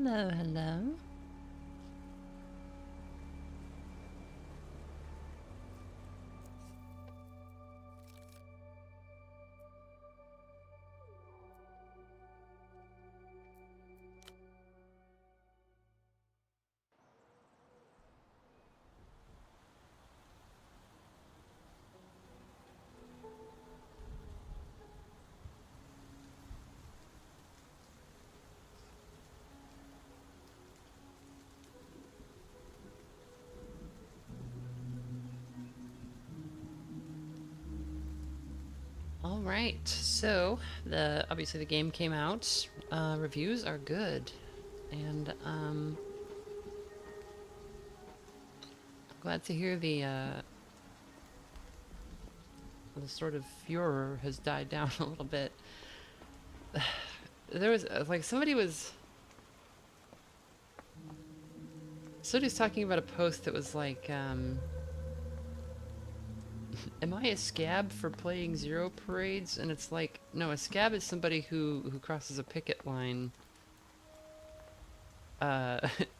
Hello, hello. All right, so obviously the game came out. Reviews are good, and glad to hear the sort of furor has died down a little bit. There was like somebody was talking about a post that was like, am I a scab for playing Zero Parades? And it's like, no, a scab is somebody who crosses a picket line.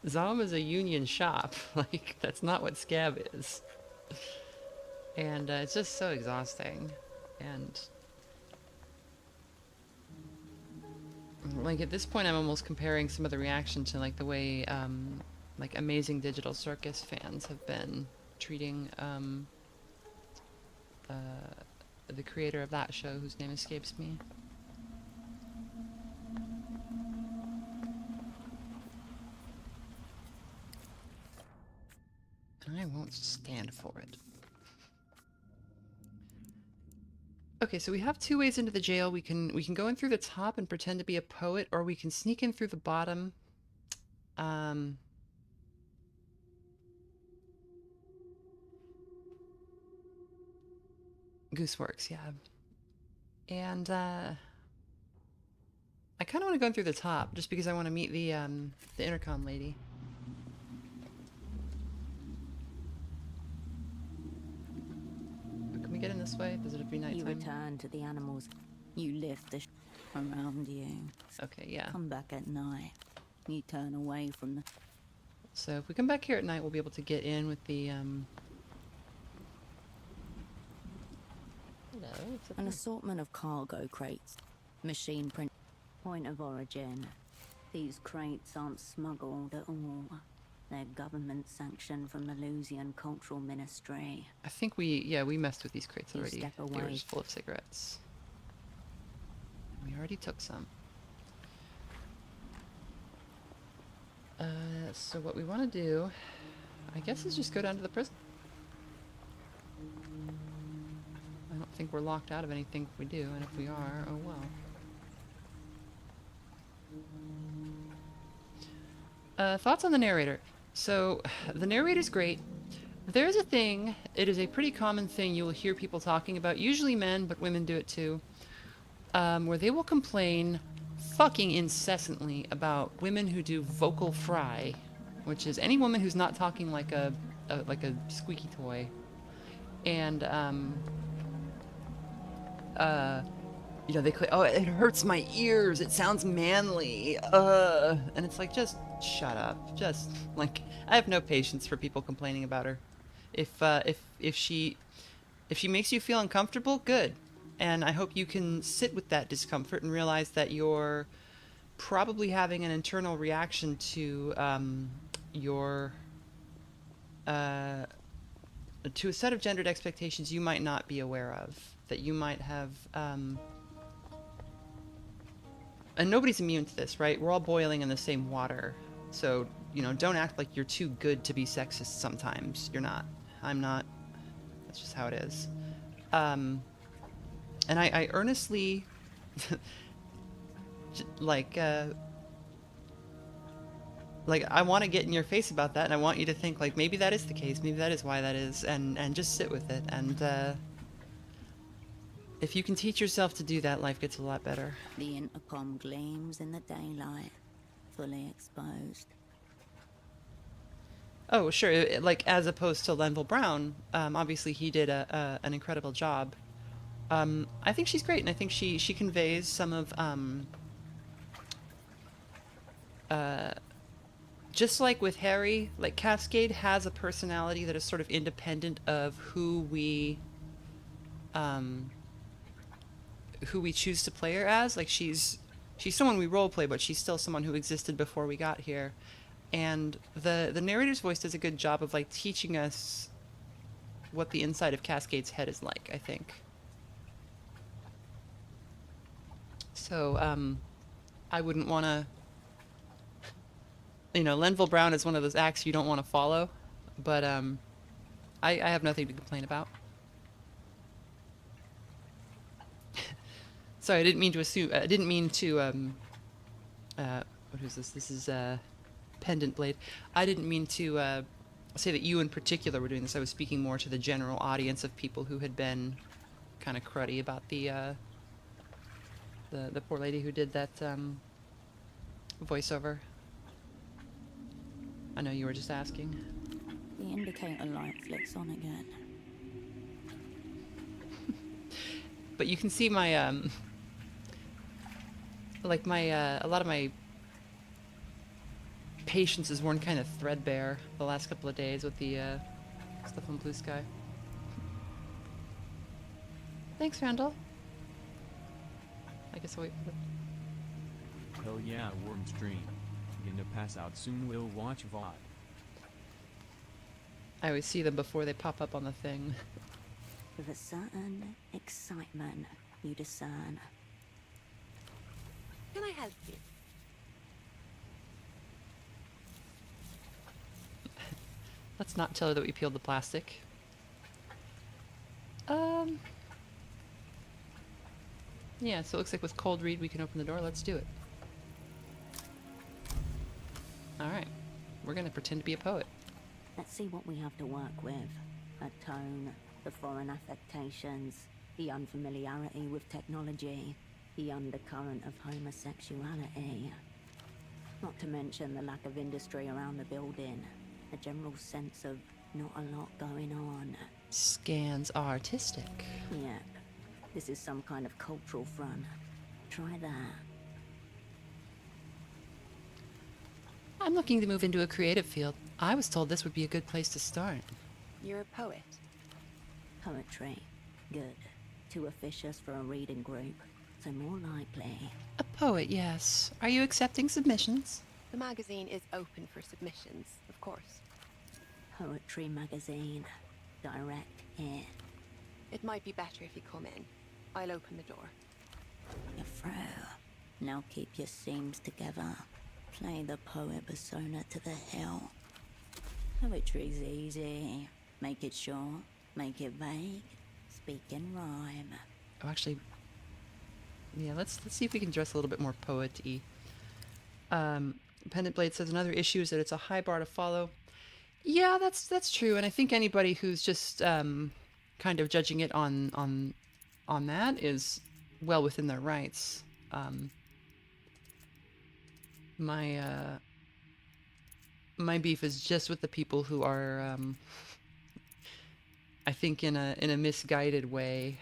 Zom is a union shop. Like, that's not what scab is. And it's just so exhausting. And like at this point I'm almost comparing some of the reaction to like the way like Amazing Digital Circus fans have been treating the creator of that show, whose name escapes me. And I won't stand for it. Okay, so we have two ways into the jail. We can go in through the top and pretend to be a poet, or we can sneak in through the bottom. Gooseworks, yeah. And I kind of want to go in through the top, just because I want to meet the intercom lady. Can we get in this way? Does it have to be nighttime? You return to the animals. You lift the around you. Okay, yeah. Come back at night. You turn away from the... So if we come back here at night, we'll be able to get in with the Hello, an assortment of cargo crates. Machine print. Point of origin. These crates aren't smuggled at all. They're government sanctioned from the Lusian Cultural Ministry. I think we messed with these crates already. Step They were away. just full of cigarettes. We already took some. So what we want to do, I guess, is just go down to the prison. I don't think we're locked out of anything if we do, and if we are, oh well. Thoughts on the narrator? So, the narrator's great. There's a thing, it is a pretty common thing you will hear people talking about, usually men, but women do it too, where they will complain fucking incessantly about women who do vocal fry, which is any woman who's not talking like a squeaky toy. And, you know, they claim, oh, it hurts my ears, it sounds manly, and it's like, just shut up. Just, like, I have no patience for people complaining about her. If she makes you feel uncomfortable, good. And I hope you can sit with that discomfort and realize that you're probably having an internal reaction to to a set of gendered expectations you might not be aware of, that you might have, and nobody's immune to this, right? We're all boiling in the same water. So, you know, don't act like you're too good to be sexist sometimes. You're not. I'm not. That's just how it is. And I earnestly, like I want to get in your face about that, and I want you to think, like, maybe that is the case, maybe that is why that is, and just sit with it, and if you can teach yourself to do that, life gets a lot better. The intercom gleams in the daylight, fully exposed. Oh, sure, like, as opposed to Lenville Brown, obviously he did an incredible job. I think she's great, and I think she conveys some of just like with Harry, like Cascade has a personality that is sort of independent of um, who we choose to play her as. Like she's someone we roleplay, but she's still someone who existed before we got here. And the narrator's voice does a good job of like teaching us what the inside of Cascade's head is like, I think. So I wouldn't want to, Lenville Brown is one of those acts you don't want to follow, but I have nothing to complain about. Sorry, I didn't mean to assume. I didn't mean to. What is this? This is Pendant Blade. I didn't mean to say that you in particular were doing this. I was speaking more to the general audience of people who had been kind of cruddy about the poor lady who did that voiceover. I know you were just asking. The indicator light flicks on again. But you can see my like my a lot of my patience is worn kind of threadbare the last couple of days with the stuff on Blue Sky. Thanks, Randall. I guess I'll wait for them. Hell yeah, warm stream. Gonna pass out soon, we'll watch VOD. I always see them before they pop up on the thing. With a certain excitement you discern. Can I help you? Let's not tell her that we peeled the plastic. Yeah, so it looks like with cold read we can open the door. Let's do it. Alright. We're gonna pretend to be a poet. Let's see what we have to work with. A tone, the foreign affectations, the unfamiliarity with technology, the undercurrent of homosexuality. Not to mention the lack of industry around the building. A general sense of not a lot going on. Scans artistic. Yep. This is some kind of cultural front. Try that. I'm looking to move into a creative field. I was told this would be a good place to start. You're a poet. Poetry. Good. Too officious for a reading group. So more likely. A poet, yes. Are you accepting submissions? The magazine is open for submissions, of course. Poetry magazine. Direct here. It might be better if you come in. I'll open the door. You're through. Now keep your seams together. Play the poet persona to the hill. Poetry's easy. Make it short, make it vague, speak in rhyme. Oh, actually, yeah, let's see if we can dress a little bit more poet-y. Pendant Blade says another issue is that it's a high bar to follow. Yeah, that's true, and I think anybody who's just kind of judging it on that is well within their rights. My beef is just with the people who are, I think, in a misguided way,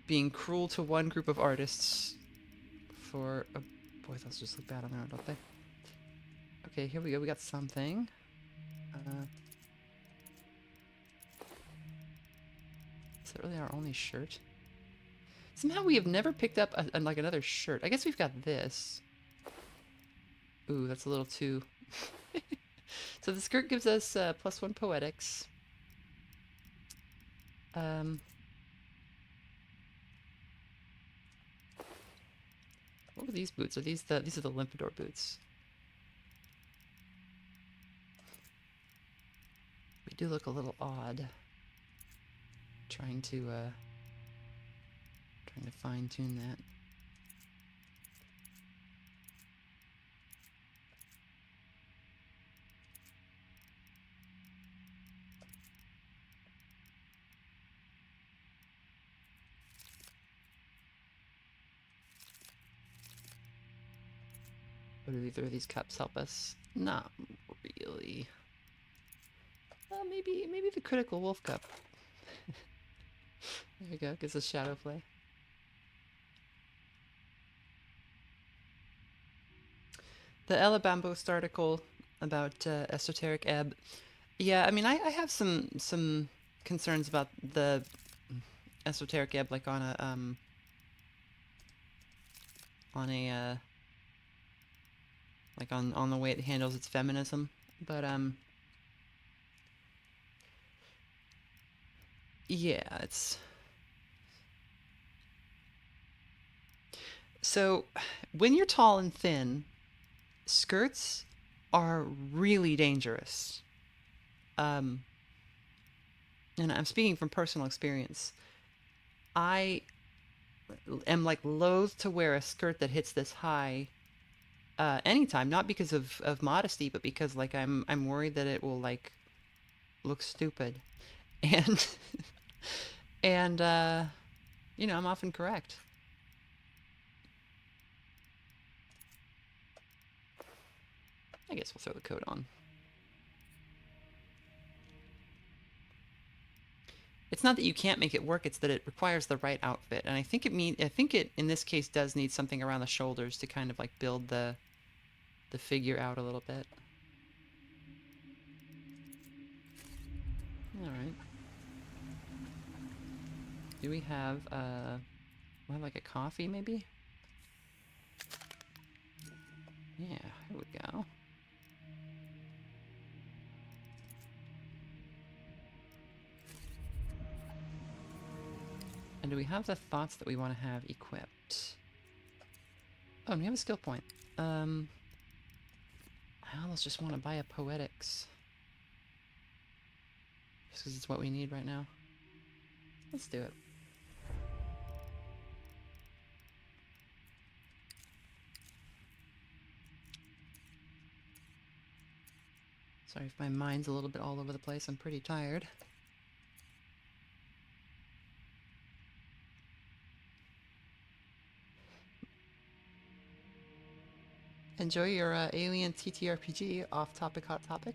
being cruel to one group of artists for boy, those just look bad on their own, don't they? Okay, here we go. We got something. Is that really our only shirt? Somehow we have never picked up like another shirt. I guess we've got this. Ooh, that's a little too... So the skirt gives us +1 poetics. What were these boots? Are these are the Limpidor boots? We do look a little odd. Trying to fine tune that. But do either of these cups help us? Not really. Well, maybe the Critical Wolf cup. There we go. Gives us shadow play. The Ella Bambos article about esoteric ebb. Yeah, I mean, I have some concerns about the esoteric ebb, like on a like on the way it handles its feminism, but yeah, it's so when you're tall and thin, skirts are really dangerous. And I'm speaking from personal experience. I am like loath to wear a skirt that hits this high anytime, not because of modesty, but because like I'm worried that it will like look stupid. And and you know, I'm often correct. I guess we'll throw the coat on. It's not that you can't make it work, it's that it requires the right outfit. And I think it in this case does need something around the shoulders to kind of like build the figure out a little bit. All right. Do we have like a coffee maybe? Yeah, here we go. And do we have the thoughts that we want to have equipped? Oh, and we have a skill point. I almost just want to buy a Poetics. Just because it's what we need right now. Let's do it. Sorry if my mind's a little bit all over the place. I'm pretty tired. Enjoy your alien TTRPG, off-topic, hot topic.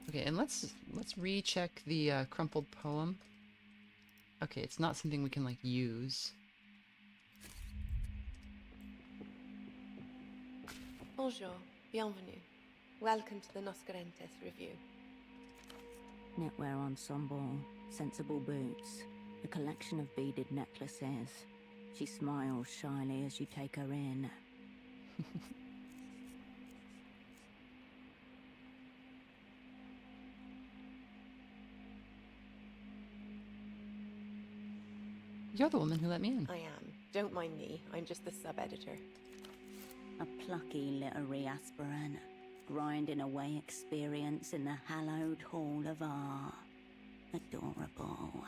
Okay, and let's recheck the crumpled poem. Okay, it's not something we can like use. Bonjour, bienvenue. Welcome to the Noscarentes review. Knitwear ensemble, sensible boots, a collection of beaded necklaces. She smiles shyly as you take her in. You're the woman who let me in. I am. Don't mind me. I'm just the sub-editor. A plucky literary aspirant, grinding away experience in the hallowed hall of art. Adorable.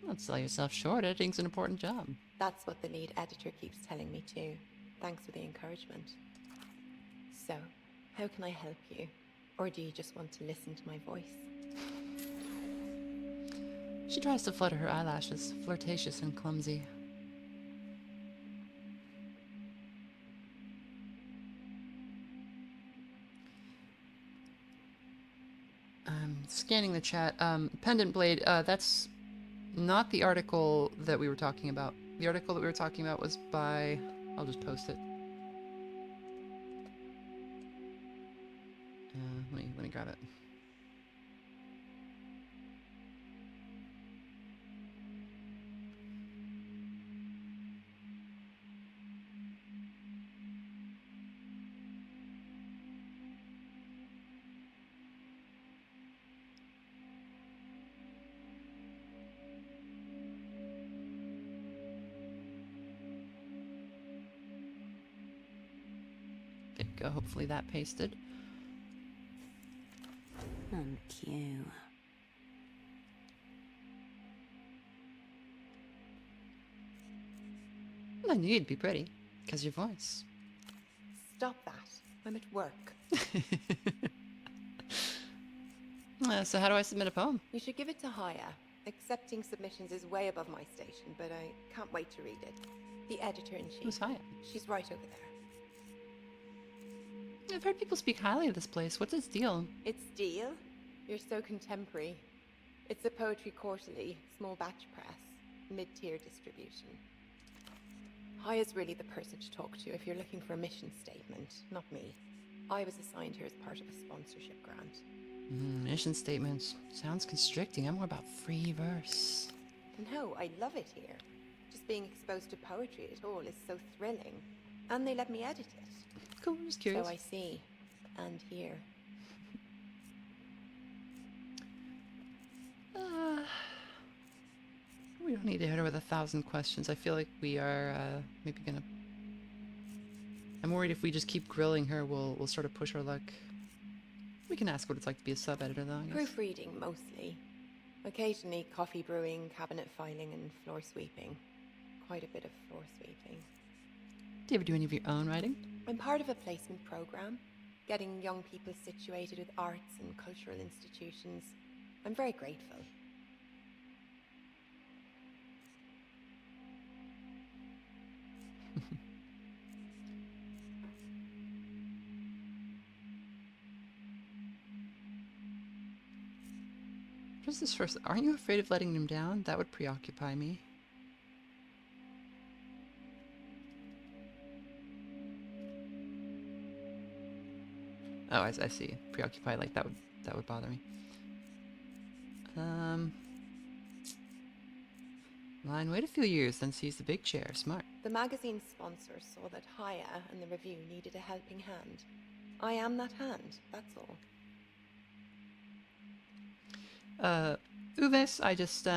Don't sell yourself short. Editing's an important job. That's what the lead editor keeps telling me too. Thanks for the encouragement. So, how can I help you? Or do you just want to listen to my voice? She tries to flutter her eyelashes, flirtatious and clumsy. Scanning the chat. Pendant Blade, that's not the article that we were talking about. The article that we were talking about was by... I'll just post it. Let me grab it. There you go. Hopefully that pasted. And cute. Well, I knew you'd be pretty, because your voice. Stop that. I'm at work. So how do I submit a poem? You should give it to Haya. Accepting submissions is way above my station, but I can't wait to read it. The editor-in-chief. Who's Haya? She's right over there. I've heard people speak highly of this place. What's its deal? Its deal? You're so contemporary. It's a poetry quarterly, small batch press, mid-tier distribution. Hai is really the person to talk to if you're looking for a mission statement, not me. I was assigned here as part of a sponsorship grant. Mission statements. Sounds constricting. I'm more about free verse. No, I love it here. Just being exposed to poetry at all is so thrilling. And they let me edit it. Cool, just curious. So I see. And hear. We don't need to hit her with 1,000 questions. I feel like we are maybe gonna... I'm worried if we just keep grilling her, we'll sort of push her luck. We can ask what it's like to be a sub-editor, though, I guess. Proofreading, mostly. Occasionally coffee brewing, cabinet filing, and floor sweeping. Quite a bit of floor sweeping. Do you ever do any of your own writing? I'm part of a placement program, getting young people situated with arts and cultural institutions. I'm very grateful. What is this first? Aren't you afraid of letting him down? That would preoccupy me. Oh, I see. Preoccupied, like that would bother me. Line, wait a few years, then seize the big chair. Smart. The magazine's sponsor saw that Haya and the review needed a helping hand. I am that hand, that's all. Uves, I just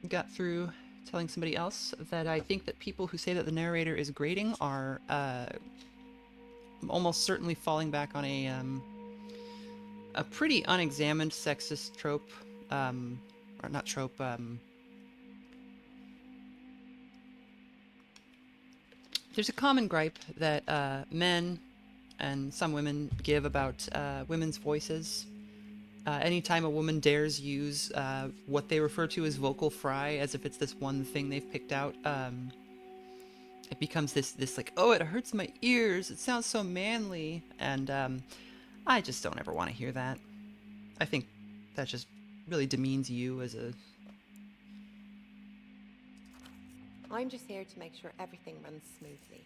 got through telling somebody else that I think that people who say that the narrator is grating are almost certainly falling back on a pretty unexamined sexist trope, or not trope, there's a common gripe that men and some women give about women's voices. Anytime a woman dares use what they refer to as vocal fry, as if it's this one thing they've picked out, it becomes this like, oh, it hurts my ears, it sounds so manly, and I just don't ever want to hear that. I think that just really demeans you as a... I'm just here to make sure everything runs smoothly.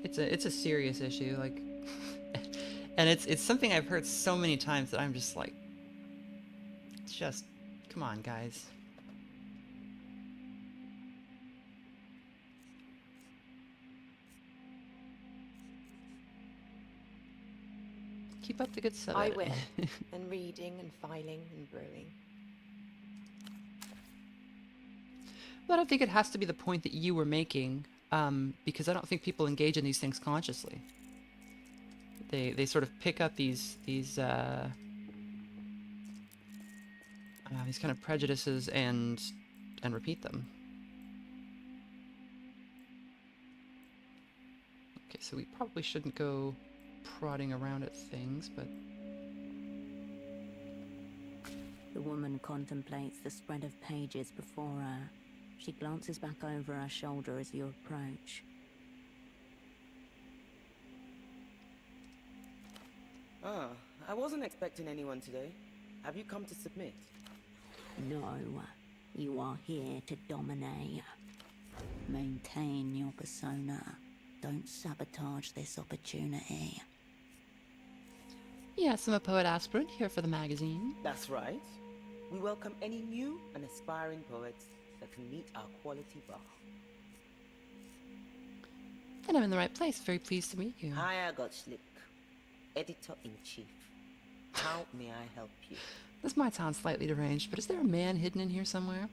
It's a serious issue, like... And it's something I've heard so many times that I'm just like, just, come on, guys. Keep up the good stuff. I will. And reading and filing and brewing. But I don't think it has to be the point that you were making, because I don't think people engage in these things consciously. They sort of pick up these kind of prejudices and repeat them. Okay, so we probably shouldn't go prodding around at things, but... The woman contemplates the spread of pages before her. She glances back over her shoulder as you approach. Ah, I wasn't expecting anyone today. Have you come to submit? No, you are here to dominate. Maintain your persona. Don't sabotage this opportunity. Yes, I'm a poet aspirant here for the magazine. That's right. We welcome any new and aspiring poets that can meet our quality bar. Then I'm in the right place. Very pleased to meet you. Hiya, Gottschlick, Editor-in-Chief. How may I help you? This might sound slightly deranged, but is there a man hidden in here somewhere?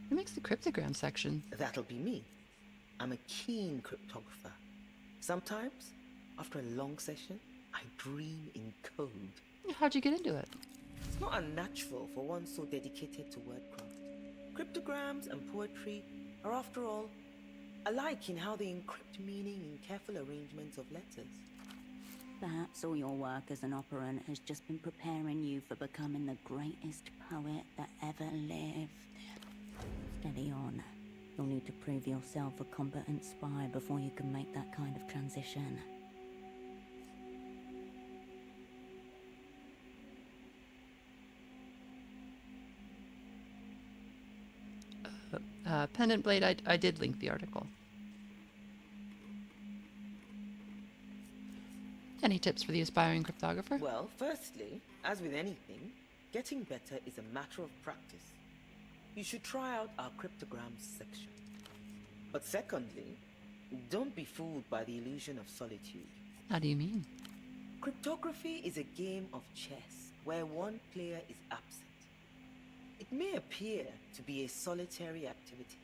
Who makes the cryptogram section? That'll be me. I'm a keen cryptographer. Sometimes, after a long session, I dream in code. How'd you get into it? It's not unnatural for one so dedicated to wordcraft. Cryptograms and poetry are, after all, alike in how they encrypt meaning in careful arrangements of letters. Perhaps all your work as an operant has just been preparing you for becoming the greatest poet that ever lived. Steady on. You'll need to prove yourself a competent spy before you can make that kind of transition. Pendant Blade, I did link the article. Any tips for the aspiring cryptographer? Well, firstly, as with anything, getting better is a matter of practice. You should try out our cryptograms section. But secondly, don't be fooled by the illusion of solitude. How do you mean? Cryptography is a game of chess where one player is absent. It may appear to be a solitary activity,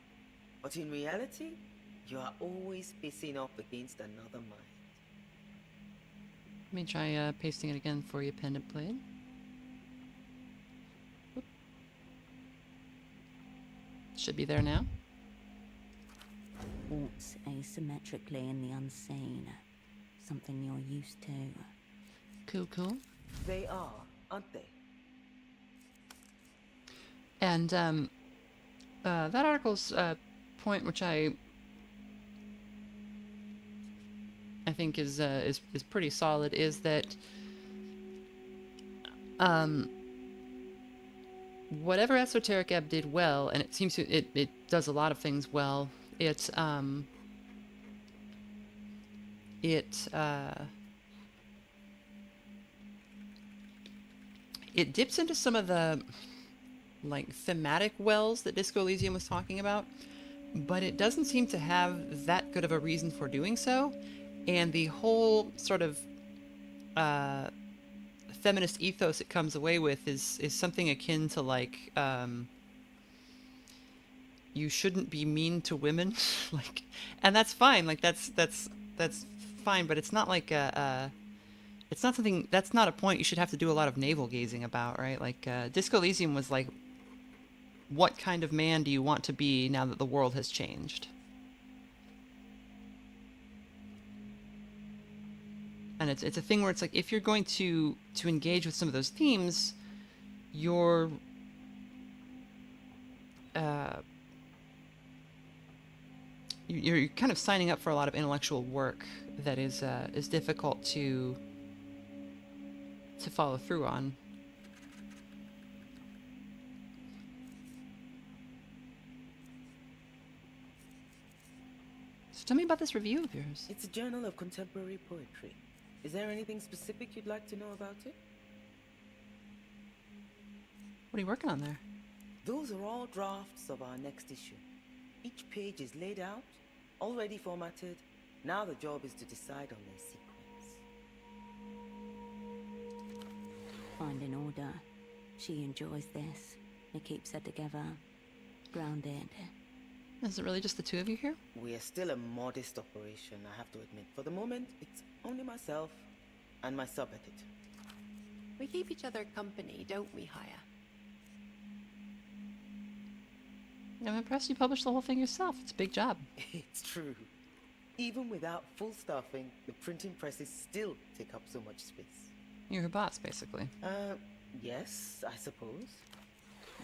but in reality, you are always facing off against another mind. Let me try pasting it again for you, Pendant Blade. Whoop. Should be there now. Walks asymmetrically in the unseen. Something you're used to. Cool, cool. They are, aren't they? And that article's point, which I think is pretty solid, is that whatever Esoteric Ebb did well, and it seems to it does a lot of things well. It dips into some of the like thematic wells that Disco Elysium was talking about, but it doesn't seem to have that good of a reason for doing so. And the whole sort of feminist ethos it comes away with is something akin to like you shouldn't be mean to women, like, and that's fine. Like that's fine, but it's not like it's not something, that's not a point you should have to do a lot of navel gazing about, right? Like Disco Elysium was like, what kind of man do you want to be now that the world has changed? And it's a thing where it's like, if you're going to engage with some of those themes, you're kind of signing up for a lot of intellectual work that is difficult to follow through on. So tell me about this review of yours. It's a journal of contemporary poetry. Is there anything specific you'd like to know about it? What are you working on there? Those are all drafts of our next issue. Each page is laid out, already formatted. Now the job is to decide on their sequence. Finding order. She enjoys this. It keeps her together. Grounded. Is it really just the two of you here? We are still a modest operation, I have to admit. For the moment, it's only myself and my sub-editor. We keep each other company, don't we, Haya? I'm impressed you published the whole thing yourself. It's a big job. It's true. Even without full staffing, the printing presses still take up so much space. You're her boss, basically. Yes, I suppose.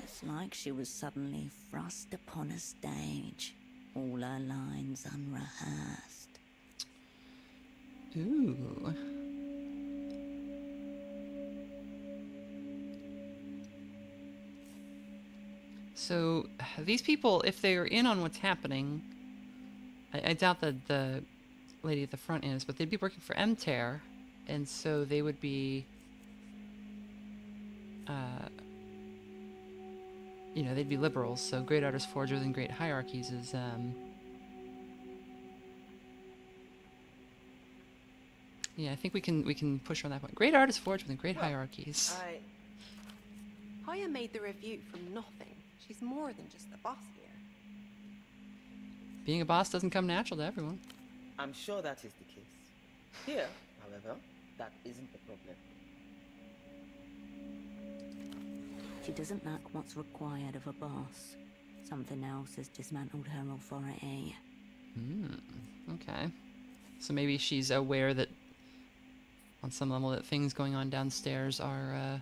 It's like she was suddenly thrust upon a stage. All her lines unrehearsed. Ooh. So, these people, if they're in on what's happening, I doubt that the lady at the front is, but they'd be working for EMTERR, and so they would be, you know, they'd be liberals, so great artists forge within great hierarchies is, yeah, I think we can push her on that point. Great artists forge within great hierarchies. Haya made the review from nothing. She's more than just the boss here. Being a boss doesn't come natural to everyone. I'm sure that is the case. Here, however, that isn't the problem. She doesn't lack what's required of a boss. Something else has dismantled her authority. Okay. So maybe she's aware that on some level that things going on downstairs are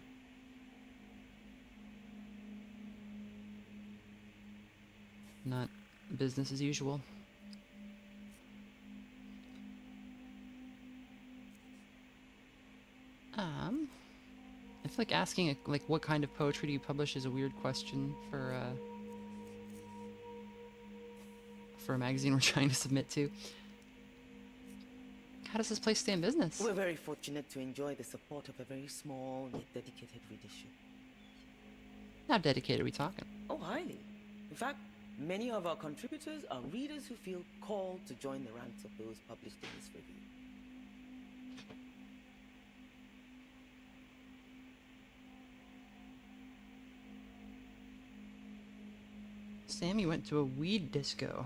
not business as usual. I feel like asking like what kind of poetry do you publish is a weird question for a magazine we're trying to submit to. How does this place stay in business? We're very fortunate to enjoy the support of a very small yet dedicated readership. How dedicated are we talking? Oh, highly. In fact, many of our contributors are readers who feel called to join the ranks of those published in this review. Sammy went to a weed disco.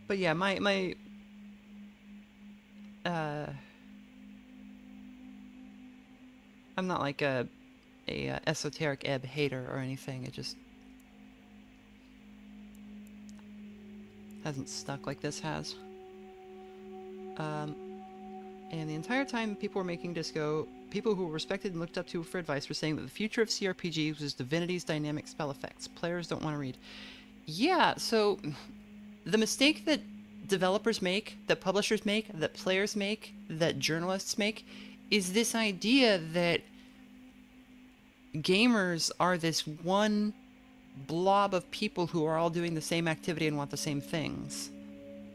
But yeah, my I'm not like a esoteric ebb hater or anything. It just hasn't stuck like this has. And the entire time people were making disco, people who were respected and looked up to for advice were saying that the future of CRPGs was Divinity's dynamic spell effects. Players don't want to read. Yeah, so the mistake that developers make, that publishers make, that players make, that journalists make, is this idea that gamers are this one blob of people who are all doing the same activity and want the same things.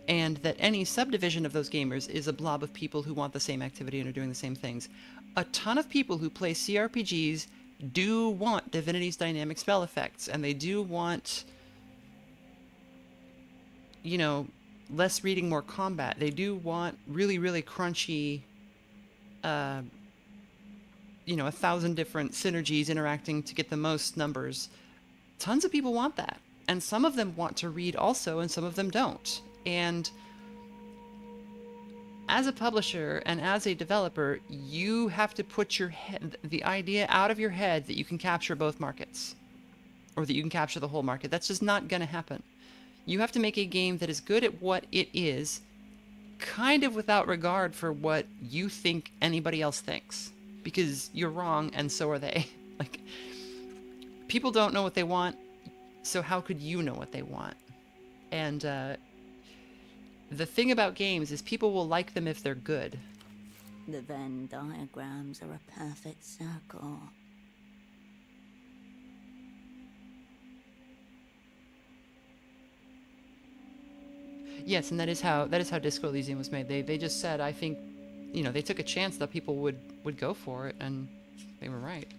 And that any subdivision of those gamers is a blob of people who want the same activity and are doing the same things. A ton of people who play CRPGs do want Divinity's dynamic spell effects, and they do want, you know, less reading, more combat. They do want really, really crunchy, you know, 1,000 different synergies interacting to get the most numbers. Tons of people want that. And some of them want to read also, and some of them don't. And as a publisher and as a developer, you have to put the idea out of your head that you can capture both markets, or that you can capture the whole market. That's just not going to happen. You have to make a game that is good at what it is, kind of without regard for what you think anybody else thinks, because you're wrong and so are they. Like, people don't know what they want, so how could you know what they want? And the thing about games is people will like them if they're good. The Venn diagrams are a perfect circle. Yes, and that is how Disco Elysium was made. They just said, I think, you know, they took a chance that people would go for it, and they were right.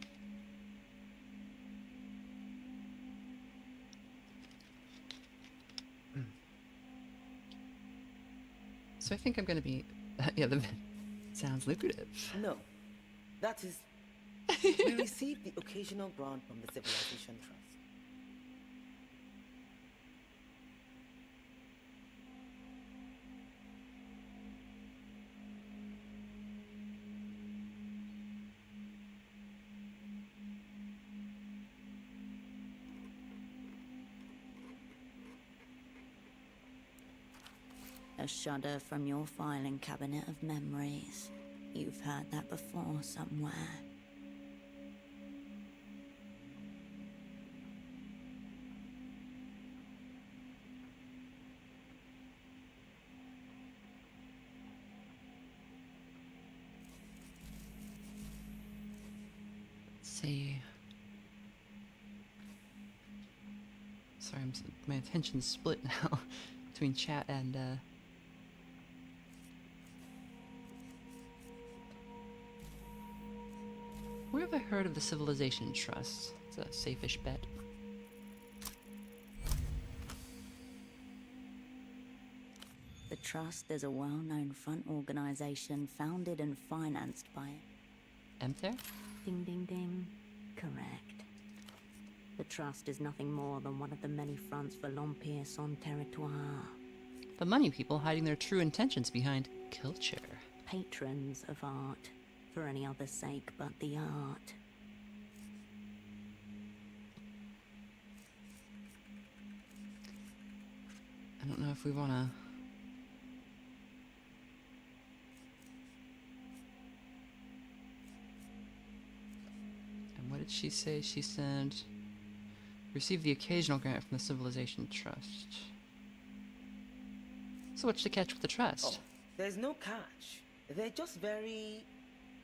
So I think I'm going to be... yeah, sounds lucrative. No. That is... we received the occasional grant from the Civilization Trust. A shudder from your filing cabinet of memories. You've heard that before somewhere. Let's see. Sorry, my attention's split now between chat and where have I heard of the Civilization Trust? It's a safe-ish bet. The Trust is a well-known front organization founded and financed by... EMTERR? Ding ding ding. Correct. The Trust is nothing more than one of the many fronts for l'Empire sans territoire. The money people hiding their true intentions behind culture. Patrons of art. for any other sake but the art. I don't know if we want to... And what did she say? She said... Receive the occasional grant from the Civilization Trust. So what's the catch with the trust? Oh, there's no catch. They're just very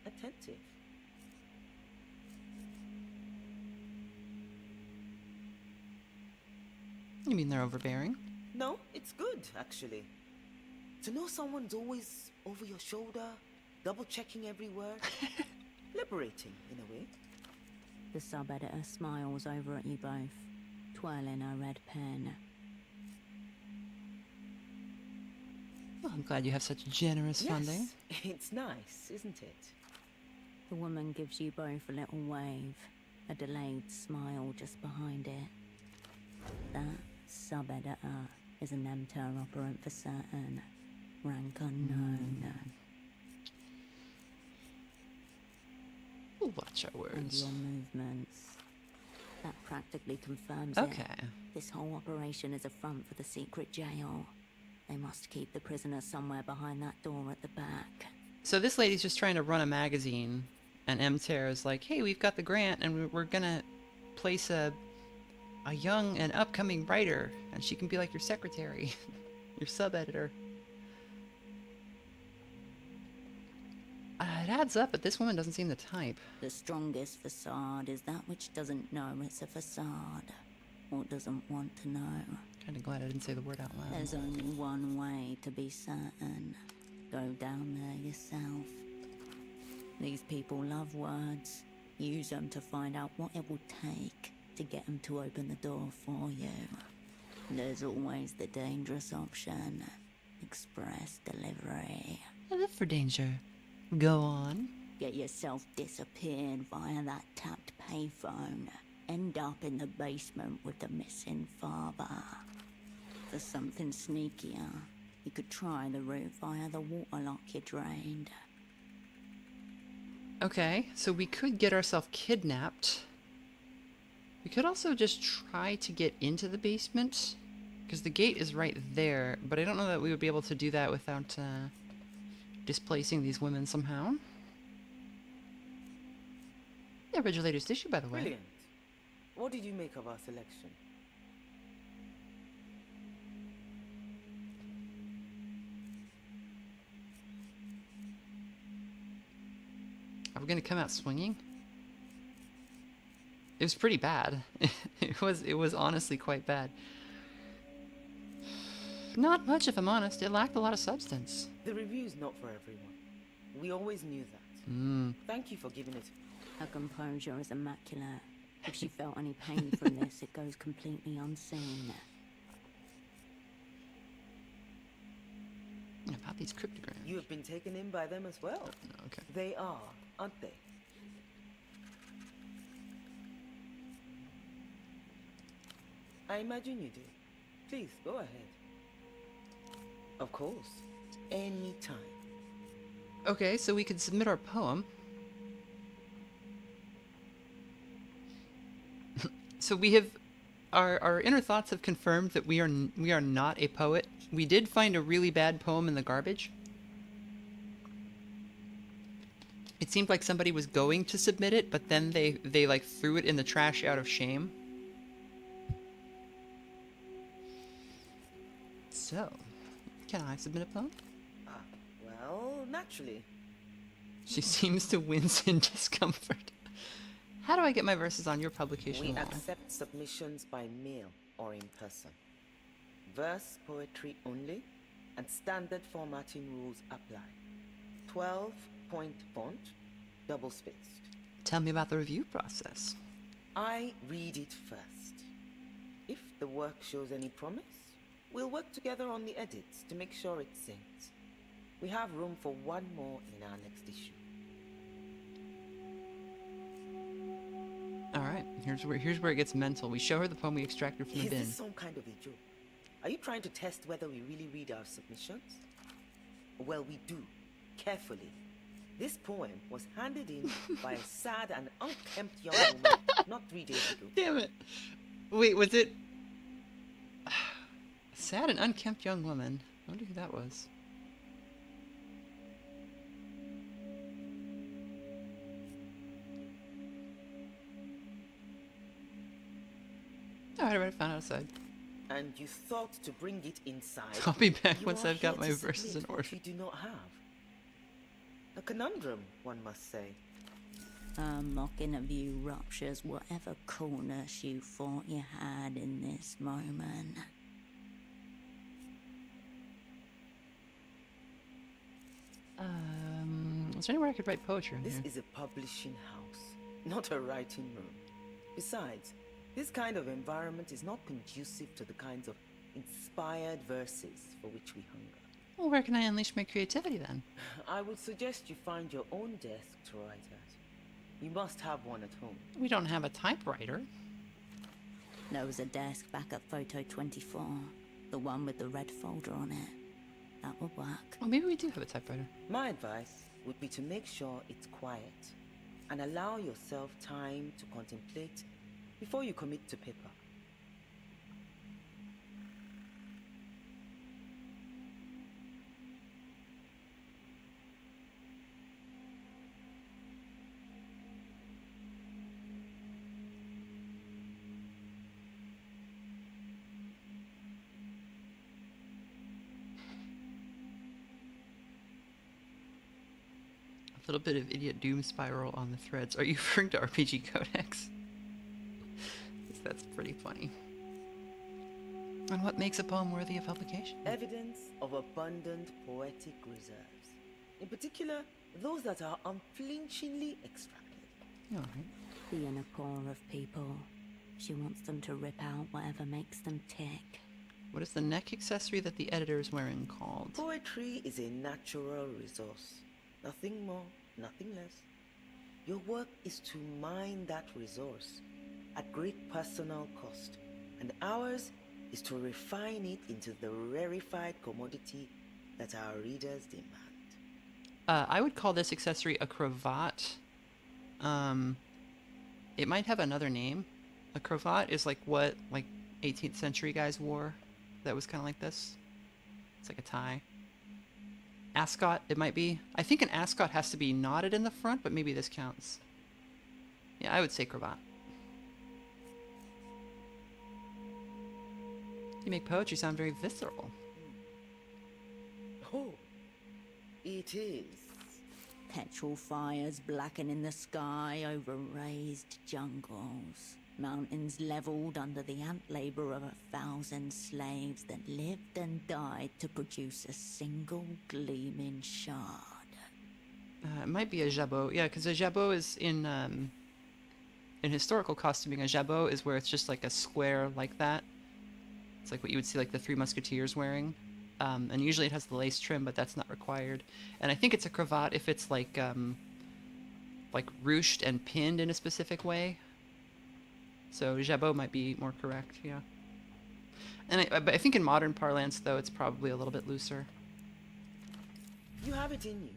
attentive. You mean they're overbearing? No, it's good, actually. To know someone's always over your shoulder, double-checking every word. Liberating, in a way. The sub-editor smiles over at you both, twirling her red pen. Well, I'm glad you have such generous funding. Yes, it's nice, isn't it? The woman gives you both a little wave, a delayed smile just behind it. That sub-editor is an EMTERR operant for certain. Rank unknown. We'll watch our And words. your movements. That practically confirms Okay. it. This whole operation is a front for the secret jail. They must keep the prisoner somewhere behind that door at the back. So this lady's just trying to run a magazine, and EMTERR is like, hey, we've got the grant, and we're gonna place a young and upcoming writer, and she can be like your secretary, your sub-editor. It adds up, but this woman doesn't seem the type. The strongest facade is that which doesn't know it's a facade, or doesn't want to know. Kinda glad I didn't say the word out loud. There's only one way to be certain. Go down there yourself. These people love words. Use them to find out what it will take to get them to open the door for you. There's always the dangerous option. Express delivery. I live for danger. Go on. Get yourself disappeared via that tapped payphone. End up in the basement with the missing father. For something sneakier, you could try the route via the water lock you drained. Okay, so we could get ourselves kidnapped. We could also just try to get into the basement, because the gate is right there, but I don't know that we would be able to do that without displacing these women somehow. Yeah, Regulator's tissue, by the way. Brilliant. What did you make of our selection? Are we gonna come out swinging? It was pretty bad. It was honestly quite bad. Not much, if I'm honest. It lacked a lot of substance. The review's not for everyone. We always knew that. Thank you for giving it. Her composure is immaculate. If she felt any pain from this, it goes completely unseen. About these cryptograms. You have been taken in by them as well. Okay. They are, aren't they? I imagine you do. Please, go ahead. Of course. Anytime. Okay, so we could submit our poem. So we have... Our inner thoughts have confirmed that we are not a poet. We did find a really bad poem in the garbage. It seemed like somebody was going to submit it, but then they like threw it in the trash out of shame. So, can I submit a poem? Well, naturally. She seems to wince in discomfort. How do I get my verses on your publication We wall? accept submissions by mail or in person. Verse poetry only, and standard formatting rules apply. 12-point font, double-spaced. Tell me about the review process. I read it first. If the work shows any promise, we'll work together on the edits to make sure it syncs. We have room for one more in our next issue. Alright, here's where it gets mental. We show her the poem we extracted from the Is bin. this some kind of a joke? Are you trying to test whether we really read our submissions? Well, we do, carefully. This poem was handed in by a sad and unkempt young woman not 3 days ago. Damn it. Wait, was it... A sad and unkempt young woman. I wonder who that was. Alright, I already found outside. And you thought to bring it inside. I'll be back You once are I've got here my to verses in submit order. what you do not have. A conundrum, one must say. A mocking of you ruptures whatever coolness you thought you had in this moment. Is there anywhere I could write poetry in This here? is a publishing house, not a writing room. Besides, this kind of environment is not conducive to the kinds of inspired verses for which we hunger. Well, where can I unleash my creativity then? I would suggest you find your own desk to write at. You must have one at home. We don't have a typewriter. There was a desk back at photo 24, the one with the red folder on it. That would work. Well, maybe we do have a typewriter. My advice would be to make sure it's quiet and allow yourself time to contemplate before you commit to paper. A little bit of idiot doom spiral on the threads. Are you referring to RPG Codex? 'Cause that's pretty funny. And what makes a poem worthy of publication? Evidence of abundant poetic reserves. In particular, those that are unflinchingly extracted. Alright. The inner core of people. She wants them to rip out whatever makes them tick. What is the neck accessory that the editor is wearing called? Poetry is a natural resource. Nothing more, nothing less. Your work is to mine that resource at great personal cost, and ours is to refine it into the rarefied commodity that our readers demand. I would call this accessory a cravat. It might have another name. A cravat is like what 18th century guys wore. That was kind of like this. It's like a tie. Ascot, it might be. I think an ascot has to be knotted in the front, but maybe this counts. Yeah, I would say cravat. You make poetry sound very visceral. Oh, it is. Petrol fires blackening the sky over raised jungles. Mountains leveled under the ant labor of 1,000 slaves that lived and died to produce a single gleaming shard. It might be a jabot. Yeah, because a jabot is in historical costuming. A jabot is where it's just like a square like that. It's like what you would see like the Three Musketeers wearing. And usually it has the lace trim, but that's not required. And I think it's a cravat if it's like ruched and pinned in a specific way. So jabot might be more correct, yeah. And I think in modern parlance, though, it's probably a little bit looser. You have it in you,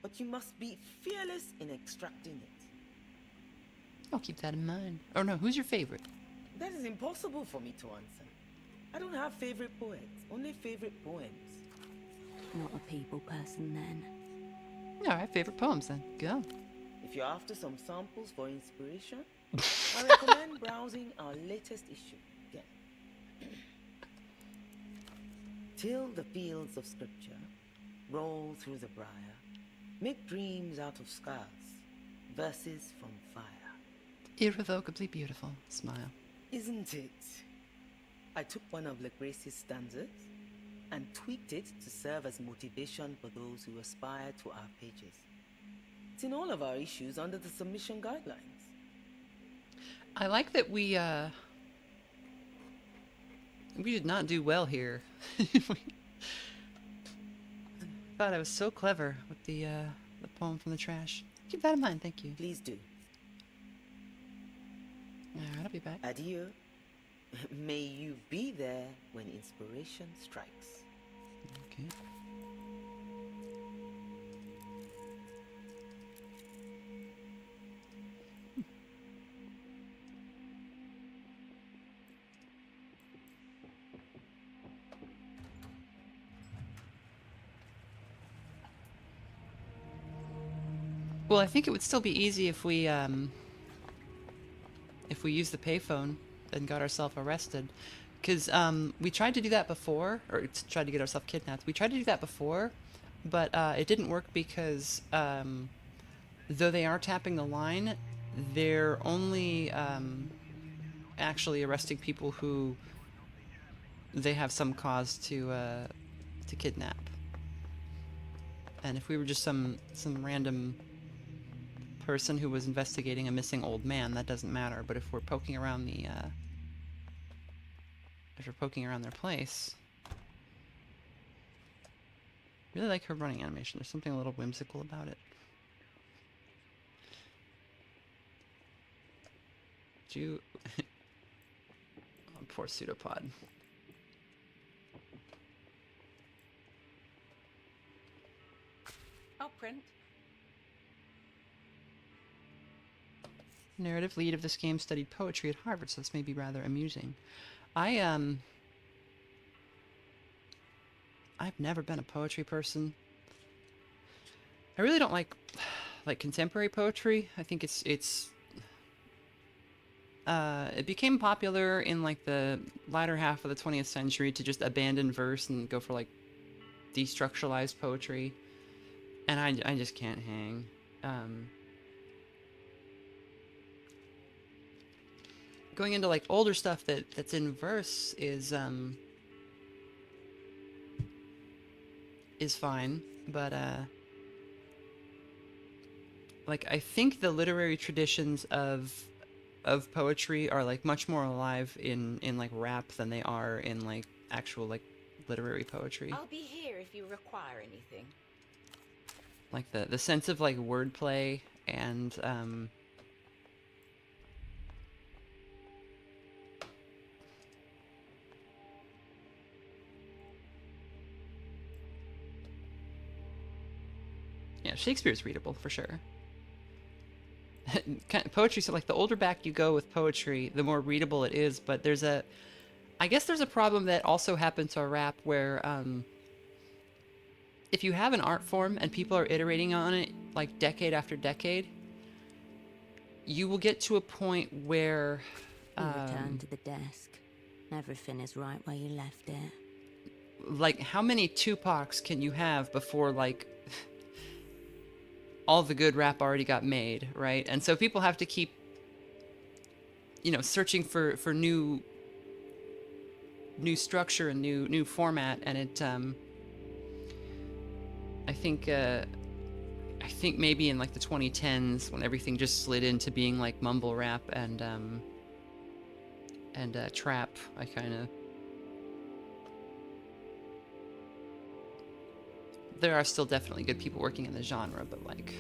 but you must be fearless in extracting it. I'll keep that in mind. Oh no, who's your favorite? That is impossible for me to answer. I don't have favorite poets, only favorite poems. Not a people person then. All right, favorite poems then. Go. If you're after some samples for inspiration, I recommend browsing our latest issue. Yeah. Till the fields of scripture roll through the briar, make dreams out of scars, verses from fire. Irrevocably beautiful. Smile. Isn't it? I took one of Legrace's stanzas and tweaked it to serve as motivation for those who aspire to our pages. It's in all of our issues under the submission guidelines. I like that we did not do well here. Thought I was so clever with the poem from the trash. Keep that in mind, thank you. Please do. Alright, I'll be back. Adieu. May you be there when inspiration strikes. Okay. Well, I think it would still be easy if we used the payphone and got ourselves arrested. Because we tried to do that before, or tried to get ourselves kidnapped. We tried to do that before, but it didn't work because though they are tapping the line, they're only actually arresting people who they have some cause to kidnap. And if we were just some random person who was investigating a missing old man, that doesn't matter. But if we're poking around the if we're poking around their place, I really like her running animation. There's something a little whimsical about it. Oh, poor pseudopod. I'll print. Narrative lead of this game studied poetry at Harvard, so this may be rather amusing. I've never been a poetry person. I really don't like contemporary poetry. I think it became popular in like the latter half of the 20th century to just abandon verse and go for like destructuralized poetry, and I just can't hang. Going into like older stuff that's in verse is fine, but like I think the literary traditions of poetry are like much more alive in like rap than they are in like actual like literary poetry. I'll be here if you require anything. Like the sense of like wordplay and yeah, Shakespeare's readable for sure. Poetry, so like the older back you go with poetry, the more readable it is, but I guess there's a problem that also happens to rap where if you have an art form and people are iterating on it like decade after decade, you will get to a point where You return to the desk. Everything is right where you left it. like how many Tupacs can you have before like all the good rap already got made, right? And so people have to keep, you know, searching for new structure and new format, and it I think maybe in like the 2010s when everything just slid into being like mumble rap and trap, I kind of there are still definitely good people working in the genre, but like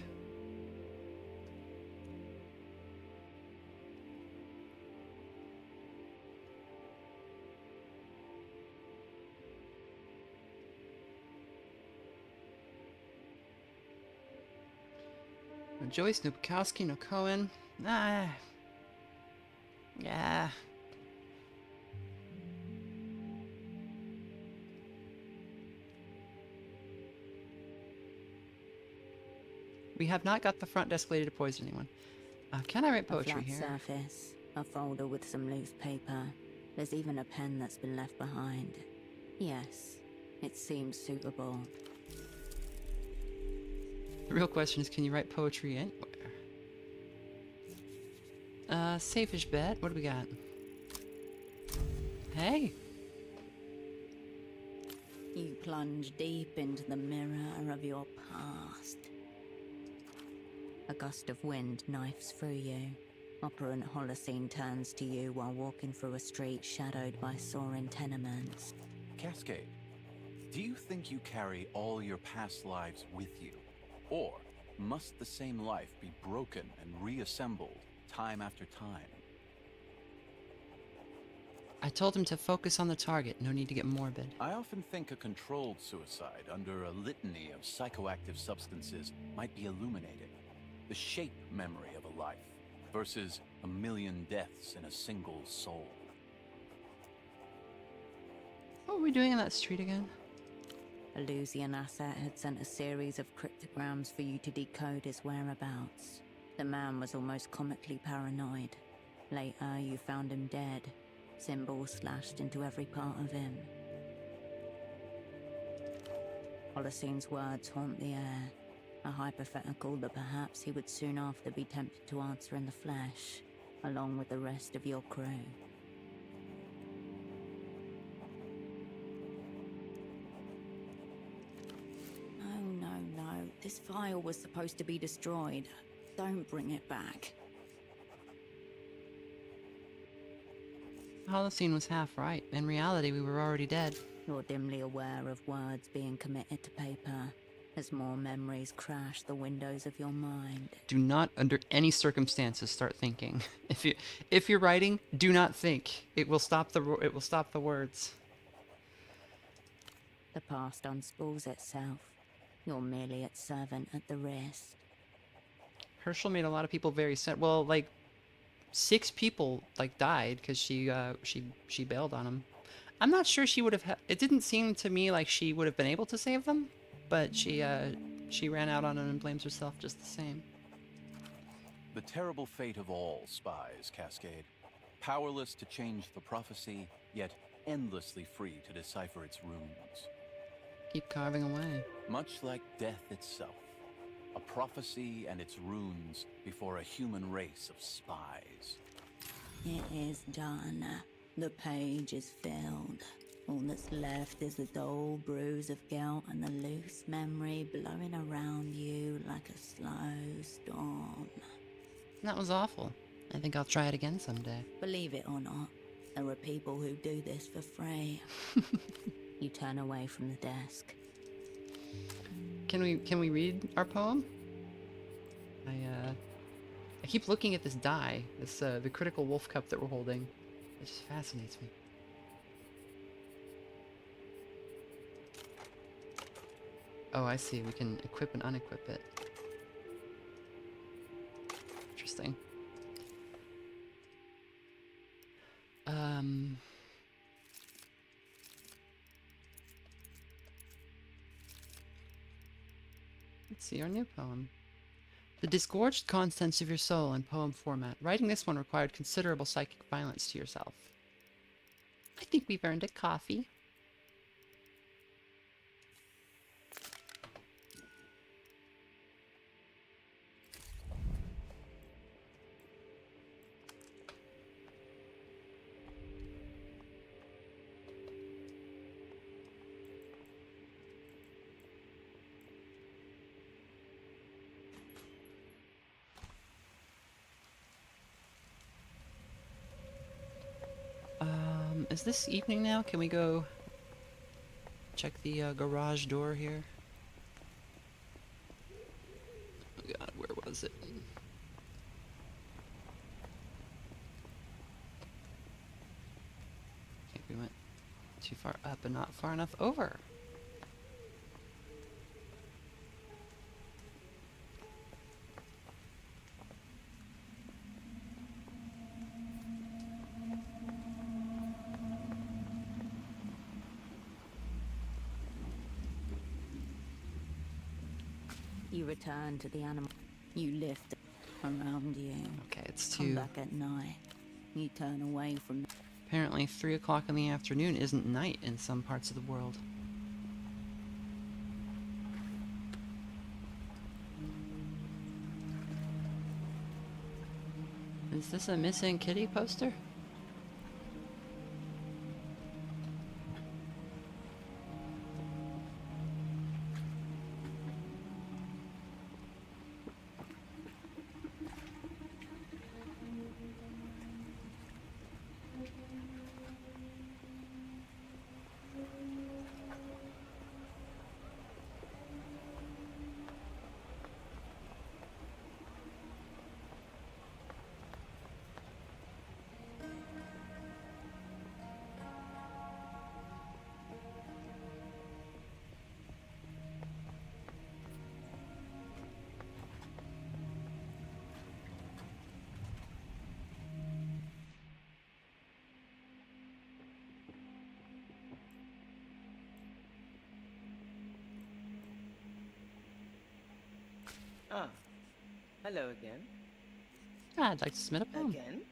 no Joyce, no Bukowski, no Cohen. Yeah. We have not got the front desk lady to poison anyone. Can I write poetry A flat here? surface, a folder with some loose paper. There's even a pen that's been left behind. Yes, it seems suitable. The real question is, can you write poetry anywhere? Safe-ish bet. What do we got? Hey! You plunge deep into the mirror of your past. A gust of wind knifes through you. Operant Holocene turns to you while walking through a street shadowed by soaring tenements. Cascade, do you think you carry all your past lives with you? Or must the same life be broken and reassembled time after time? I told him to focus on the target. No need to get morbid. I often think a controlled suicide under a litany of psychoactive substances might be illuminated. The shape memory of a life versus a million deaths in a single soul. What were we doing in that street again? Elysian Asset had sent a series of cryptograms for you to decode his whereabouts. The man was almost comically paranoid. Later, you found him dead, symbols slashed into every part of him. Holoclene's words haunt the air, a hypothetical that perhaps he would soon after be tempted to answer in the flesh, along with the rest of your crew. No. This file was supposed to be destroyed. Don't bring it back. Holocene was half right. In reality, we were already dead. You're dimly aware of words being committed to paper, as more memories crash the windows of your mind. Do not, under any circumstances, start thinking. If you're writing, do not think. It will stop the words. The past unspools itself. You're merely its servant at the wrist. Hershel made a lot of people very sad. Well, like 6 people like died because she bailed on him. I'm not sure she would have. It didn't seem to me like she would have been able to save them, but she ran out on him and blames herself just the same. The terrible fate of all spies, Cascade. Powerless to change the prophecy, yet endlessly free to decipher its runes. Keep carving away. Much like death itself. A prophecy and its runes before a human race of spies. It is done. The page is filled. All that's left is the dull bruise of guilt and the loose memory blowing around you like a slow storm. That was awful. I think I'll try it again someday. Believe it or not, there are people who do this for free. You turn away from the desk. Can we read our poem? I keep looking at this die, the critical wolf cup that we're holding. It just fascinates me. Oh, I see. We can equip and unequip it. Interesting. Let's see our new poem. The disgorged contents of your soul in poem format. Writing this one required considerable psychic violence to yourself. I think we've earned a coffee. Is this evening now? Can we go check the garage door here? Oh god, where was it? I think we went too far up and not far enough over. You return to the animal. You lift around you. Okay, it's Come 2. back at night. You turn away from. Apparently 3 o'clock in the afternoon isn't night in some parts of the world. Is this a missing kitty poster? Ah, hello again. I'd like to submit a poem. Again?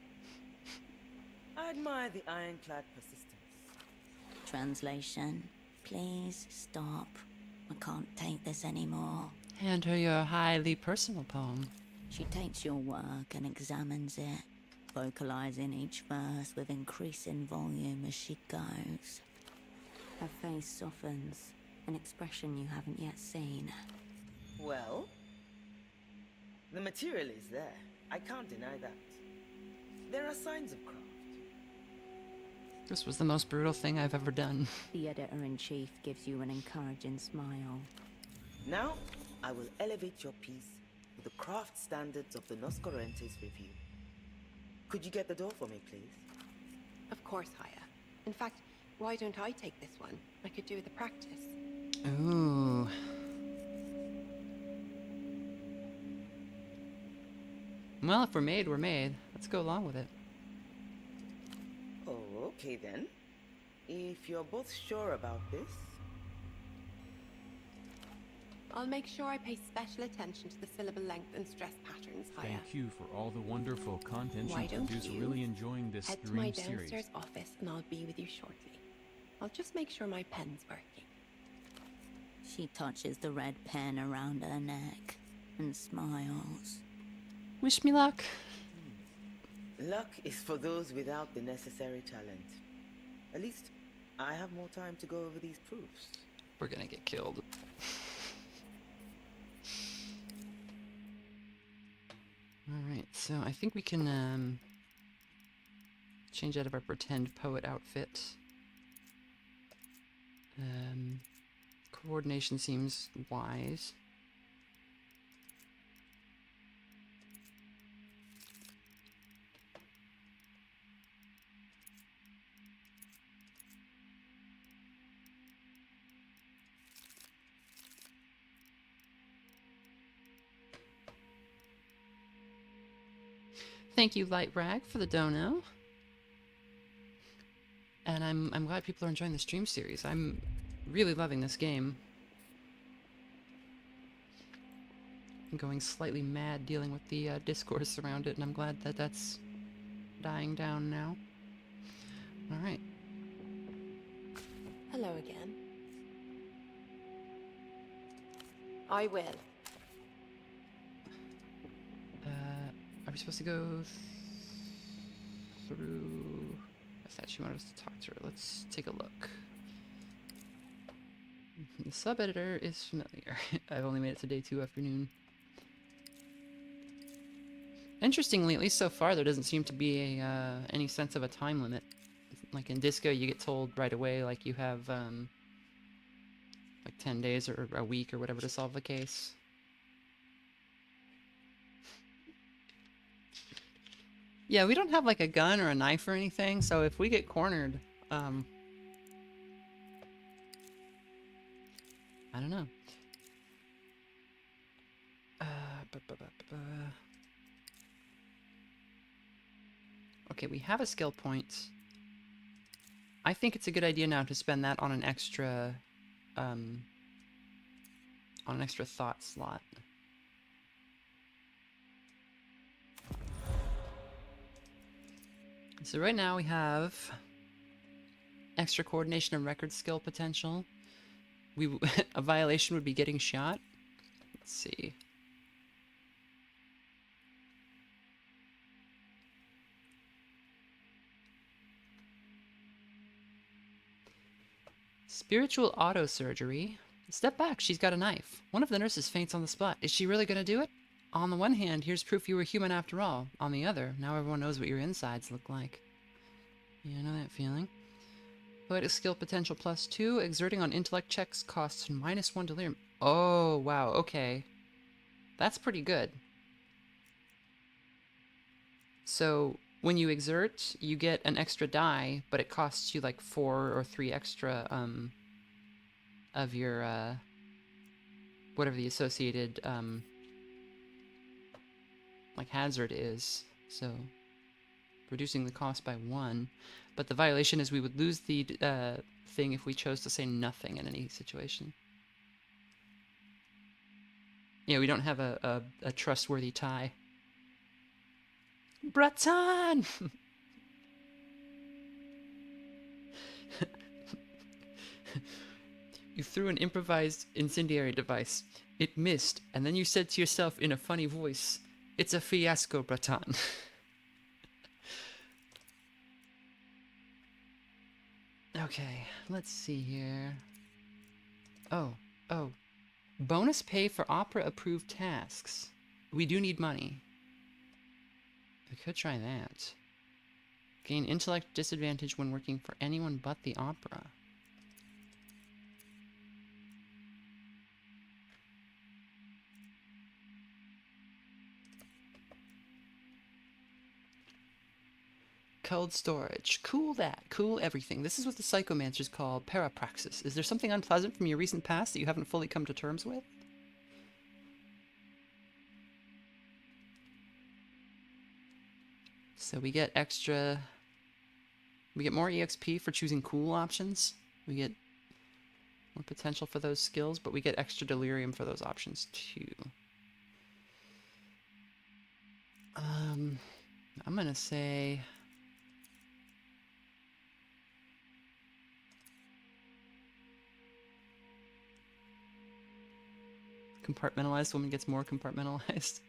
I admire the ironclad persistence. Translation. Please stop. I can't take this anymore. Hand her your highly personal poem. She takes your work and examines it, vocalizing each verse with increasing volume as she goes. Her face softens, an expression you haven't yet seen. Well, the material is there. I can't deny that. There are signs of craft. This was the most brutal thing I've ever done. The editor-in-chief gives you an encouraging smile. Now, I will elevate your piece to the craft standards of the Nos Corrientes review. Could you get the door for me, please? Of course, Haya. In fact, why don't I take this one? I could do with the practice. Ooh. Well, if we're made, we're made. Let's go along with it. Oh, okay then. If you're both sure about this. I'll make sure I pay special attention to the syllable length and stress patterns, Haya. Thank you for all the wonderful content Why you don't produce. you Really enjoying this Head to my stream downstairs series. office and I'll be with you shortly. I'll just make sure my pen's working. She touches the red pen around her neck and smiles. Wish me luck. Luck is for those without the necessary talent. At least, I have more time to go over these proofs. We're gonna get killed. Alright, so I think we can change out of our pretend poet outfit. Coordination seems wise. Thank you, Light Rag, for the dono. And I'm glad people are enjoying the stream series. I'm really loving this game. I'm going slightly mad dealing with the discourse around it, and I'm glad that that's dying down now. Alright. Hello again. I will. Are we supposed to go through... I thought she wanted us to talk to her. Let's take a look. The sub-editor is familiar. I've only made it to day 2 afternoon. Interestingly, at least so far, there doesn't seem to be a, any sense of a time limit. Like in Disco, you get told right away, like you have like 10 days or a week or whatever to solve the case. Yeah, we don't have like a gun or a knife or anything, so if we get cornered, I don't know. Okay, we have a skill point. I think it's a good idea now to spend that on an extra thought slot. So right now we have extra coordination and record skill potential. A violation would be getting shot. Let's see. Spiritual auto surgery. Step back, she's got a knife. One of the nurses faints on the spot. Is she really gonna do it? On the one hand, here's proof you were human after all. On the other, now everyone knows what your insides look like. You know that feeling? Poetic skill potential +2. Exerting on intellect checks costs -1 delirium. Oh, wow, okay. That's pretty good. So, when you exert, you get an extra die, but it costs you like 4 or 3 extra, of your, whatever the associated, like hazard is, so reducing the cost by 1. But the violation is we would lose the thing if we chose to say nothing in any situation. Yeah, we don't have a trustworthy tie. Breton! You threw an improvised incendiary device. It missed, and then you said to yourself in a funny voice, "It's a fiasco, Breton." Okay, let's see here. Oh. Bonus pay for opera-approved tasks. We do need money. We could try that. Gain intellect disadvantage when working for anyone but the opera. Cold storage. Cool that. Cool everything. This is what the psychomancers call parapraxis. Is there something unpleasant from your recent past that you haven't fully come to terms with? So we get extra... We get more EXP for choosing cool options. We get more potential for those skills, but we get extra delirium for those options too. I'm gonna say... Compartmentalized woman gets more compartmentalized.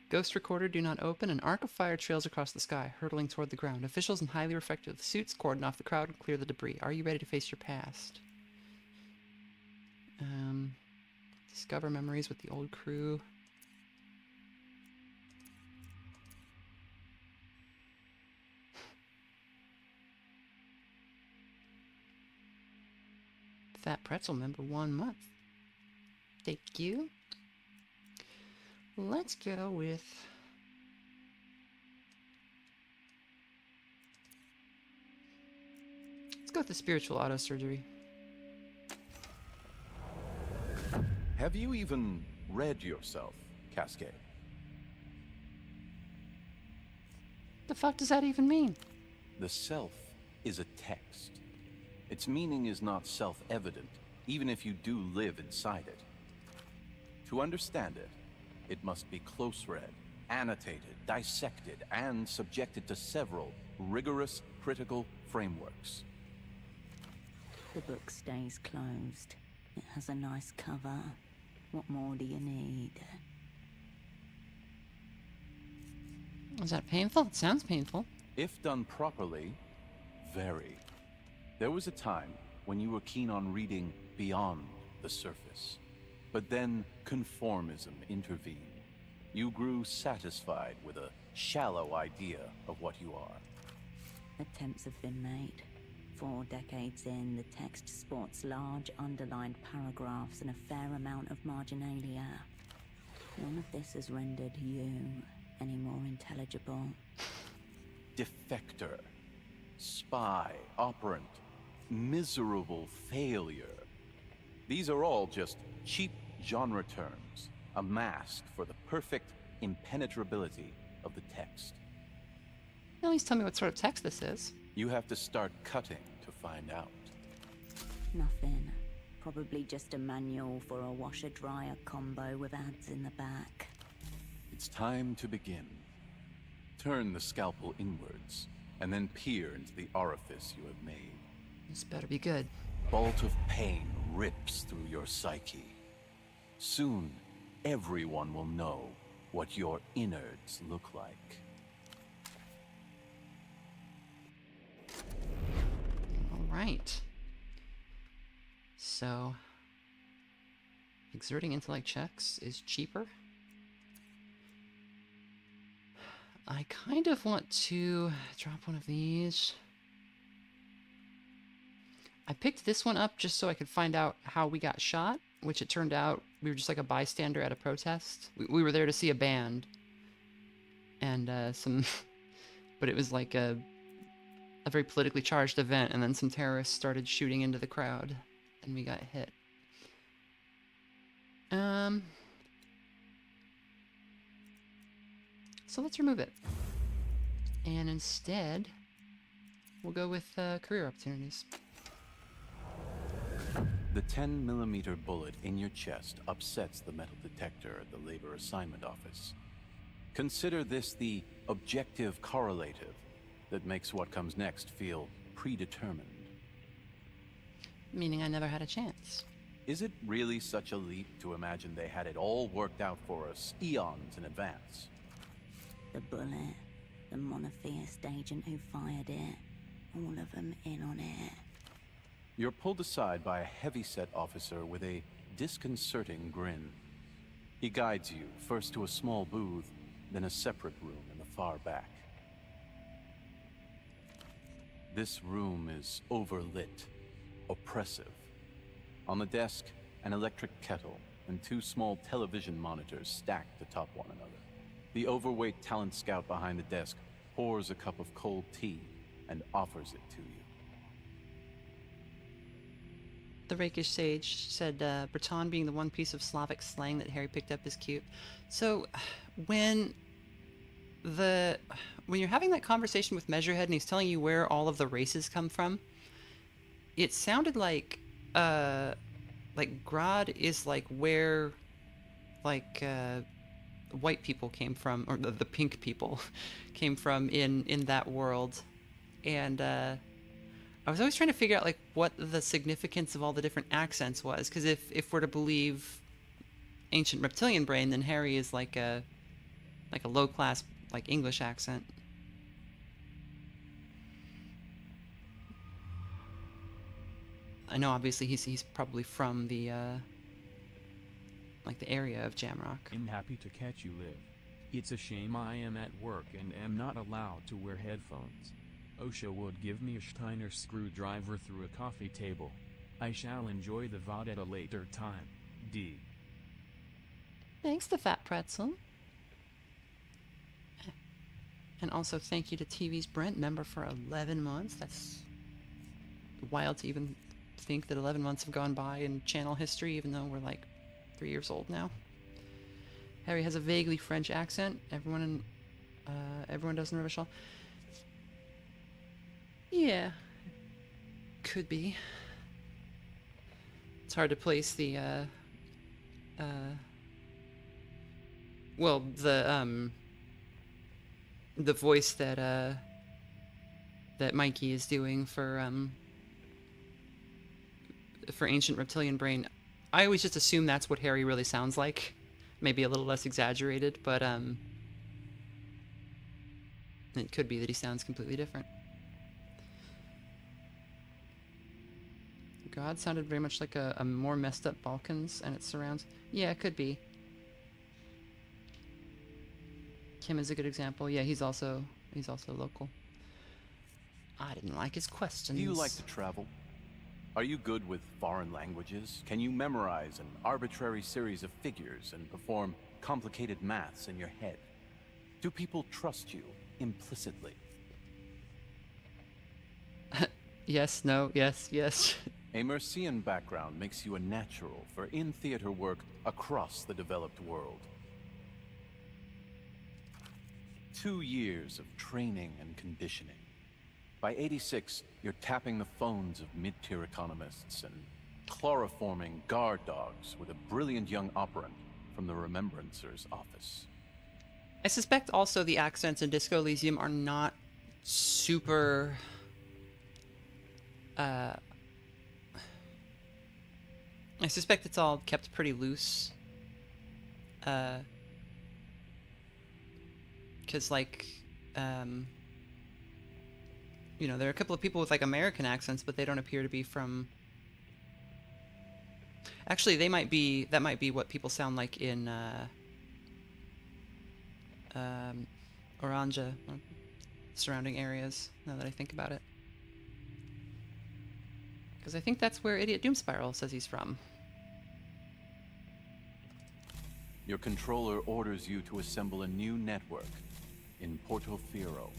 Ghost recorder do not open. An arc of fire trails across the sky, hurtling toward the ground. Officials in highly reflective suits cordon off the crowd and clear the debris. Are you ready to face your past? Discover memories with the old crew. Fat pretzel member 1 month. Thank you. Let's go with... Let's go with the spiritual auto surgery. Have you even read yourself, Cascade? The fuck does that even mean? The self is a text. Its meaning is not self-evident, even if you do live inside it. To understand it, it must be close-read, annotated, dissected, and subjected to several rigorous critical frameworks. The book stays closed. It has a nice cover. What more do you need? Is that painful? It sounds painful. If done properly, very. There was a time when you were keen on reading beyond the surface. But then conformism intervened. You grew satisfied with a shallow idea of what you are. Attempts have been made. 4 decades in, the text sports large underlined paragraphs and a fair amount of marginalia. None of this has rendered you any more intelligible. Defector, spy, operant, miserable failure. These are all just cheap genre terms, a mask for the perfect impenetrability of the text. At least tell me what sort of text this is. You have to start cutting to find out. Nothing. Probably just a manual for a washer-dryer combo with ads in the back. It's time to begin. Turn the scalpel inwards, and then peer into the orifice you have made. This better be good. Bolt of pain rips through your psyche. Soon, everyone will know what your innards look like. All right. So, exerting intellect checks is cheaper. I kind of want to drop one of these. I picked this one up just so I could find out how we got shot, which it turned out we were just like a bystander at a protest. We were there to see a band. And but it was like a very politically charged event, and then some terrorists started shooting into the crowd, and we got hit. So let's remove it. And instead, we'll go with career opportunities. The 10mm bullet in your chest upsets the metal detector at the labor assignment office. Consider this the objective correlative that makes what comes next feel predetermined. Meaning I never had a chance. Is it really such a leap to imagine they had it all worked out for us eons in advance? The bullet, the monotheist agent who fired it, all of them in on it. You're pulled aside by a heavy-set officer with a disconcerting grin. He guides you first to a small booth, then a separate room in the far back. This room is overlit, oppressive. On the desk, an electric kettle and 2 small television monitors stacked atop one another. The overweight talent scout behind the desk pours a cup of cold tea and offers it to you. The rakish sage said Breton being the one piece of Slavic slang that Harry picked up is cute. So when you're having that conversation with Measurehead and he's telling you where all of the races come from, it sounded like Grodd is like where white people came from, or the pink people came from in that world. And I was always trying to figure out like what the significance of all the different accents was, because if we're to believe Ancient Reptilian Brain, then Harry is like a low class like English accent. I know obviously he's probably from the like the area of Jamrock. I'm happy to catch you live. It's a shame I am at work and am not allowed to wear headphones. OSHA would give me a Steiner screwdriver through a coffee table. I shall enjoy the VOD at a later time. D. Thanks, the Fat Pretzel. And also thank you to TV's Brent, member for 11 months. That's wild to even think that 11 months have gone by in channel history, even though we're like 3 years old now. Harry has a vaguely French accent. Everyone does in Revachol. Yeah, could be. It's hard to place the the voice that Mikey is doing for Ancient Reptilian Brain. I always just assume that's what Harry really sounds like. Maybe a little less exaggerated, but it could be that he sounds completely different. God sounded very much like a more messed up Balkans and its surrounds. Yeah, it could be. Kim is a good example. Yeah, he's also local. I didn't like his questions. Do you like to travel? Are you good with foreign languages? Can you memorize an arbitrary series of figures and perform complicated maths in your head? Do people trust you implicitly? Yes, no, yes, yes. A Mercian background makes you a natural for in-theater work across the developed world. 2 years of training and conditioning. By 86, you're tapping the phones of mid-tier economists and chloroforming guard dogs with a brilliant young operant from the Remembrancer's office. I suspect also the accents in Disco Elysium are not super... I suspect it's all kept pretty loose. Because, like, you know, there are a couple of people with, like, American accents, but they don't appear to be from... Actually, that might be what people sound like in, Oranje, surrounding areas, now that I think about it. Because I think that's where Idiot Doomspiral says he's from. Your controller orders you to assemble a new network in Portofiro.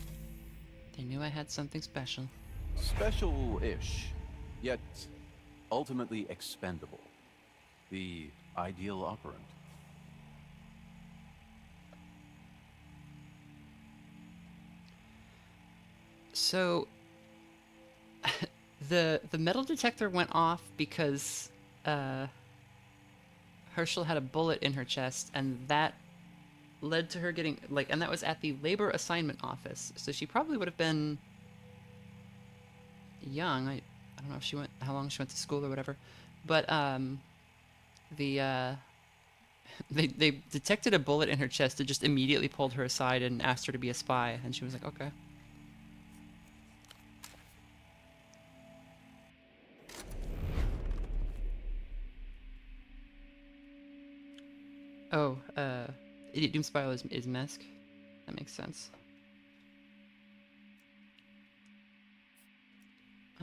They knew I had something special. Special-ish, yet ultimately expendable. The ideal operant. So, the metal detector went off because Hershel had a bullet in her chest, and that led to her getting, like, and that was at the labor assignment office. So she probably would have been young. I don't know if she went, how long she went to school or whatever. But, they detected a bullet in her chest and just immediately pulled her aside and asked her to be a spy. And she was like, okay. Oh, Idiot Doom Spiral is Mesk. That makes sense.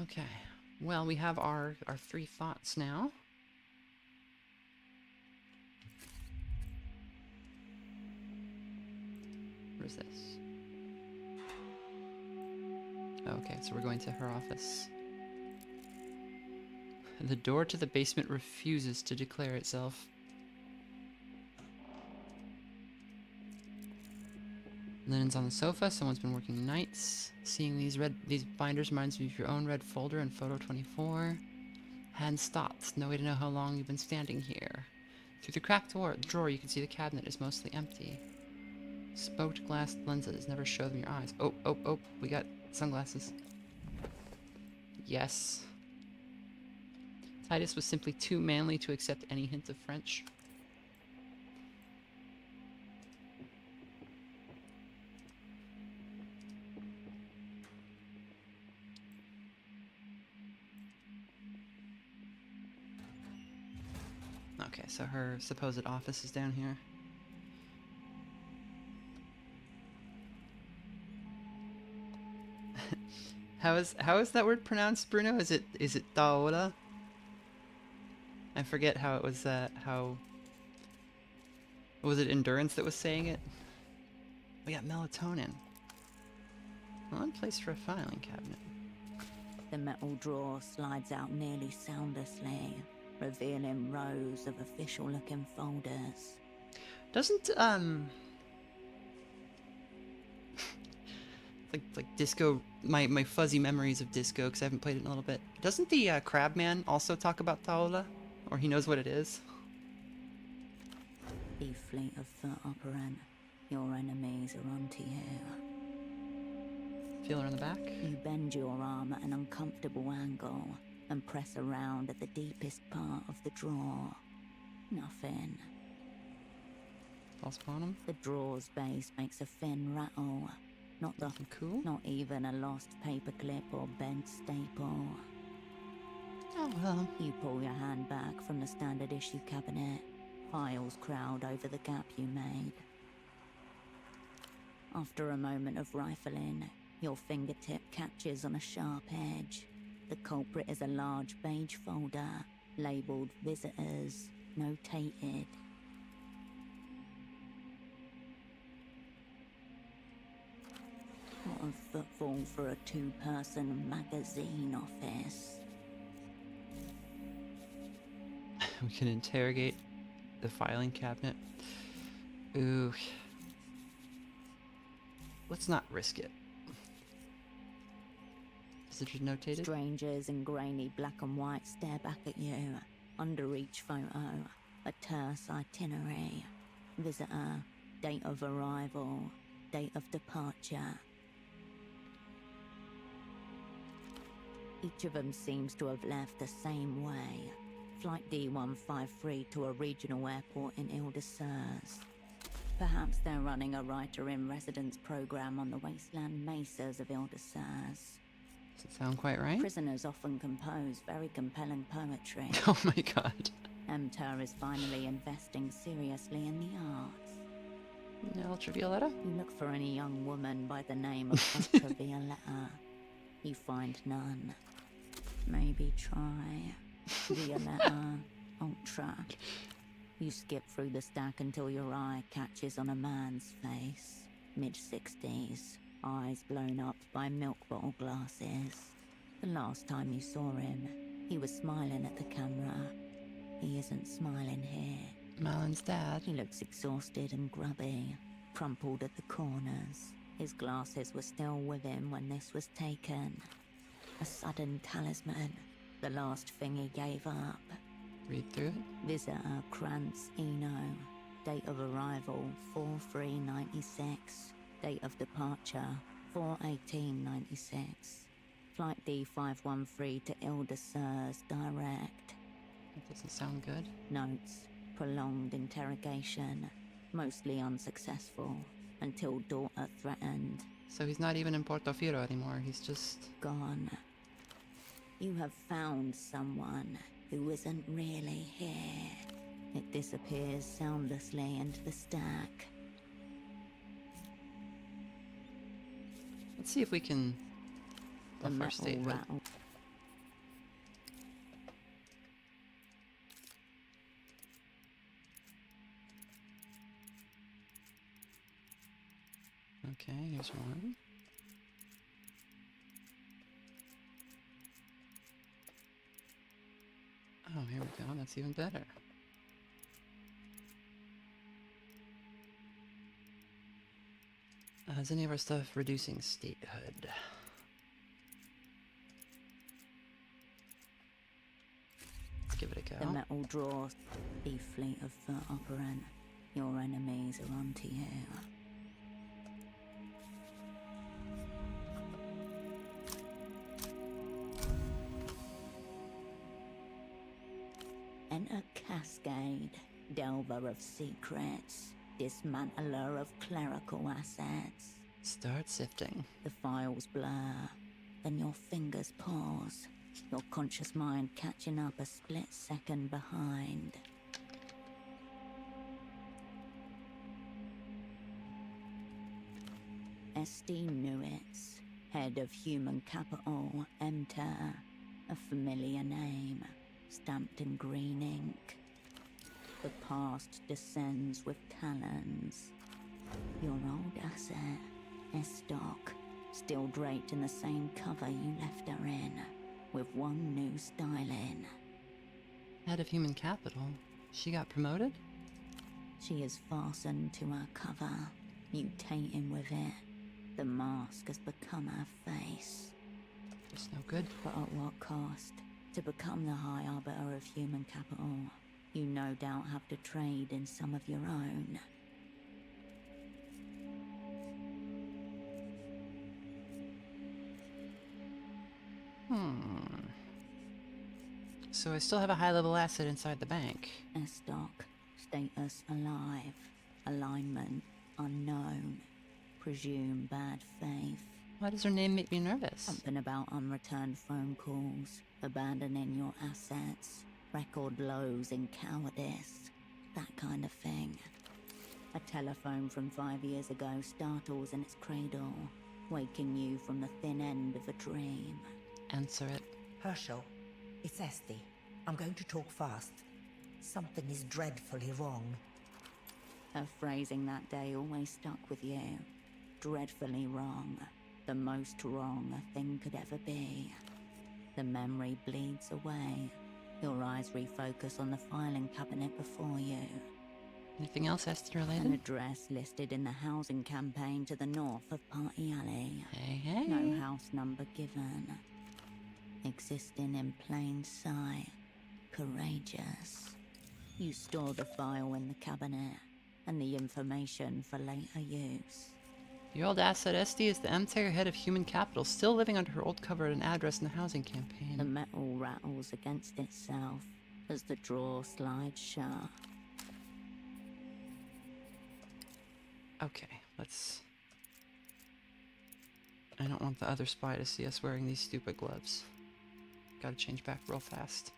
Okay. Well, we have our 3 thoughts now. What is this? Okay, so we're going to her office. The door to the basement refuses to declare itself. Linens on the sofa. Someone's been working nights. Seeing these binders reminds me of your own red folder in photo 24. Hand stopped. No way to know how long you've been standing here. Through the cracked drawer, you can see the cabinet is mostly empty. Smoked glass lenses. Never show them your eyes. Oh, we got sunglasses. Yes. Titus was simply too manly to accept any hint of French. Okay, so her supposed office is down here. How is that word pronounced, Bruno? Is it Taola? I forget how it was. How was it? Endurance that was saying it. We got melatonin. One place for a filing cabinet. The metal drawer slides out nearly soundlessly, revealing rows of official-looking folders. Doesn't like Disco, my fuzzy memories of Disco, because I haven't played it in a little bit. Doesn't the Crabman also talk about Taola? Or he knows what it is? Be fleet of foot, operant. Your enemies are onto you. Feel her on the back? You bend your arm at an uncomfortable angle and press around at the deepest part of the drawer. Nothing. False bottom? The drawer's base makes a thin rattle. Nothing cool? Not even a lost paperclip or bent staple. Oh well. You pull your hand back from the standard issue cabinet. Files crowd over the gap you made. After a moment of rifling, your fingertip catches on a sharp edge. The culprit is a large beige folder, labelled Visitors, notated. What a footfall for a 2-person magazine office. We can interrogate the filing cabinet. Ooh. Let's not risk it. Visitors notated? Strangers in grainy black and white stare back at you. Under each photo, a terse itinerary. Visitor, date of arrival, date of departure. Each of them seems to have left the same way. Flight D153 to a regional airport in Ile-de-Serres. Perhaps they're running a writer-in-residence program on the wasteland mesas of Ile-de-Serres. Does it sound quite right? Prisoners often compose very compelling poetry. Oh my god. EMTERR is finally investing seriously in the arts. El Violetta? You look for any young woman by the name of Violetta. You find none. Maybe try Violetta Ultra. You skip through the stack until your eye catches on a man's face. Mid-60s, eyes blown up by milk bottle glasses. The last time you saw him, he was smiling at the camera. He isn't smiling here. Malon's dad. He looks exhausted and grubby, crumpled at the corners. His glasses were still with him when this was taken. A sudden talisman, the last thing he gave up. Read through it. Visitor Krantz Eno. Date of arrival 4/3/96. Date of departure 4/18/96. Flight D513 to Ile-de-Serres direct. That doesn't sound good. Notes. Prolonged interrogation. Mostly unsuccessful. Until daughter threatened. So he's not even in Portofiro anymore. He's just... Gone. You have found someone who isn't really here. It disappears soundlessly into the stack. Let's see if we can... The buff our metal statement. rattle. Okay, here's one. Oh, here we go. That's even better. Is any of our stuff reducing statehood? Let's give it a go. The metal drawer. The fleet of foot operant. Your enemies are onto you. Enter Cascade, delver of secrets, dismantler of clerical assets. Start sifting. The files blur, then your fingers pause, your conscious mind catching up a split second behind. St. Newitz, head of human capital, EMTERR, a familiar name, stamped in green ink. The past descends with talons. Your old asset, Estoc, still draped in the same cover you left her in, with one new styling. Head of human capital. She got promoted? She is fastened to her cover, mutating with it. The mask has become her face. It's no good. But at what cost? To become the High Arbiter of human capital, you no doubt have to trade in some of your own. So I still have a high-level asset inside the bank. Estoc, status alive, alignment unknown, presume bad faith. Why does her name make me nervous? Something about unreturned phone calls, abandoning your assets, record lows in cowardice, that kind of thing. A telephone from 5 years ago startles in its cradle, waking you from the thin end of a dream. Answer it. Hershel, it's Esty. I'm going to talk fast. Something is dreadfully wrong. Her phrasing that day always stuck with you. Dreadfully wrong. The most wrong a thing could ever be. The memory bleeds away. Your eyes refocus on the filing cabinet before you. Anything else Esther An related? address listed in the housing campaign to the north of Party Alley. Hey, hey. No house number given. Existing in plain sight. Courageous. You store the file in the cabinet, and the information for later use. Your old asset Esty is the EMTERR head of human capital, still living under her old cover and address in the housing campaign. The metal rattles against itself as the drawer slides shut. Okay, let's... I don't want the other spy to see us wearing these stupid gloves. Gotta change back real fast.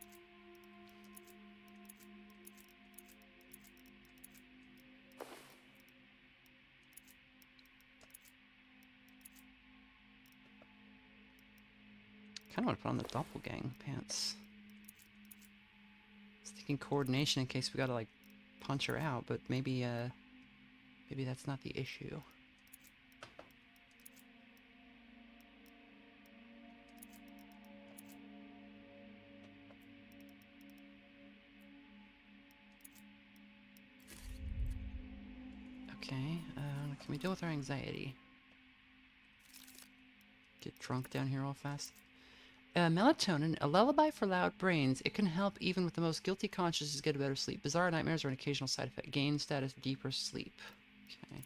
Kinda wanna put on the doppelgang pants. I was thinking coordination in case we gotta like punch her out, but maybe maybe that's not the issue. Okay, can we deal with our anxiety? Get drunk down here real fast. Melatonin, a lullaby for loud brains. It can help even with the most guilty consciences get a better sleep. Bizarre nightmares are an occasional side effect. Gain status, deeper sleep. Okay.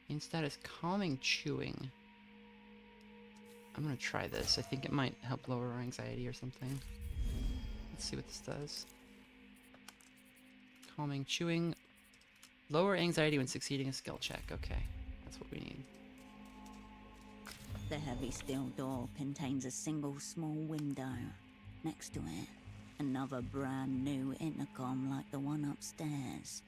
Gain status, calming chewing. I'm gonna try this. I think it might help lower our anxiety or something. Let's see what this does. Calming chewing. Lower anxiety when succeeding a skill check. Okay. That's what we need. The heavy steel door contains a single small window. Next to it, another brand new intercom like the one upstairs.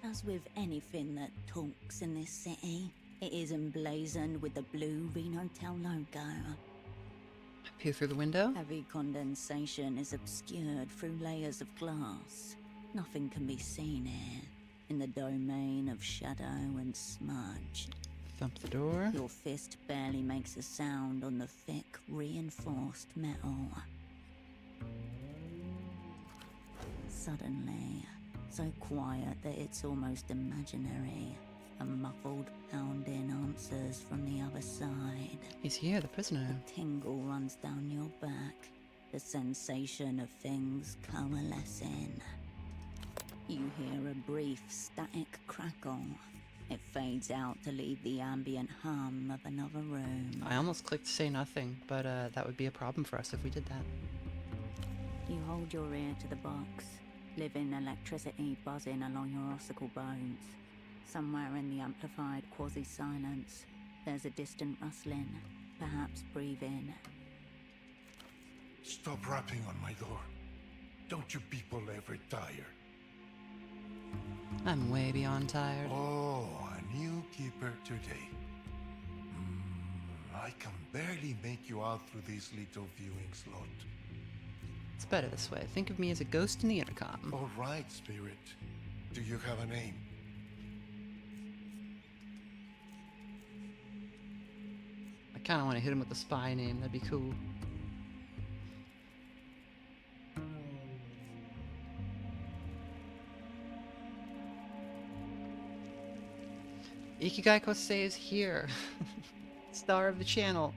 As with anything that talks in this city, it is emblazoned with the blue Renotel logo. Peer through the window? Heavy condensation is obscured through layers of glass. Nothing can be seen here, in the domain of shadow and smudge. Thump the door. Your fist barely makes a sound on the thick, reinforced metal. Suddenly, so quiet that it's almost imaginary, a muffled pounding answers from the other side. He's here, the prisoner. A tingle runs down your back, the sensation of things coalescing. You hear a brief static crackle. It fades out to leave the ambient hum of another room. I almost clicked say nothing, but that would be a problem for us if we did that. You hold your ear to the box, living electricity buzzing along your ossicle bones. Somewhere in the amplified quasi-silence, there's a distant rustling, perhaps breathing. Stop rapping on my door. Don't you people ever tire? I'm way beyond tired. Oh, a new keeper today. I can barely make you out through this little viewing slot. It's better this way. Think of me as a ghost in the intercom. All right, Spirit. Do you have a name? I kind of want to hit him with the spy name. That'd be cool. Ikigai Kosei is here. Star of the channel.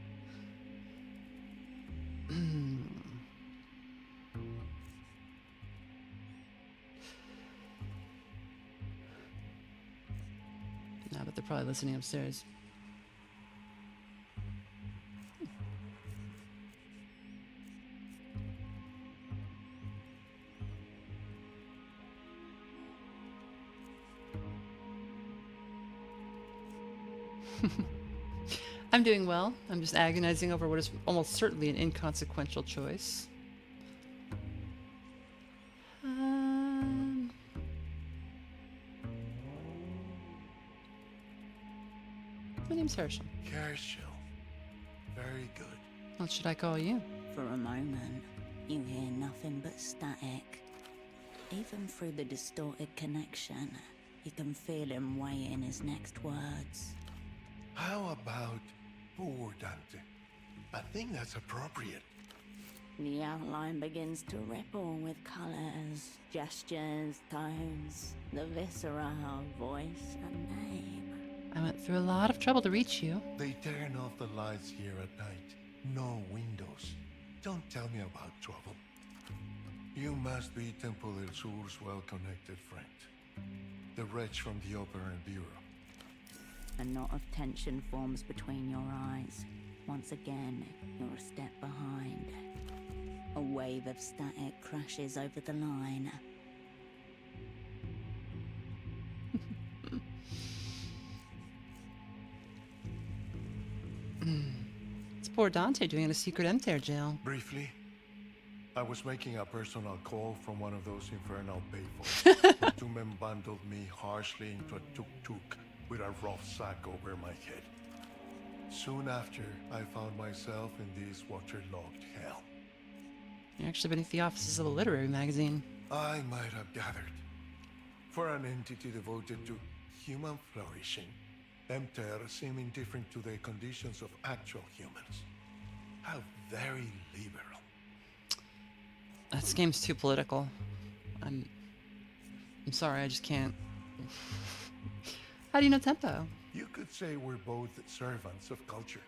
Now, but they're probably listening upstairs. I'm doing well. I'm just agonizing over what is almost certainly an inconsequential choice. My name's Hershel. Hershel. Very good. What should I call you? For a moment, you hear nothing but static. Even through the distorted connection, you can feel him weighing his next words. How about poor Dante? I think that's appropriate. The outline begins to ripple with colors, gestures, tones, the viscera of voice and name. I went through a lot of trouble to reach you. They turn off the lights here at night. No windows. Don't tell me about trouble. You must be Tempo del Sur's well-connected friend. The wretch from the Opera and Bureau. A knot of tension forms between your eyes. Once again, you're a step behind. A wave of static crashes over the line. It's poor Dante doing in a secret EMTERR jail. Briefly, I was making a personal call from one of those infernal payphones. Two men bundled me harshly into a tuk-tuk with a rough sack over my head. Soon after, I found myself in this waterlogged hell. You're actually beneath the offices of a literary magazine. I might have gathered. For an entity devoted to human flourishing, EMTERR seem indifferent to the conditions of actual humans. How very liberal. This game's too political. I'm sorry, I just can't. How do you know Tempo? You could say we're both servants of culture.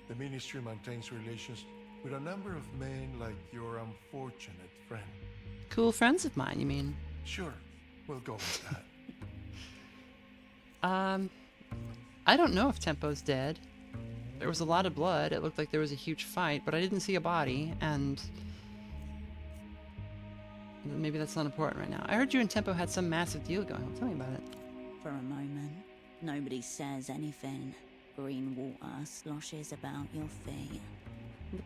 The ministry maintains relations with a number of men like your unfortunate friend. Cool friends of mine, you mean? Sure, we'll go with that. I don't know if Tempo's dead. There was a lot of blood. It looked like there was a huge fight, but I didn't see a body, and maybe that's not important right now. I heard you and Tempo had some massive deal going on. Tell me about it. For a moment, nobody says anything. Green water sloshes about your feet.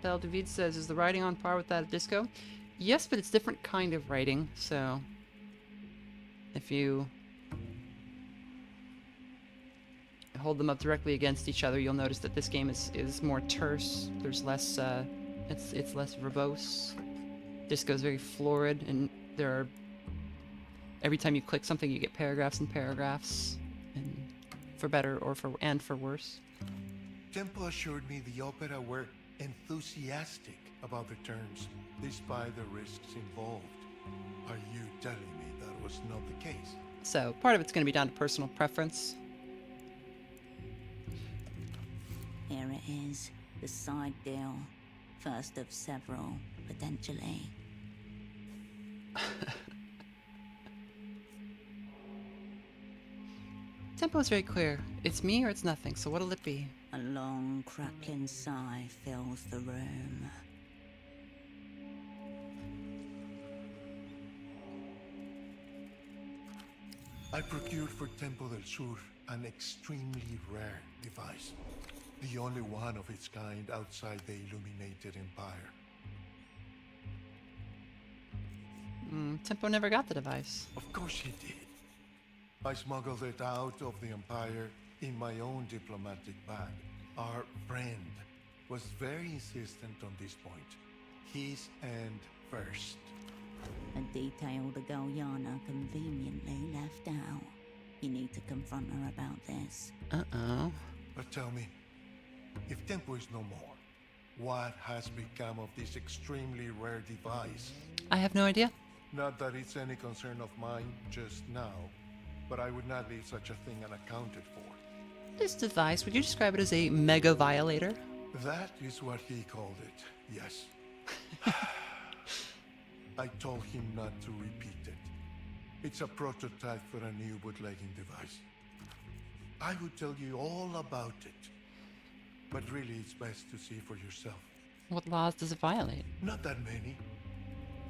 Belle David says, is the writing on par with that of Disco? Yes, but it's different kind of writing, so if you hold them up directly against each other, you'll notice that this game is more terse. There's less, it's less verbose. Disco's very florid, and there are, every time you click something, you get paragraphs and paragraphs, and for better or for worse. Tempo assured me the opera were enthusiastic about the terms, despite the risks involved. Are you telling me that was not the case? So, part of it's going to be down to personal preference. Here it is, the side deal. First of several, potentially. Tempo is very clear. It's me or it's nothing, so what'll it be? A long, crackling sigh fills the room. I procured for Tempo del Sur an extremely rare device. The only one of its kind outside the Illuminated Empire. Tempo never got the device. Of course he did. I smuggled it out of the Empire in my own diplomatic bag. Our friend was very insistent on this point. His end first. A detail the girl Yana conveniently left out. You need to confront her about this. Uh-oh. But tell me, if Tempo is no more, what has become of this extremely rare device? I have no idea. Not that it's any concern of mine just now, but I would not leave such a thing unaccounted for. This device, would you describe it as a mega violator? That is what he called it, yes. I told him not to repeat it. It's a prototype for a new bootlegging device. I would tell you all about it, but really it's best to see for yourself. What laws does it violate? Not that many.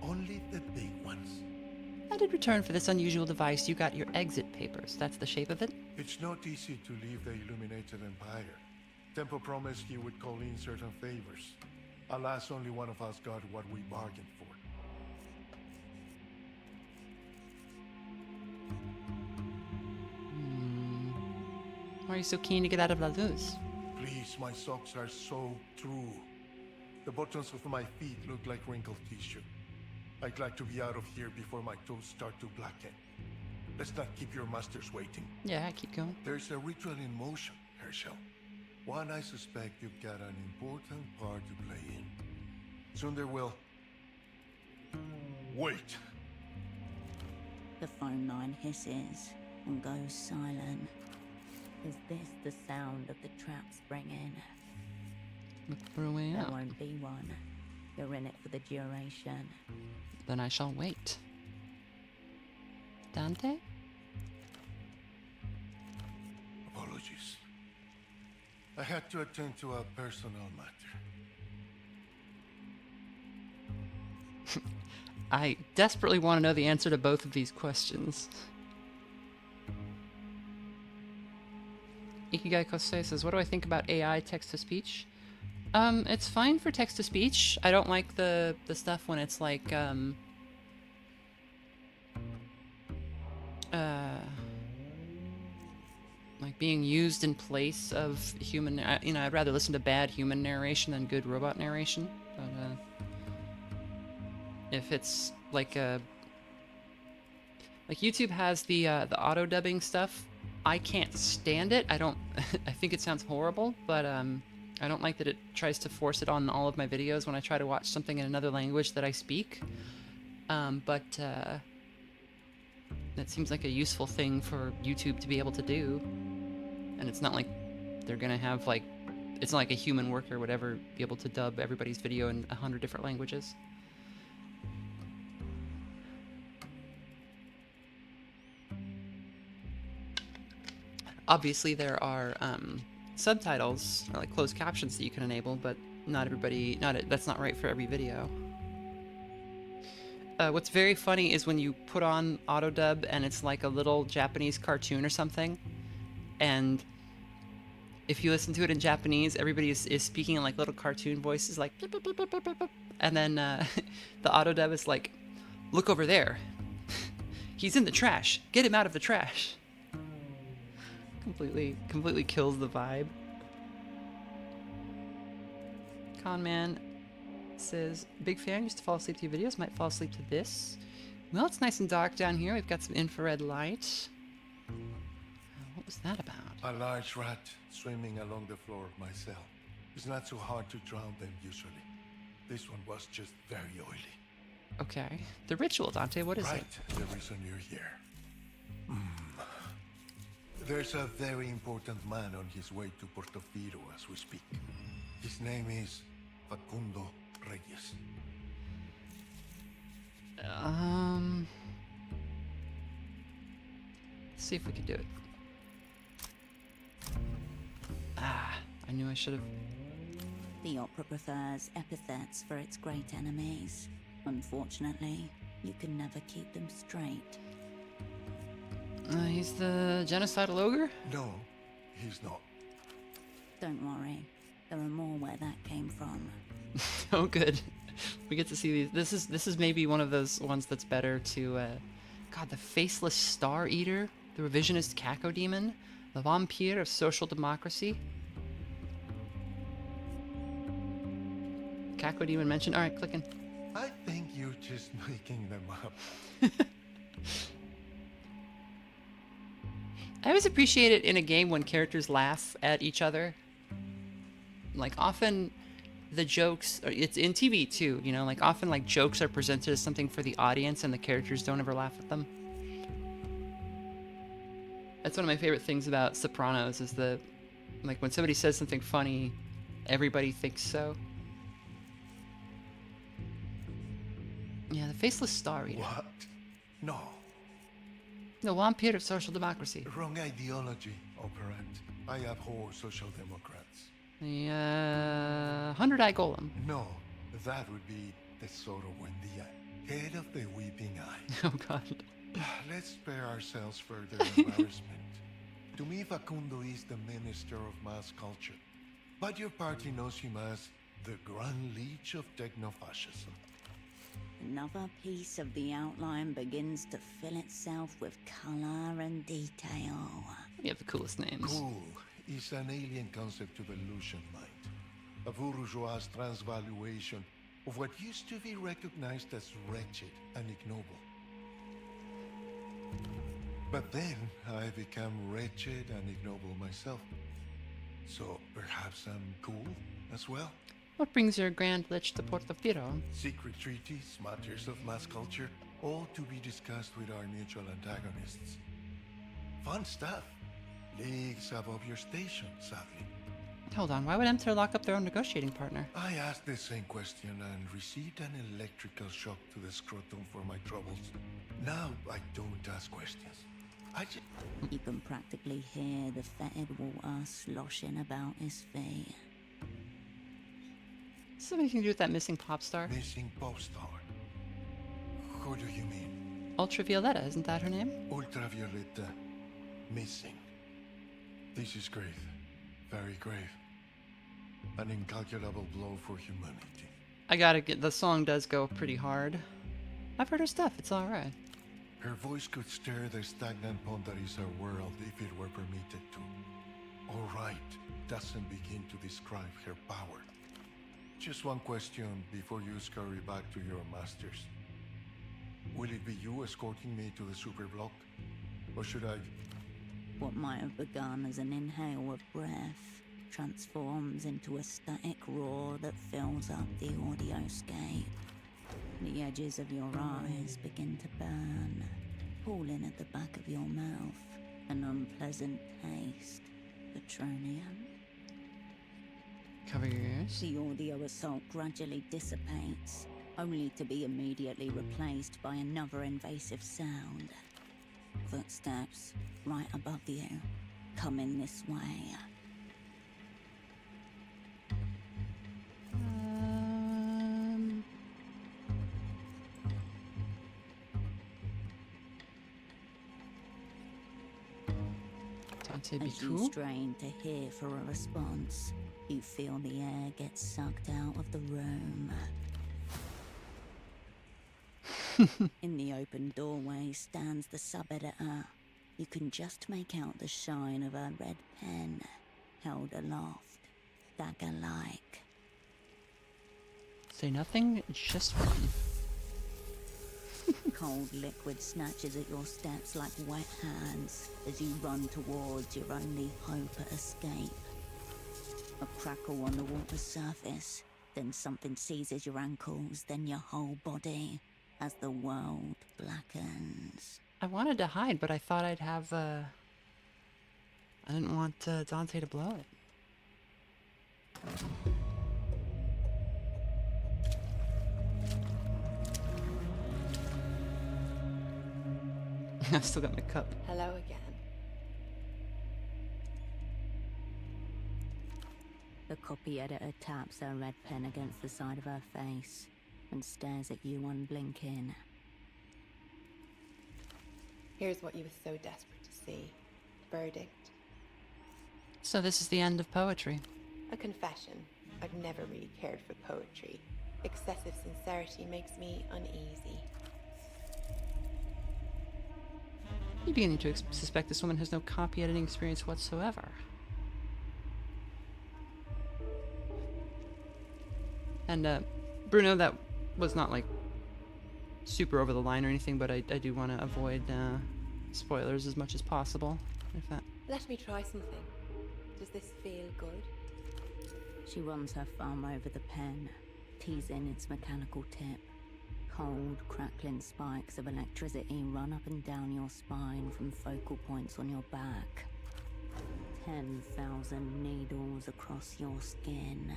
Only the big ones. I did return for this unusual device. You got your exit papers. That's the shape of it? It's not easy to leave the Illuminated Empire. Tempo promised he would call in certain favors. Alas, only one of us got what we bargained for. Why are you so keen to get out of La Luz? Please, my socks are so true. The buttons of my feet look like wrinkled tissue. I'd like to be out of here before my toes start to blacken. Let's not keep your masters waiting. Yeah, keep going. There's a ritual in motion, Hershel. One I suspect you've got an important part to play in. Soon there will... Wait! The phone line hisses and goes silent. Is this the sound of the trap springing? Look for a way There out. won't be one. You're in it for the duration. Then I shall wait. Dante? Apologies. I had to attend to a personal matter. I desperately want to know the answer to both of these questions. Ikigai Kosei says, what do I think about AI text-to-speech? It's fine for text-to-speech. I don't like the stuff when it's like, like being used in place of human, you know, I'd rather listen to bad human narration than good robot narration. But, if it's like like YouTube has the auto dubbing stuff, I can't stand it. I don't. I think it sounds horrible, but I don't like that it tries to force it on all of my videos when I try to watch something in another language that I speak. But that seems like a useful thing for YouTube to be able to do. and it's not like they're gonna have like, it's not like a human worker would ever be able to dub everybody's video in 100 different languages. Obviously, there are subtitles or like closed captions that you can enable, but not everybody, that's not right for every video. What's very funny is when you put on auto dub and it's like a little Japanese cartoon or something, and if you listen to it in Japanese, everybody is speaking in like little cartoon voices, like beep, beep, beep, beep, beep, beep. And then the auto dub is like, look over there, he's in the trash, get him out of the trash. Completely kills the vibe. Conman says, big fan, used to fall asleep to your videos, might fall asleep to this. Well, it's nice and dark down here. We've got some infrared light. What was that about? A large rat swimming along the floor of my cell. It's not so hard to drown them usually. This one was just very oily. Okay. The ritual, Dante, what is it? Right, the reason you're here. There's a very important man on his way to Portofiro as we speak. His name is Facundo Reyes. Let's see if we can do it. Ah, I knew I should have. The opera prefers epithets for its great enemies. Unfortunately, you can never keep them straight. He's the genocidal ogre? No, he's not. Don't worry, there are more where that came from. Oh, good. We get to see these. This is maybe one of those ones that's better to. God, the faceless star eater, the revisionist cacodemon, the vampire of social democracy. Cacodemon mentioned. All right, clicking. I think you're just making them up. I always appreciate it in a game when characters laugh at each other. Like, often the jokes, it's in TV too, you know, like often like jokes are presented as something for the audience and the characters don't ever laugh at them. That's one of my favorite things about Sopranos is the, like when somebody says something funny, everybody thinks so. Yeah, the faceless star eater. What? No. The vampire of social democracy. Wrong ideology, operant. I abhor social democrats. The 100-eye golem. No, that would be Tesoro Buendia, head of the Weeping Eye. Oh god. Let's spare ourselves further embarrassment. To me, Facundo is the minister of mass culture, but your party knows him as the Grand Leech of techno-fascism. Another piece of the outline begins to fill itself with color and detail. You have the coolest names. Cool is an alien concept of illusion mind, a bourgeois transvaluation of what used to be recognized as wretched and ignoble. But then I became wretched and ignoble myself. So perhaps I'm cool as well? What brings your Grand Lich to Portofiro? Secret treaties, matters of mass culture, all to be discussed with our mutual antagonists. Fun stuff. Leagues above your station, sadly. Hold on, why would EMTERR lock up their own negotiating partner? I asked the same question and received an electrical shock to the scrotum for my troubles. Now I don't ask questions. I just... You can practically hear the fetid water sloshing about his feet. Something to do with that missing pop star? Missing pop star? Who do you mean? Ultravioletta, isn't that her name? Ultravioletta. Missing. This is grave. Very grave. An incalculable blow for humanity. I gotta get, the song does go pretty hard. I've heard her stuff, it's alright. Her voice could stir the stagnant pond that is our world if it were permitted to. Alright, doesn't begin to describe her power. Just one question before you scurry back to your masters. Will it be you escorting me to the super block? Or should I... What might have begun as an inhale of breath transforms into a static roar that fills up the audioscape. The edges of your eyes begin to burn, pooling at the back of your mouth, an unpleasant taste, Petroleum. Cover your ears. The audio assault gradually dissipates, only to be immediately replaced by another invasive sound. Footsteps right above you, coming this way. Dante, be As you cool. strain to hear for a response, you feel the air get sucked out of the room. In the open doorway stands the sub-editor. You can just make out the shine of a red pen, held aloft, dagger-like. Say nothing, just fun. Cold liquid snatches at your steps like wet hands as you run towards your only hope at escape. A crackle on the water surface, then something seizes your ankles, then your whole body, as the world blackens. I wanted to hide, but I thought I'd have, I didn't want Dante to blow it. I've still got my cup. Hello again. The copy editor taps her red pen against the side of her face and stares at you unblinking. Here's what you were so desperate to see. Verdict. So this is the end of poetry. A confession. I've never really cared for poetry. Excessive sincerity makes me uneasy. You're beginning to suspect this woman has no copy editing experience whatsoever. And, Bruno, that was not, like, super over the line or anything, but I do want to avoid, spoilers as much as possible, if that... Let me try something. Does this feel good? She runs her thumb over the pen, teasing its mechanical tip. Cold, crackling spikes of electricity run up and down your spine from focal points on your back. 10,000 needles across your skin.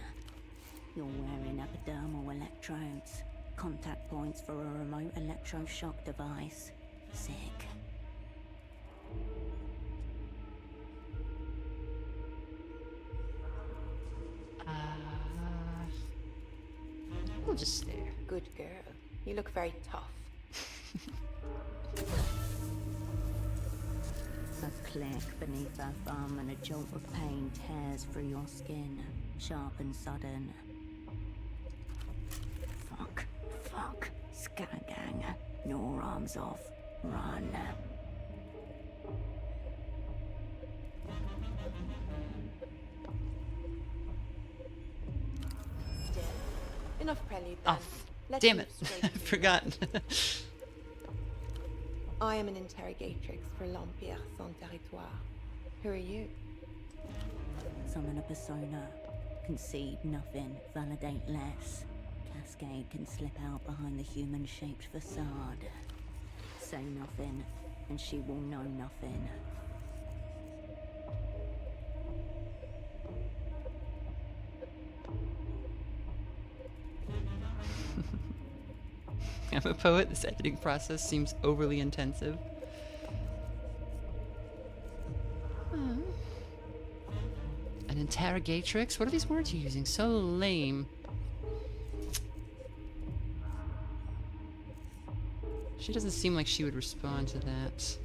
You're wearing epidermal electrodes, contact points for a remote electroshock device. Sick. We'll just stare. Good girl. You look very tough. A click beneath her thumb and a jolt of pain tears through your skin, sharp and sudden. Fuck. Scagang. Your arms off. Run. Still. Enough prelude then. Oh, Let's damn move it. straight I to the forgot. I am an interrogatrix for l'Empire sans territoire. Who are you? Summon a persona. Concede nothing. Validate less. Cascade can slip out behind the human-shaped facade. Say nothing, and she will know nothing. I'm a poet. This editing process seems overly intensive. An interrogatrix? What are these words you're using? So lame. She doesn't seem like she would respond to that.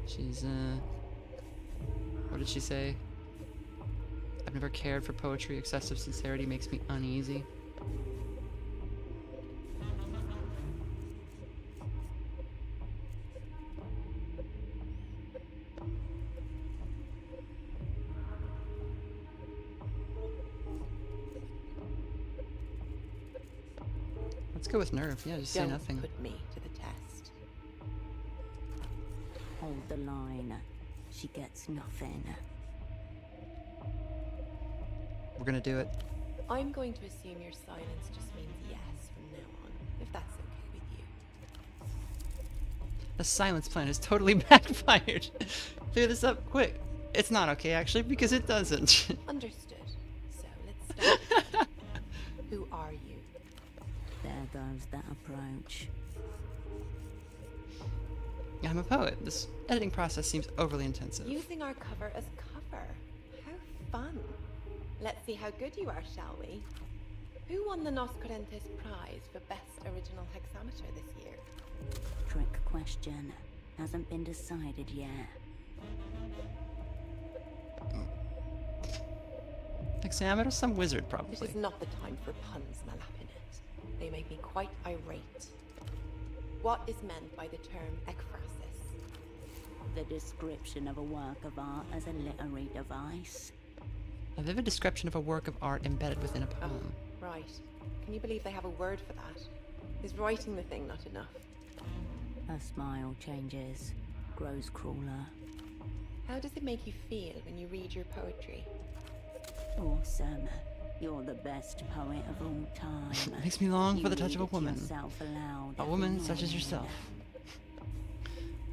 She's, what did she say? I've never cared for poetry. Excessive sincerity makes me uneasy. Let's go with nerve. Yeah, just say Don't nothing. put me to the test. Hold the line. She gets nothing. We're gonna do it. I'm going to assume your silence just means yes from now on, if that's okay with you. The silence plan is totally backfired. Clear this up quick. It's not okay, actually, because it doesn't. Understood. So let's start. Who are you? There goes that approach. I'm a poet. This editing process seems overly intensive. Using our cover as cover. How fun. Let's see how good you are, shall we? Who won the Nos Correntes Prize for Best Original Hexameter this year? Trick question. Hasn't been decided yet. Hexameter? Some wizard, This probably. is not the time for puns, Malapinet. They make me quite irate. What is meant by the term ekphrasis? The description of a work of art as a literary device. A vivid description of a work of art embedded within a poem. Right. Can you believe they have a word for that? Is writing the thing not enough? Her smile changes, grows crueler. How does it make you feel when you read your poetry? Awesome. You're the best poet of all time. Makes me long You for the touch of a read it to woman. yourself aloud A every woman such as morning. yourself.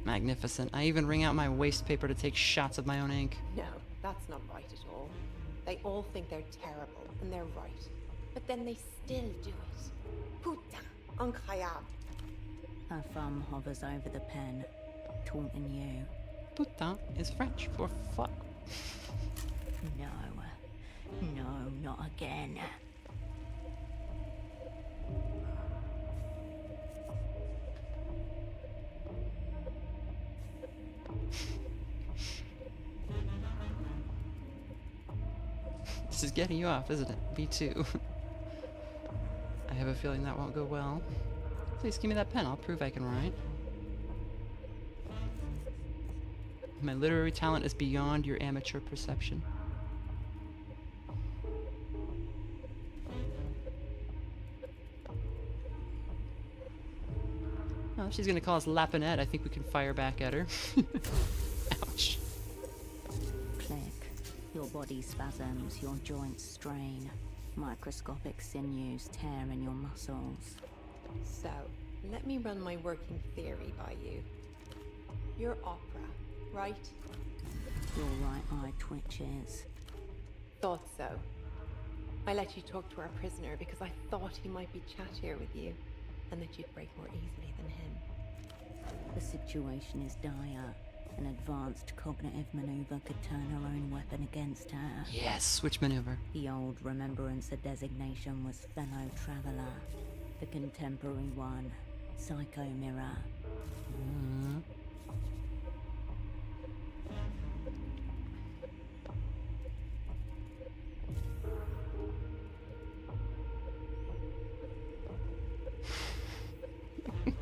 Magnificent. I even wring out my waste paper to take shots of my own ink. No, that's not right at all. They all think they're terrible, and they're right. But then they still do it. Putain, incroyable. Her thumb hovers over the pen, taunting you. Putain is French for fuck. No, not again. This is getting you off, isn't it? B2. I have a feeling that won't go well. Please give me that pen. I'll prove I can write. My literary talent is beyond your amateur perception. Oh, she's gonna call us Lapinette. I think we can fire back at her. Ouch. Click. Your body spasms, your joints strain. Microscopic sinews tear in your muscles. So, let me run my working theory by you. You're opera, right? Your right eye twitches. Thought so. I let you talk to our prisoner because I thought he might be chattier with you, and that you'd break more easily than him. The situation is dire. An advanced cognitive maneuver could turn her own weapon against her. Yes, switch maneuver. The old Remembrancer designation was Fellow Traveler. The contemporary one, Psycho Mirror.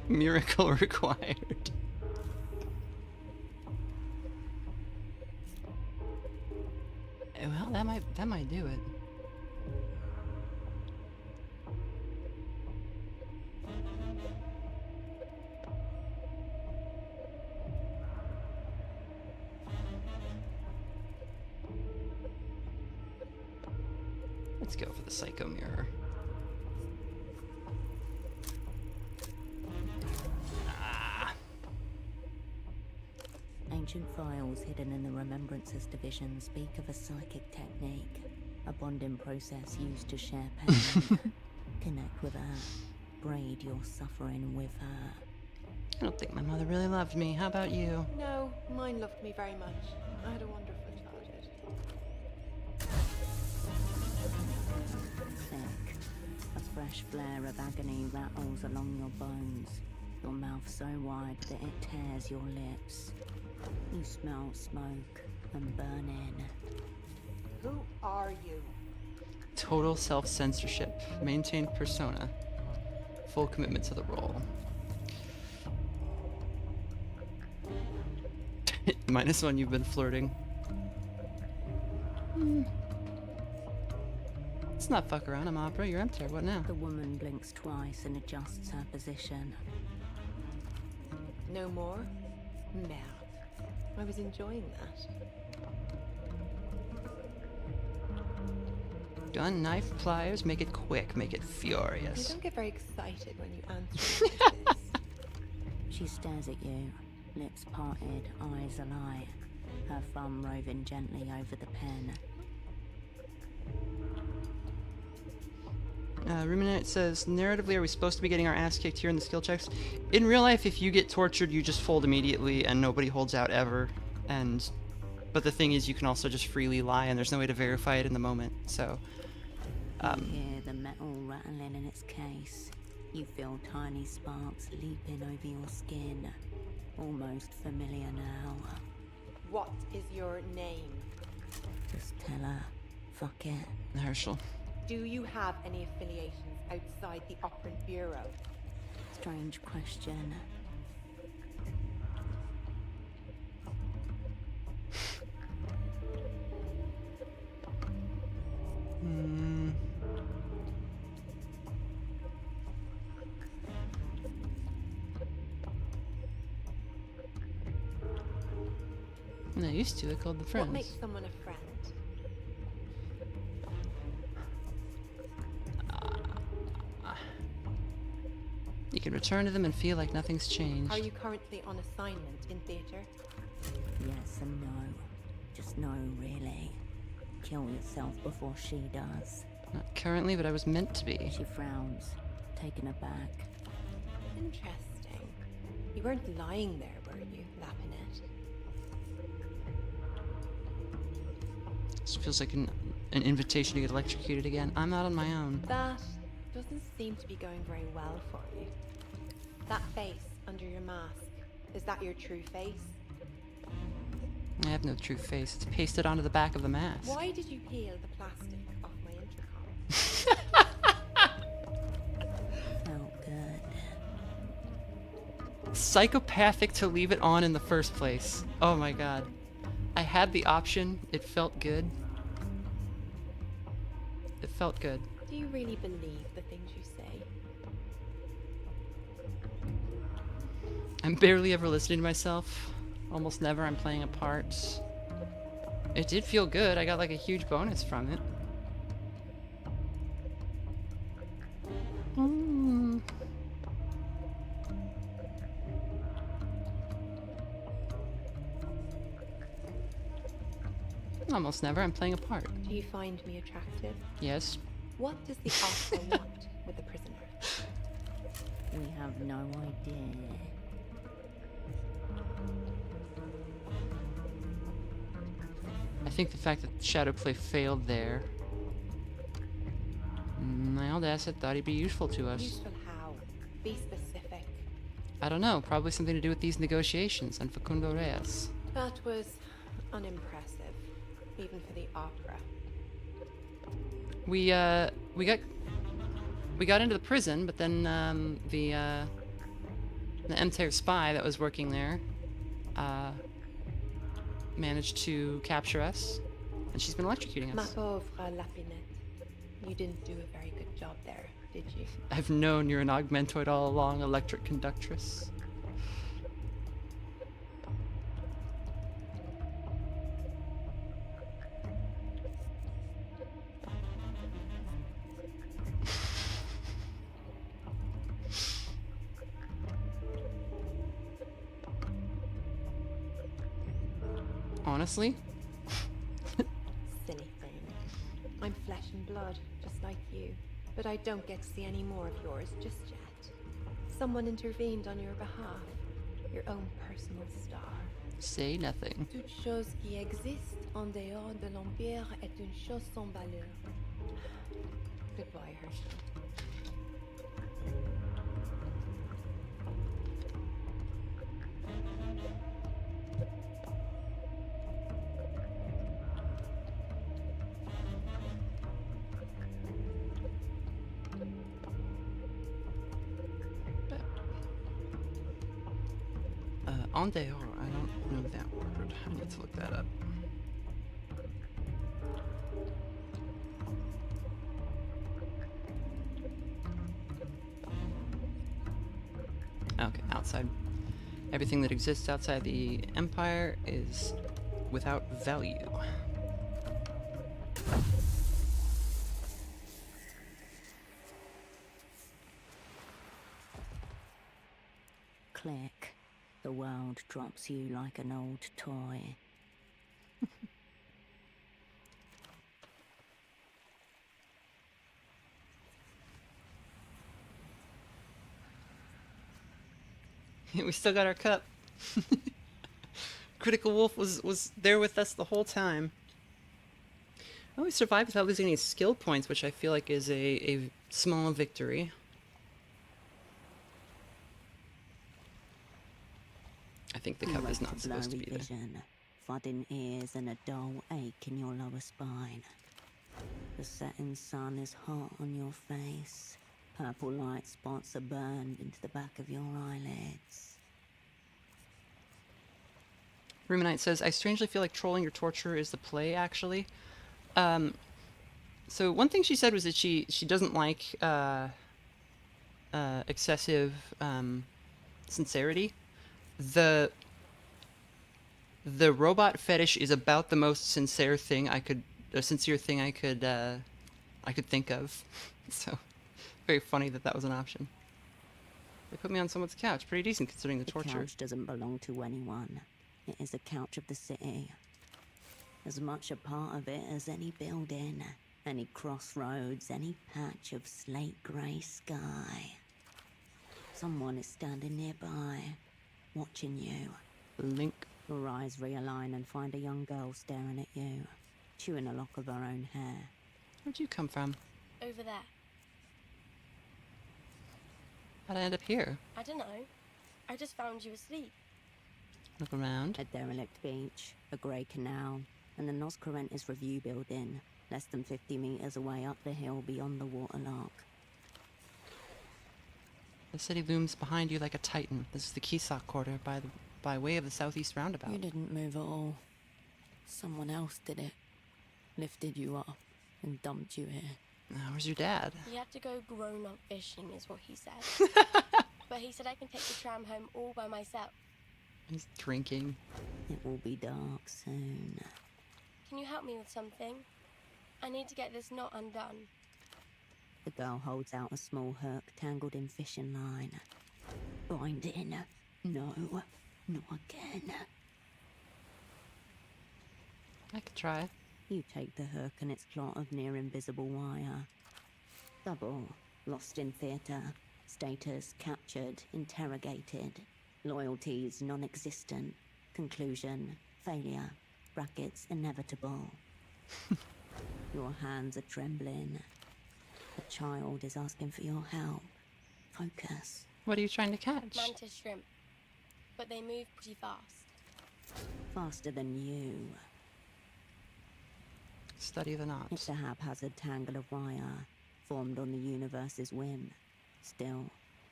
Miracle required. Well, that might do it. Let's go for the Psycho Mirror. Ancient files hidden in the Remembrancer's division speak of a psychic technique, a bonding process used to share pain. Connect with her, braid your suffering with her. I don't think my mother really loved me. How about you? No, mine loved me very much. I had a wonderful childhood. Thick. A fresh flare of agony rattles along your bones, your mouth so wide that it tears your lips. You smell smoke and burning. Who are you? Total self-censorship. Maintained persona. Full commitment to the role. -1, you've been flirting. Let's not fuck around. I'm opera. You're EMTERR. What now? The woman blinks twice and adjusts her position. No more? Merde. I was enjoying that. Gun, knife, pliers. Make it quick. Make it You furious. don't get very excited when you answer me like this. She stares at you, lips parted, eyes alight. her thumb roving gently over the pen. Ruminate says, narratively, are we supposed to be getting our ass kicked here in the skill checks? In real life, if you get tortured, you just fold immediately and nobody holds out ever. But the thing is, you can also just freely lie and there's no way to verify it in the moment, so... You hear the metal rattling in its case. You feel tiny sparks leaping over your skin. Almost familiar now. What is your name? Just tell her. Fuck it. Hershel. Do you have any affiliations outside the Operant Bureau? Strange question. When I used to, I called them friends. What makes someone a friend? You can return to them and feel like nothing's changed. Are you currently on assignment in theater? Yes and no. Just no, really. Kill yourself before she does. Not currently, but I was meant to be. She frowns, taken aback. Interesting. You weren't lying there, were you, lapping it? This feels like an invitation to get electrocuted again. I'm not on my own. That doesn't seem to be going very well for you. That face under your mask, is that your true face? I have no true face. It's pasted onto the back of the mask. Why did you peel the plastic off my intercom? Felt good. Psychopathic to leave it on in the first place. Oh my god. I had the option. It felt good. It felt good. Do you really believe the things you say? I'm barely ever listening to myself. Almost never. I'm playing a part. It did feel good. I got like a huge bonus from it. Almost never. I'm playing a part. Do you find me attractive? Yes. What does the officer want with the prisoner? We have no idea. I think the fact that shadow play failed there. My old asset thought he'd be useful to us. Useful how? Be specific. I don't know. Probably something to do with these negotiations on Facundo Reyes. That was unimpressive, even for the opera. We got into the prison, but then the EMTERR spy that was working there managed to capture us, and she's been electrocuting Ma us. pauvre Lapinette. You didn't do a very good job there, did you? I've known you're an augmentoid all along, electric conductress. Honestly? Silly thing. I'm flesh and blood, just like you. But I don't get to see any more of yours just yet. Someone intervened on your behalf. Your own personal star. Say nothing. Toute chose qui existe en dehors de l'Empire est une chose sans valeur. Goodbye, Hershel. En dehors, I don't know that word. I need to look that up. Okay, outside. Everything that exists outside the Empire is without value. Click. The world drops you like an old toy. We still got our cup. Critical Wolf was there with us the whole time. Oh, we survived without losing any skill points, which I feel like is a small victory. I think the cup is not supposed to be there. Vision, flooding ears and a dull ache in your lower spine. The setting sun is hot on your face. Purple light spots are burned into the back of your eyelids. Ruminite says, I strangely feel like trolling your torture is the play, actually. So one thing she said was that she doesn't like excessive sincerity. The robot fetish is about the most sincere thing I could think of. So very funny that was an option. They put me on someone's couch. Pretty decent considering the torture. The couch doesn't belong to anyone. It is the couch of the city. As much a part of it as any building, any crossroads, any patch of slate grey sky. Someone is standing nearby, watching you. Link. Your eyes realign and find a young girl staring at you, chewing a lock of her own hair. Where'd you come from? Over there. How'd I end up here? I don't know. I just found you asleep. Look around. A derelict beach, a grey canal, and the Noscarentis Review building, less than 50 meters away up the hill beyond the waterlock. The city looms behind you like a titan. This is the Kisak quarter by way of the southeast roundabout. You didn't move at all. Someone else did it. Lifted you up and dumped you here. Where's your dad? He had to go grown-up fishing, is what he said. But he said I can take the tram home all by myself. He's drinking. It will be dark soon. Can you help me with something? I need to get this knot undone. The girl holds out a small hook tangled in fishing line. Bind in. No, not again. I could try. You take the hook and its plot of near-invisible wire. Double, lost in theatre. Status captured, interrogated. Loyalties non-existent. Conclusion, failure. Brackets inevitable. Your hands are trembling. A child is asking for your help. Focus. What are you trying to catch? Mantis shrimp. But they move pretty fast. Faster than you. Study the knots. It's a haphazard tangle of wire, formed on the universe's whim. Still,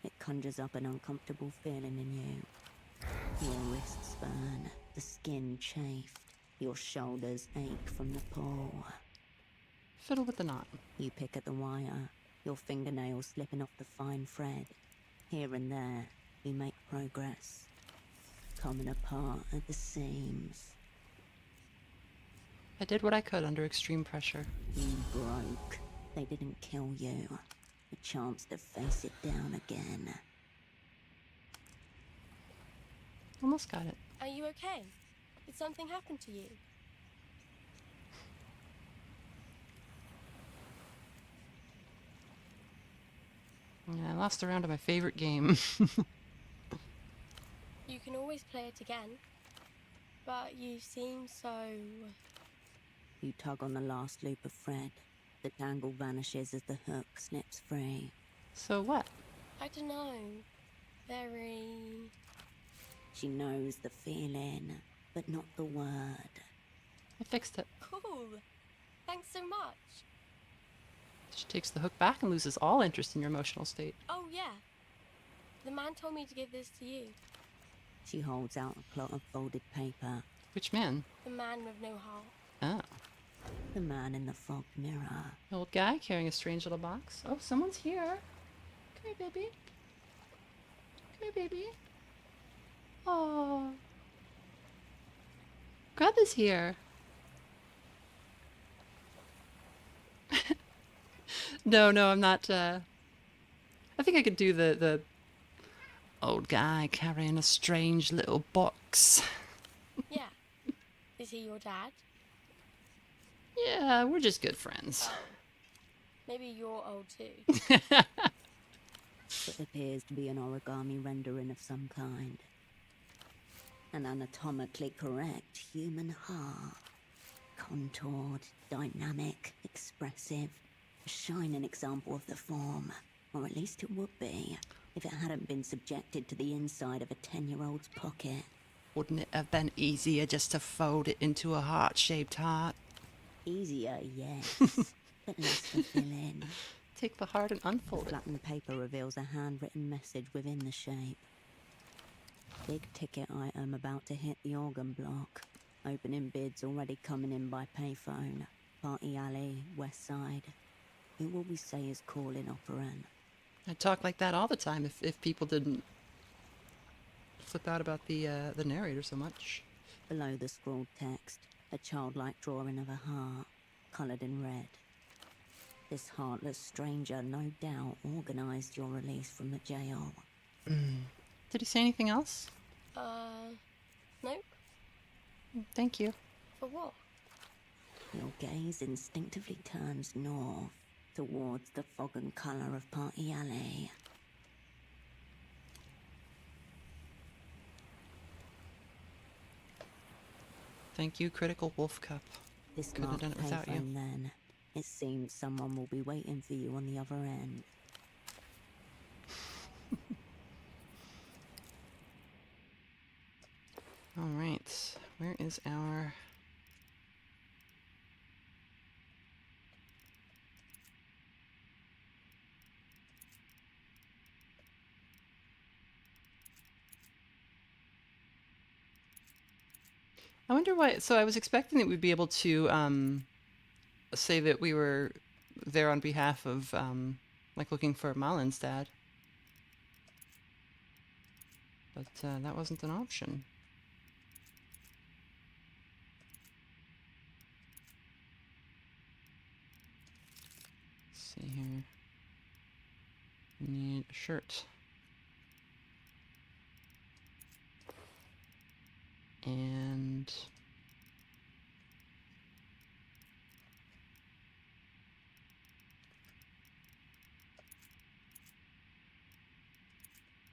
it conjures up an uncomfortable feeling in you. Your wrists burn, the skin chafed, your shoulders ache from the pull. Fiddle with the knot. You pick at the wire, your fingernails slipping off the fine thread. Here and there, you make progress, coming apart at the seams. I did what I could under extreme pressure. You broke. They didn't kill you. A chance to face it down again. Almost got it. Are you okay? Did something happen to you? Yeah, I lost a round of my favorite game. You can always play it again. But you seem so... You tug on the last loop of thread. The tangle vanishes as the hook slips free. So what? I don't know. Very... She knows the feeling, but not the word. I fixed it. Cool. Thanks so much. She takes the hook back and loses all interest in your emotional state. Oh, yeah. The man told me to give this to you. She holds out a plot of folded paper. Which man? The man with no heart. Oh. The man in the fogged mirror. The old guy carrying a strange little box. Oh, someone's here. Come here, baby. Come here, baby. Oh. Grub is here. No, I'm not, I think I could do the old guy carrying a strange little box. Yeah. Is he your dad? Yeah, we're just good friends. Maybe you're old too. It appears to be an origami rendering of some kind. An anatomically correct human heart. Contoured, dynamic, expressive. A shining example of the form. Or at least it would be, if it hadn't been subjected to the inside of a 10-year-old's pocket. Wouldn't it have been easier just to fold it into a heart-shaped heart? Easier, yes, but less fulfilling. Take the heart and unfold The it. flattened paper reveals a handwritten message within the shape. Big ticket item about to hit the organ block. Opening bids already coming in by payphone. Party alley, west side. Who will we say is calling operant? I'd talk like that all the time if people didn't flip out about the narrator so much. Below the scrawled text, a childlike drawing of a heart, coloured in red. This heartless stranger no doubt organised your release from the jail. Did he say anything else? Nope. Thank you. For what? Your gaze instinctively turns north, towards the fog and colour of Party Alley. Thank you, Critical Wolf Cup. This Couldn't have done it without you. payphone then. It seems someone will be waiting for you on the other end. All right, where is our... I wonder why. So I was expecting that we'd be able to say that we were there on behalf of like looking for Malin's dad, but that wasn't an option. Let's see here. We need a shirt. And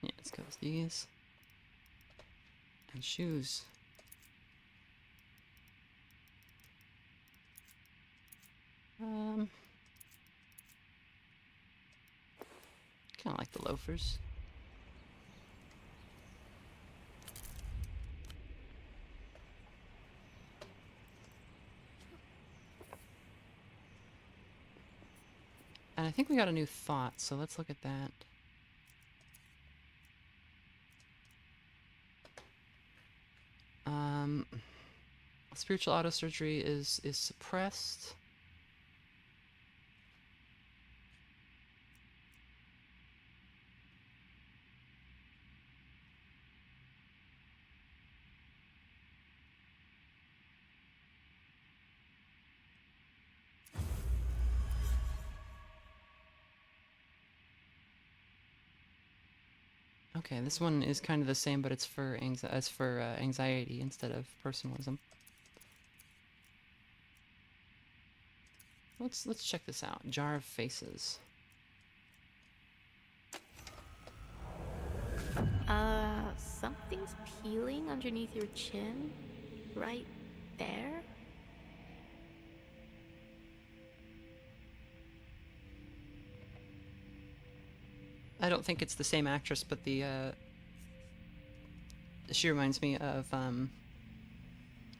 yeah, let's go with these and shoes. Kind of like the loafers. And I think we got a new thought, so let's look at that. Spiritual autosurgery is suppressed. Okay, this one is kind of the same, but it's for anxiety instead of personalism. Let's check this out. Jar of Faces. Something's peeling underneath your chin, right there. I don't think it's the same actress, but she reminds me of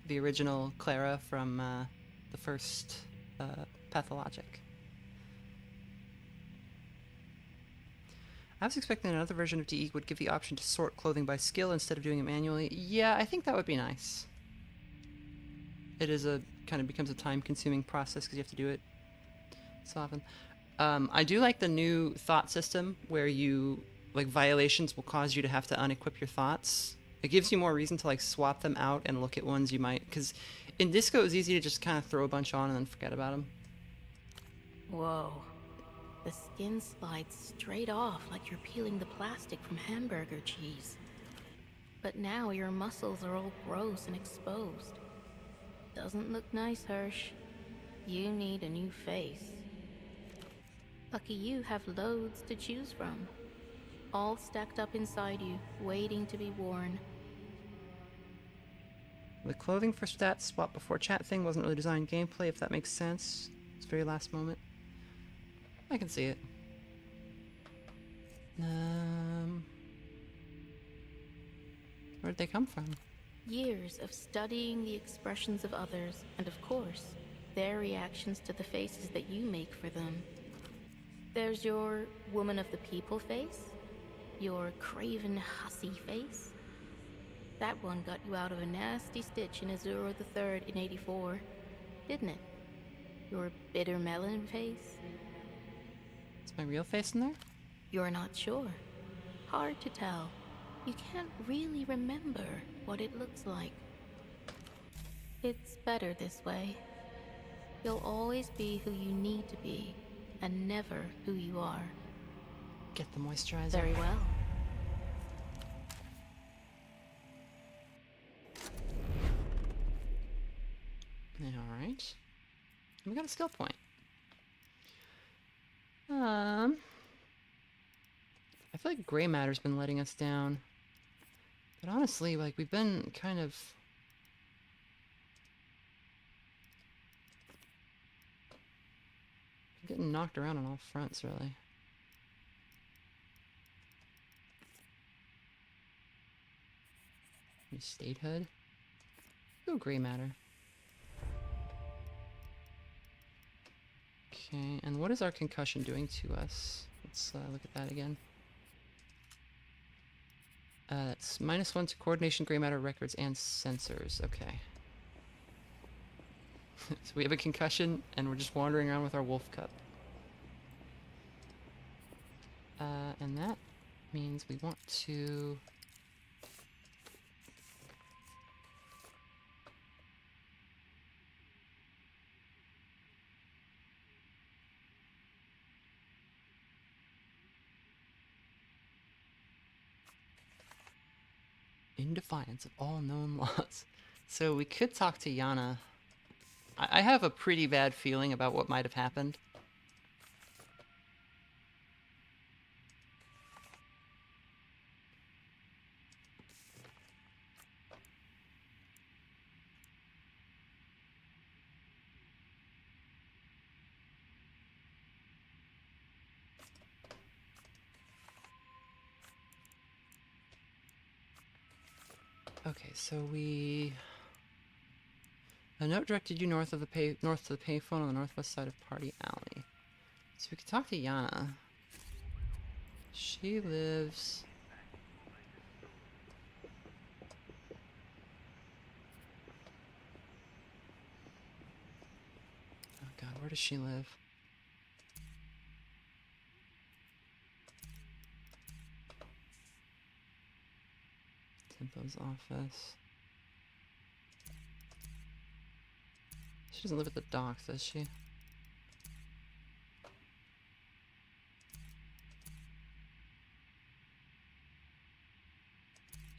the original Clara from the first Pathologic. I was expecting another version of DE would give the option to sort clothing by skill instead of doing it manually. Yeah, I think that would be nice. It is kind of becomes a time-consuming process because you have to do it so often. I do like the new thought system where like violations will cause you to have to unequip your thoughts. It gives you more reason to like swap them out and look at ones you might, because in Disco it was easy to just kind of throw a bunch on and then forget about them. Whoa. The skin slides straight off like you're peeling the plastic from hamburger cheese. But now your muscles are all gross and exposed. Doesn't look nice, Hirsch. You need a new face. Lucky you have loads to choose from. all stacked up inside you, waiting to be worn. The clothing for stats swap before chat thing wasn't really designed gameplay, if that makes sense. It's very last moment. I can see it. Where'd they come from? Years of studying the expressions of others, and of course, their reactions to the faces that you make for them. There's your woman of the people face, your craven hussy face. That one got you out of a nasty stitch in Azura the Third in '84, didn't it? Your bitter melon face. Is my real face in there? You're not sure. Hard to tell. You can't really remember what it looks like. It's better this way. You'll always be who you need to be, and never who you are. Get the moisturizer. Very well. Alright. We got a skill point. I feel like gray matter's been letting us down. But honestly, like, we've been kind of... getting knocked around on all fronts, really. Any statehood? Go gray matter. Okay, and what is our concussion doing to us? Let's look at that again. That's -1 to coordination, gray matter, records, and sensors. Okay. So we have a concussion, and we're just wandering around with our wolf cup. And that means we want to... in defiance of all known laws. So we could talk to Yana. I have a pretty bad feeling about what might have happened. Okay, so we... A note directed you north to the payphone on the northwest side of Party Alley. So we could talk to Yana. She lives... Oh god, where does she live? Tempo's office. She doesn't live at the docks, does she? Is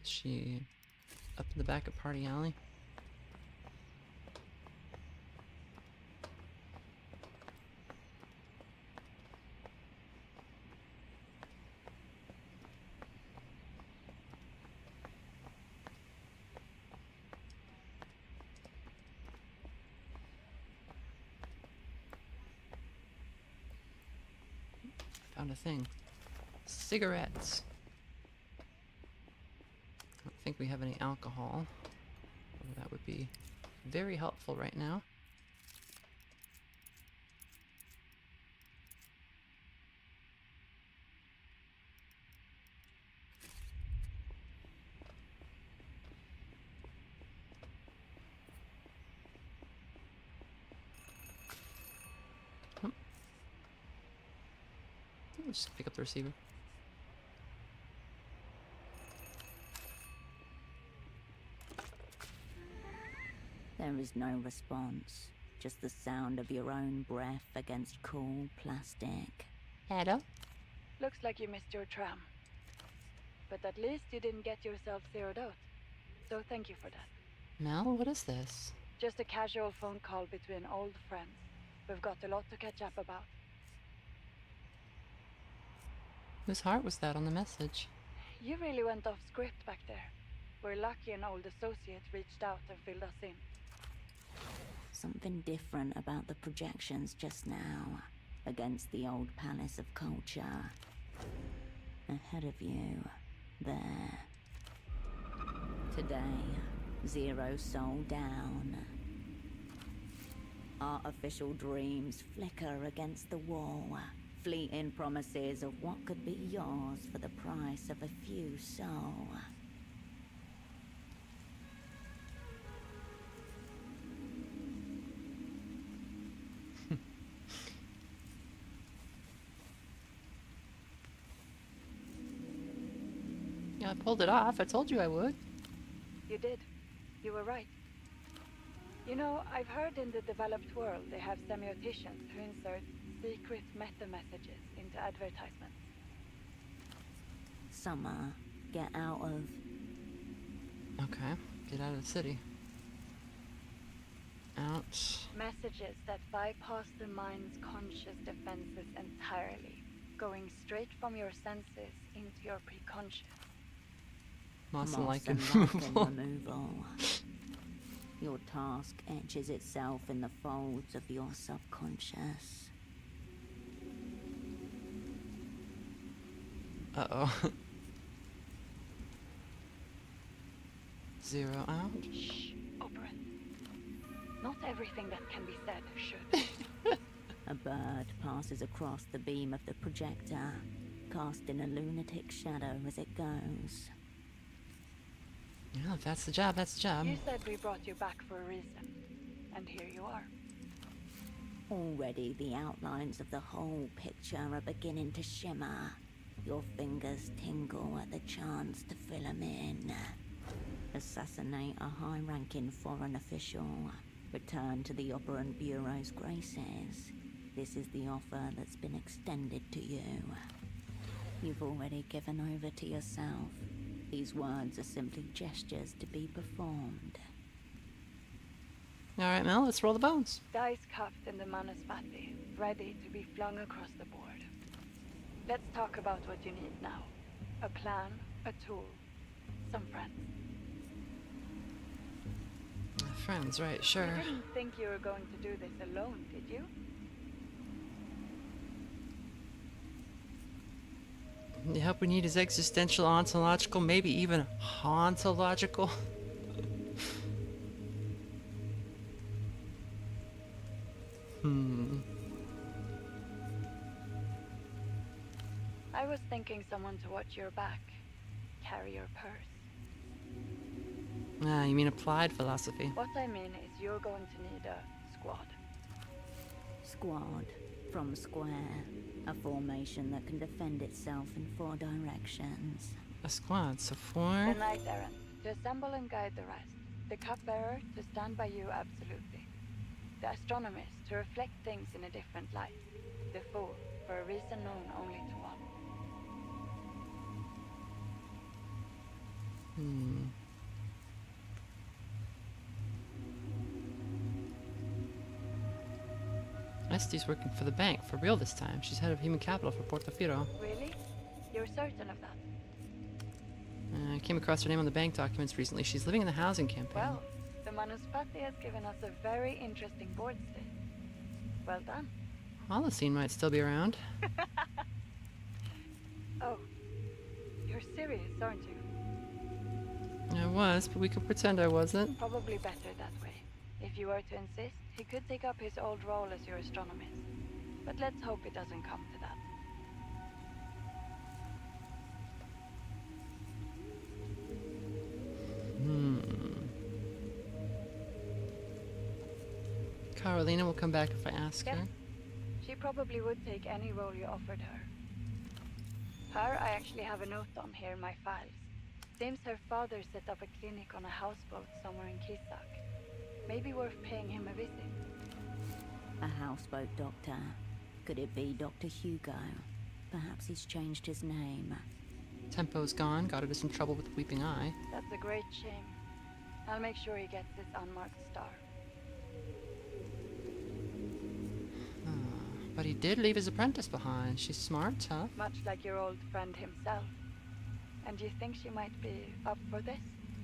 she up in the back of Party Alley? Found a thing. Cigarettes. I don't think we have any alcohol. Although that would be very helpful right now. Just pick up the receiver. There is no response. Just the sound of your own breath against cool plastic. Hello? Looks like you missed your tram. But at least you didn't get yourself zeroed out. So thank you for that. Mel, what is this? Just a casual phone call between old friends. We've got a lot to catch up about. Whose heart was that on the message? You really went off script back there. We're lucky an old associate reached out and filled us in. Something different about the projections just now, against the old palace of culture. Ahead of you, there. Today, 0 soul down. Artificial dreams flicker against the wall, fleeting promises of what could be yours for the price of a few soul. Yeah, I pulled it off. I told you I would. You did. You were right. You know, I've heard in the developed world they have semioticians who insert secret meta-messages into advertisements. Summer, get out of... Okay, get out of the city. Out. Messages that bypass the mind's conscious defenses entirely, going straight from your senses into your preconscious. Moss and Moss lichen and removal. removal. Your task etches itself in the folds of your subconscious. Uh-oh. 0 out. Shh, Oberyn. Not everything that can be said should. A bird passes across the beam of the projector, casting a lunatic shadow as it goes. Yeah, if that's the job, that's the job. You said we brought you back for a reason, and here you are. Already the outlines of the whole picture are beginning to shimmer. Your fingers tingle at the chance to fill them in. Assassinate a high-ranking foreign official. Return to the Oberyn Bureau's graces. This is the offer that's been extended to you. You've already given over to yourself. These words are simply gestures to be performed. Alright, Mel, let's roll the bones. Dice cupped in the Manuspati, ready to be flung across the board. Let's talk about what you need now. A plan, a tool, some friends. Friends, right, sure. You didn't think you were going to do this alone, did you? The help we need is existential, ontological, maybe even hauntological. I was thinking someone to watch your back, carry your purse. Ah, you mean applied philosophy. What I mean is you're going to need a squad. Squad, from square, a formation that can defend itself in 4 directions. A squad, so 4. The knight errant, to assemble and guide the rest. The cupbearer, to stand by you absolutely. The astronomist, to reflect things in a different light. The fool, for a reason known only to one. Este's working for the bank, for real this time. She's head of human capital for Portofiro. Really? You're certain of that? I came across her name on the bank documents recently. She's living in the housing campaign. Well, the Manuspati has given us a very interesting board state. Well done. Holocene might still be around. Oh, you're serious, aren't you? I was, but we could pretend I wasn't. Probably better that way. If you were to insist, he could take up his old role as your astronomist. But let's hope it doesn't come to that. Carolina will come back if I ask Yeah. her. She probably would take any role you offered her. Her, I actually have a note on here in my files. Seems her father set up a clinic on a houseboat somewhere in Kisak. Maybe worth paying him a visit. A houseboat doctor. Could it be Dr. Hugo? Perhaps he's changed his name. Tempo's gone, got into some trouble with the Weeping Eye. That's a great shame. I'll make sure he gets this unmarked star. But he did leave his apprentice behind. She's smart, huh? Much like your old friend himself. And you think she might be up for this?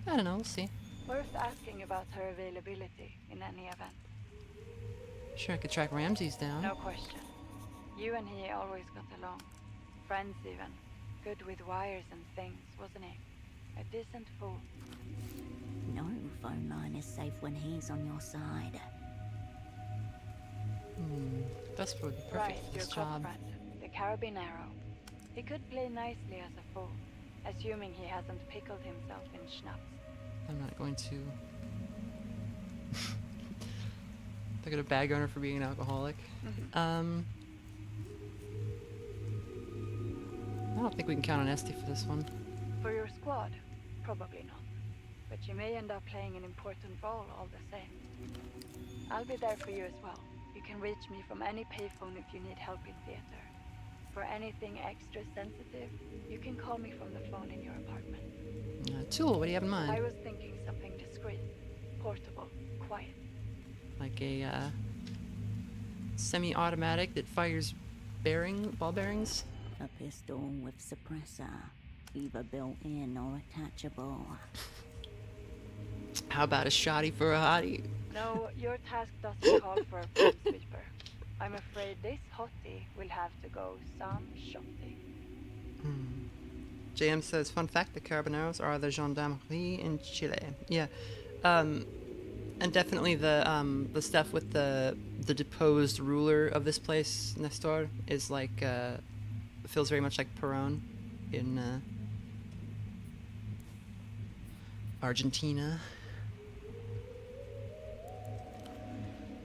I don't know, we'll see. Worth asking about her availability in any event. Sure, I could track Ramses down. No question. You and he always got along. Friends even. Good with wires and things, wasn't he? A decent fool. No phone line is safe when he's on your side. That's would be perfect Right, for your this cop job. friend, the Carabinero. He could play nicely as a fool, assuming he hasn't pickled himself in schnapps. I'm not going to. Look at a bag owner for being an alcoholic. I don't think we can count on Esty for this one. For your squad, probably not. But you may end up playing an important role all the same. I'll be there for you as well. You can reach me from any payphone if you need help in theater. For anything extra sensitive, you can call me from the phone in your apartment. Tool, what do you have in mind? I was thinking something discreet, portable, quiet. Like a semi-automatic that fires ball bearings? A pistol with suppressor, either built in or attachable. How about a shotty for a hottie? No, your task doesn't call for a front sweeper. I'm afraid this hottie will have to go some shotty. JM says, fun fact, the Carabineros are the gendarmerie in Chile. Yeah. And definitely the stuff with the deposed ruler of this place, Nestor, is like, feels very much like Perón in Argentina.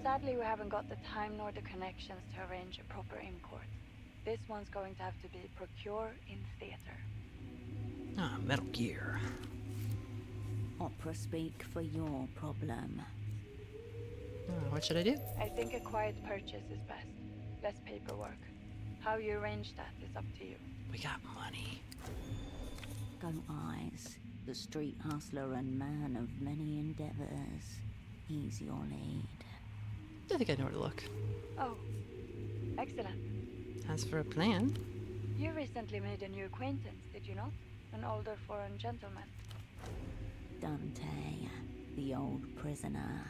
Sadly, we haven't got the time nor the connections to arrange a proper import. This one's going to have to be procure in theater. Ah, Metal Gear. Opera speak for your problem. What should I do? I think a quiet purchase is best. Less paperwork. How you arrange that is up to you. We got money. Go Eyes, the street hustler and man of many endeavors. He's your lead. I think I know where to look. Oh, excellent. As for a plan, You recently made a new acquaintance, did you not? An older foreign gentleman. Dante, the old prisoner.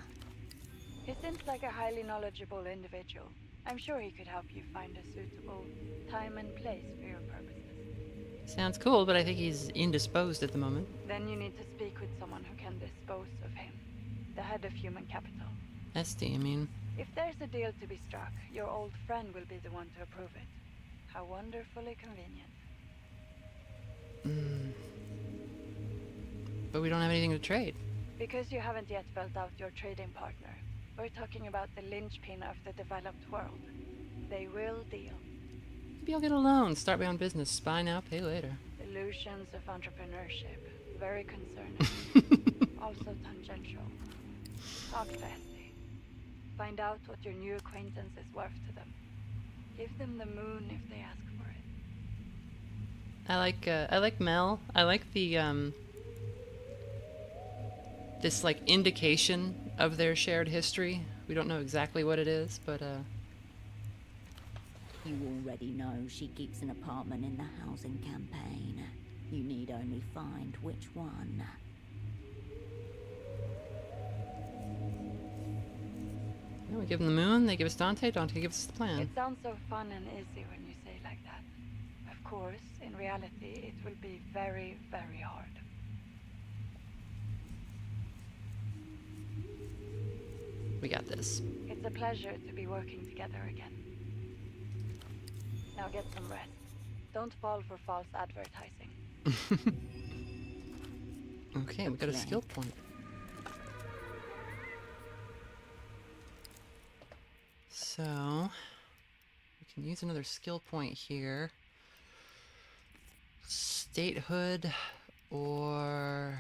He seems like a highly knowledgeable individual. I'm sure he could help you find a suitable time and place for your purposes. sounds cool, but I think he's indisposed at the moment. Then you need to speak with someone who can dispose of him. The head of human capital. Esty, I mean. If there's a deal to be struck, your old friend will be the one to approve it. How wonderfully convenient. But we don't have anything to trade. Because you haven't yet built out your trading partner. We're talking about the linchpin of the developed world. They will deal. Maybe I'll get a loan, start my own business, buy now, pay later. Illusions of entrepreneurship. Very concerning. Also tangential. Talk to Esty. Find out what your new acquaintance is worth to them. Give them the moon if they ask for it. I like Mel. I like the this like indication of their shared history. We don't know exactly what it is, but You already know she keeps an apartment in the housing campaign. You need only find which one. well, we give them the moon, they give us Dante, Dante gives us the plan. It sounds so fun and easy when you say like that. Of course, in reality, it will be very, very hard. We got this. It's a pleasure to be working together again. Now get some rest. Don't fall for false advertising. Okay, we got a skill point. So, we can use another skill point here. Statehood or...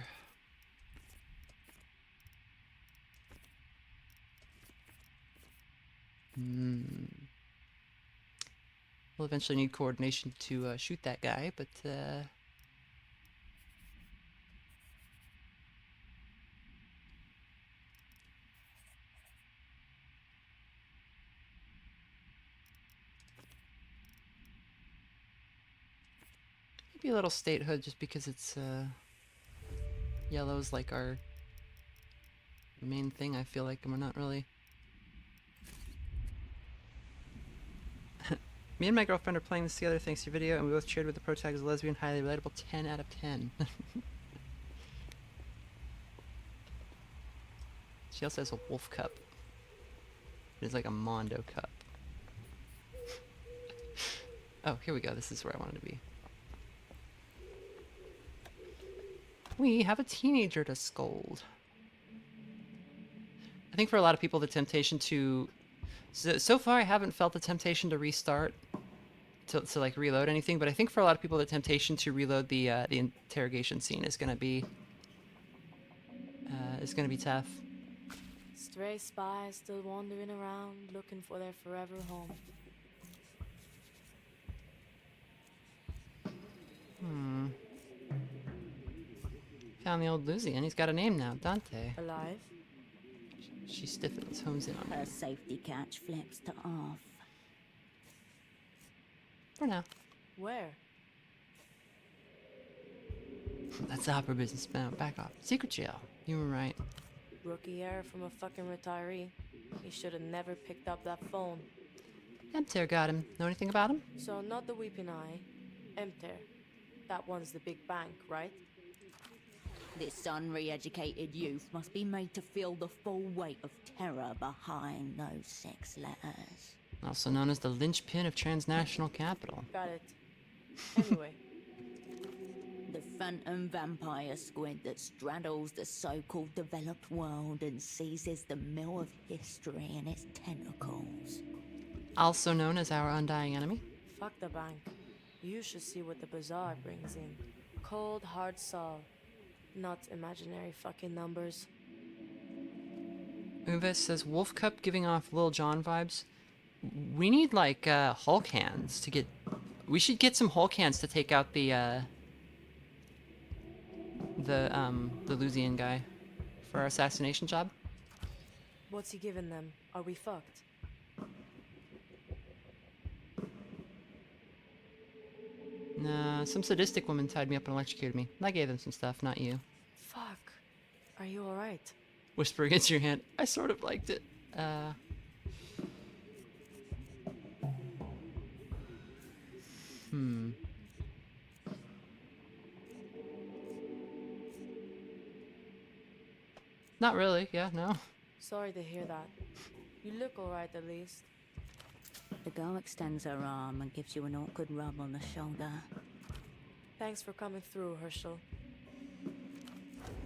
We'll eventually need coordination to shoot that guy, but be a little statehood just because it's yellow's like our main thing, I feel like, and we're not really. Me and my girlfriend are playing this together thanks to your video, and we both cheered with the pro tag as a lesbian, highly relatable, 10 out of 10. She also has a wolf cup. It's like a Mondo cup. Oh, here we go. This is where I wanted to be. We have a teenager to scold. I think for a lot of people, the temptation to... So far, I haven't felt the temptation to restart, to like reload anything, but I think for a lot of people, the temptation to reload the interrogation scene is gonna be tough. Stray spies still wandering around, looking for their forever home. Found the old Lucian. He's got a name now, Dante. Alive? She stiffens, homes in on Her her. safety catch flips to off. For now. Where? That's the opera business. Now, back off. Secret jail. You were right. Rookie error from a fucking retiree. He should have never picked up that phone. EMTERR got him. Know anything about him? So not the Weeping Eye. EMTERR. That one's the big bank, right? This unre-educated youth must be made to feel the full weight of terror behind those 6 letters. Also known as the linchpin of transnational capital. Got it. Anyway. The phantom vampire squid that straddles the so-called developed world and seizes the mill of history in its tentacles. Also known as our undying enemy. Fuck the bank. You should see what the bazaar brings in. Cold, hard solve. Not imaginary fucking numbers. Uve says Wolf Cup giving off Lil Jon vibes. We need like Hulk hands to get. We should get some Hulk hands to take out the Lucian guy for our assassination job. What's he giving them? Are we fucked? Nah, some sadistic woman tied me up and electrocuted me. I gave them some stuff, not you. Fuck. Are you alright? Whisper against your hand. I sort of liked it. Not really, yeah, no. Sorry to hear that. You look alright at least. The girl extends her arm and gives you an awkward rub on the shoulder. Thanks for coming through, Hershel.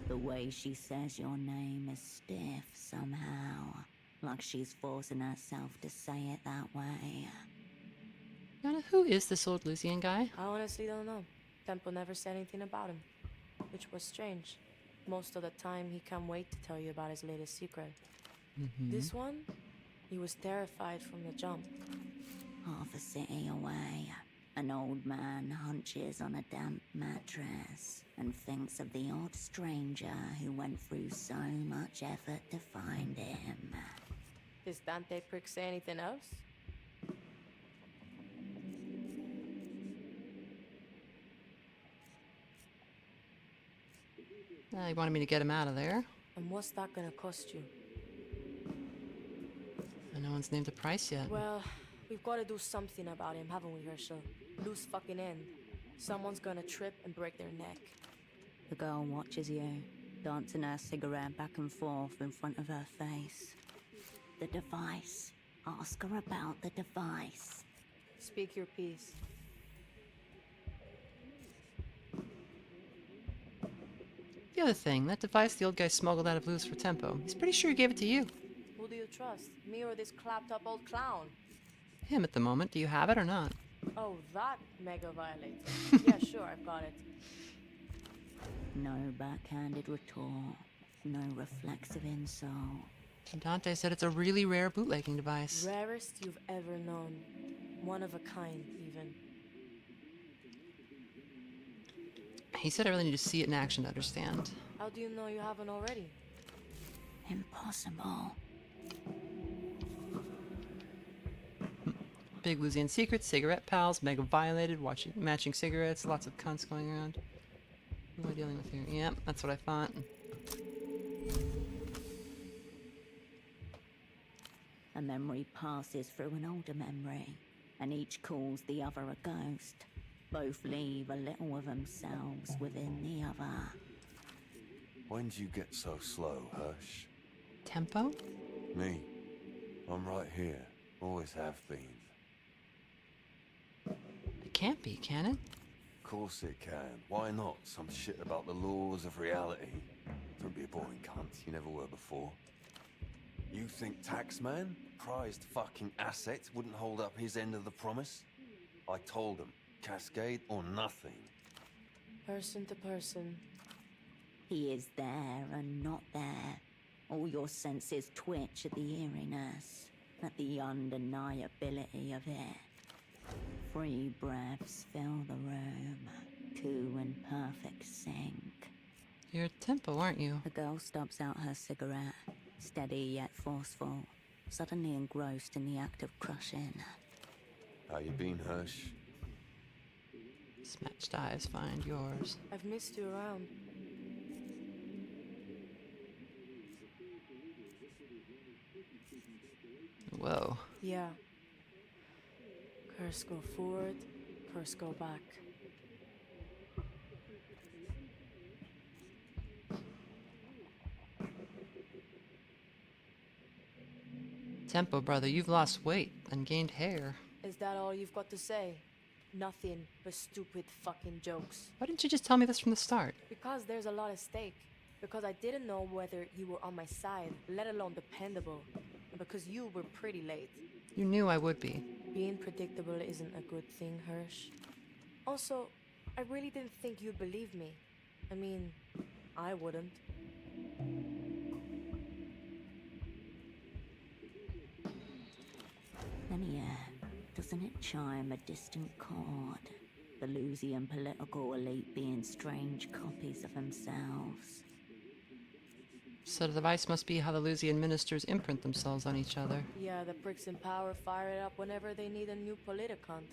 The way she says your name is stiff somehow. Like she's forcing herself to say it that way. Yana, who is this old Lucian guy? I honestly don't know. Tempo never said anything about him. Which was strange. Most of the time, he can't wait to tell you about his latest secret. This one? He was terrified from the jump. Half a city away, an old man hunches on a damp mattress and thinks of the odd stranger who went through so much effort to find him. Does Dante prick say anything else? He wanted me to get him out of there. And what's that gonna cost you? And no one's named a price yet. Well, we've got to do something about him, haven't we, Hershel? Loose fucking end. Someone's gonna trip and break their neck. The girl watches you, dancing her cigarette back and forth in front of her face. The device. Ask her about the device. Speak your piece. The other thing, that device the old guy smuggled out of Lewis for Tempo. He's pretty sure he gave it to you. Who do you trust? Me or this clapped up old clown? Him at the moment. Do you have it or not? Oh, that mega violator. Yeah, sure, I've got it. No backhanded retort. No reflexive insult. Dante said it's a really rare bootlegging device. Rarest you've ever known. One of a kind, even. He said I really need to see it in action to understand. How do you know you haven't already? Impossible. Big Lusian secrets, cigarette pals, mega violated, matching cigarettes, lots of cunts going around. Who am I dealing with here? Yep, that's what I thought. A memory passes through an older memory, and each calls the other a ghost. Both leave a little of themselves within the other. When'd you get so slow, Hersh? Tempo? Me. I'm right here. Always have been. It can't be, can it? Of course it can. Why not? Some shit about the laws of reality. Don't be a boring cunt. You never were before. You think Taxman, prized fucking asset, wouldn't hold up his end of the promise? I told him, Cascade or nothing. Person to person. He is there and not there. All your senses twitch at the eeriness, at the undeniability of it. 3 breaths fill the room, 2 in perfect sync. You're Tempo, aren't you? The girl stubs out her cigarette, steady yet forceful, suddenly engrossed in the act of crushing. How you been, Hersh? Smatched eyes find yours. I've missed you around. Whoa. Yeah. Curse go forward, curse go back. Tempo, brother, you've lost weight and gained hair. Is that all you've got to say? Nothing but stupid fucking jokes. Why didn't you just tell me this from the start? Because there's a lot at stake. Because I didn't know whether you were on my side, let alone dependable. And because you were pretty late. You knew I would be. Being predictable isn't a good thing, Hersh. Also, I really didn't think you'd believe me. I mean, I wouldn't. And yeah, doesn't it chime a distant chord? The Lusian political elite being strange copies of themselves. So the device must be how the Lusian ministers imprint themselves on each other. Yeah, the pricks in power fire it up whenever they need a new politicant.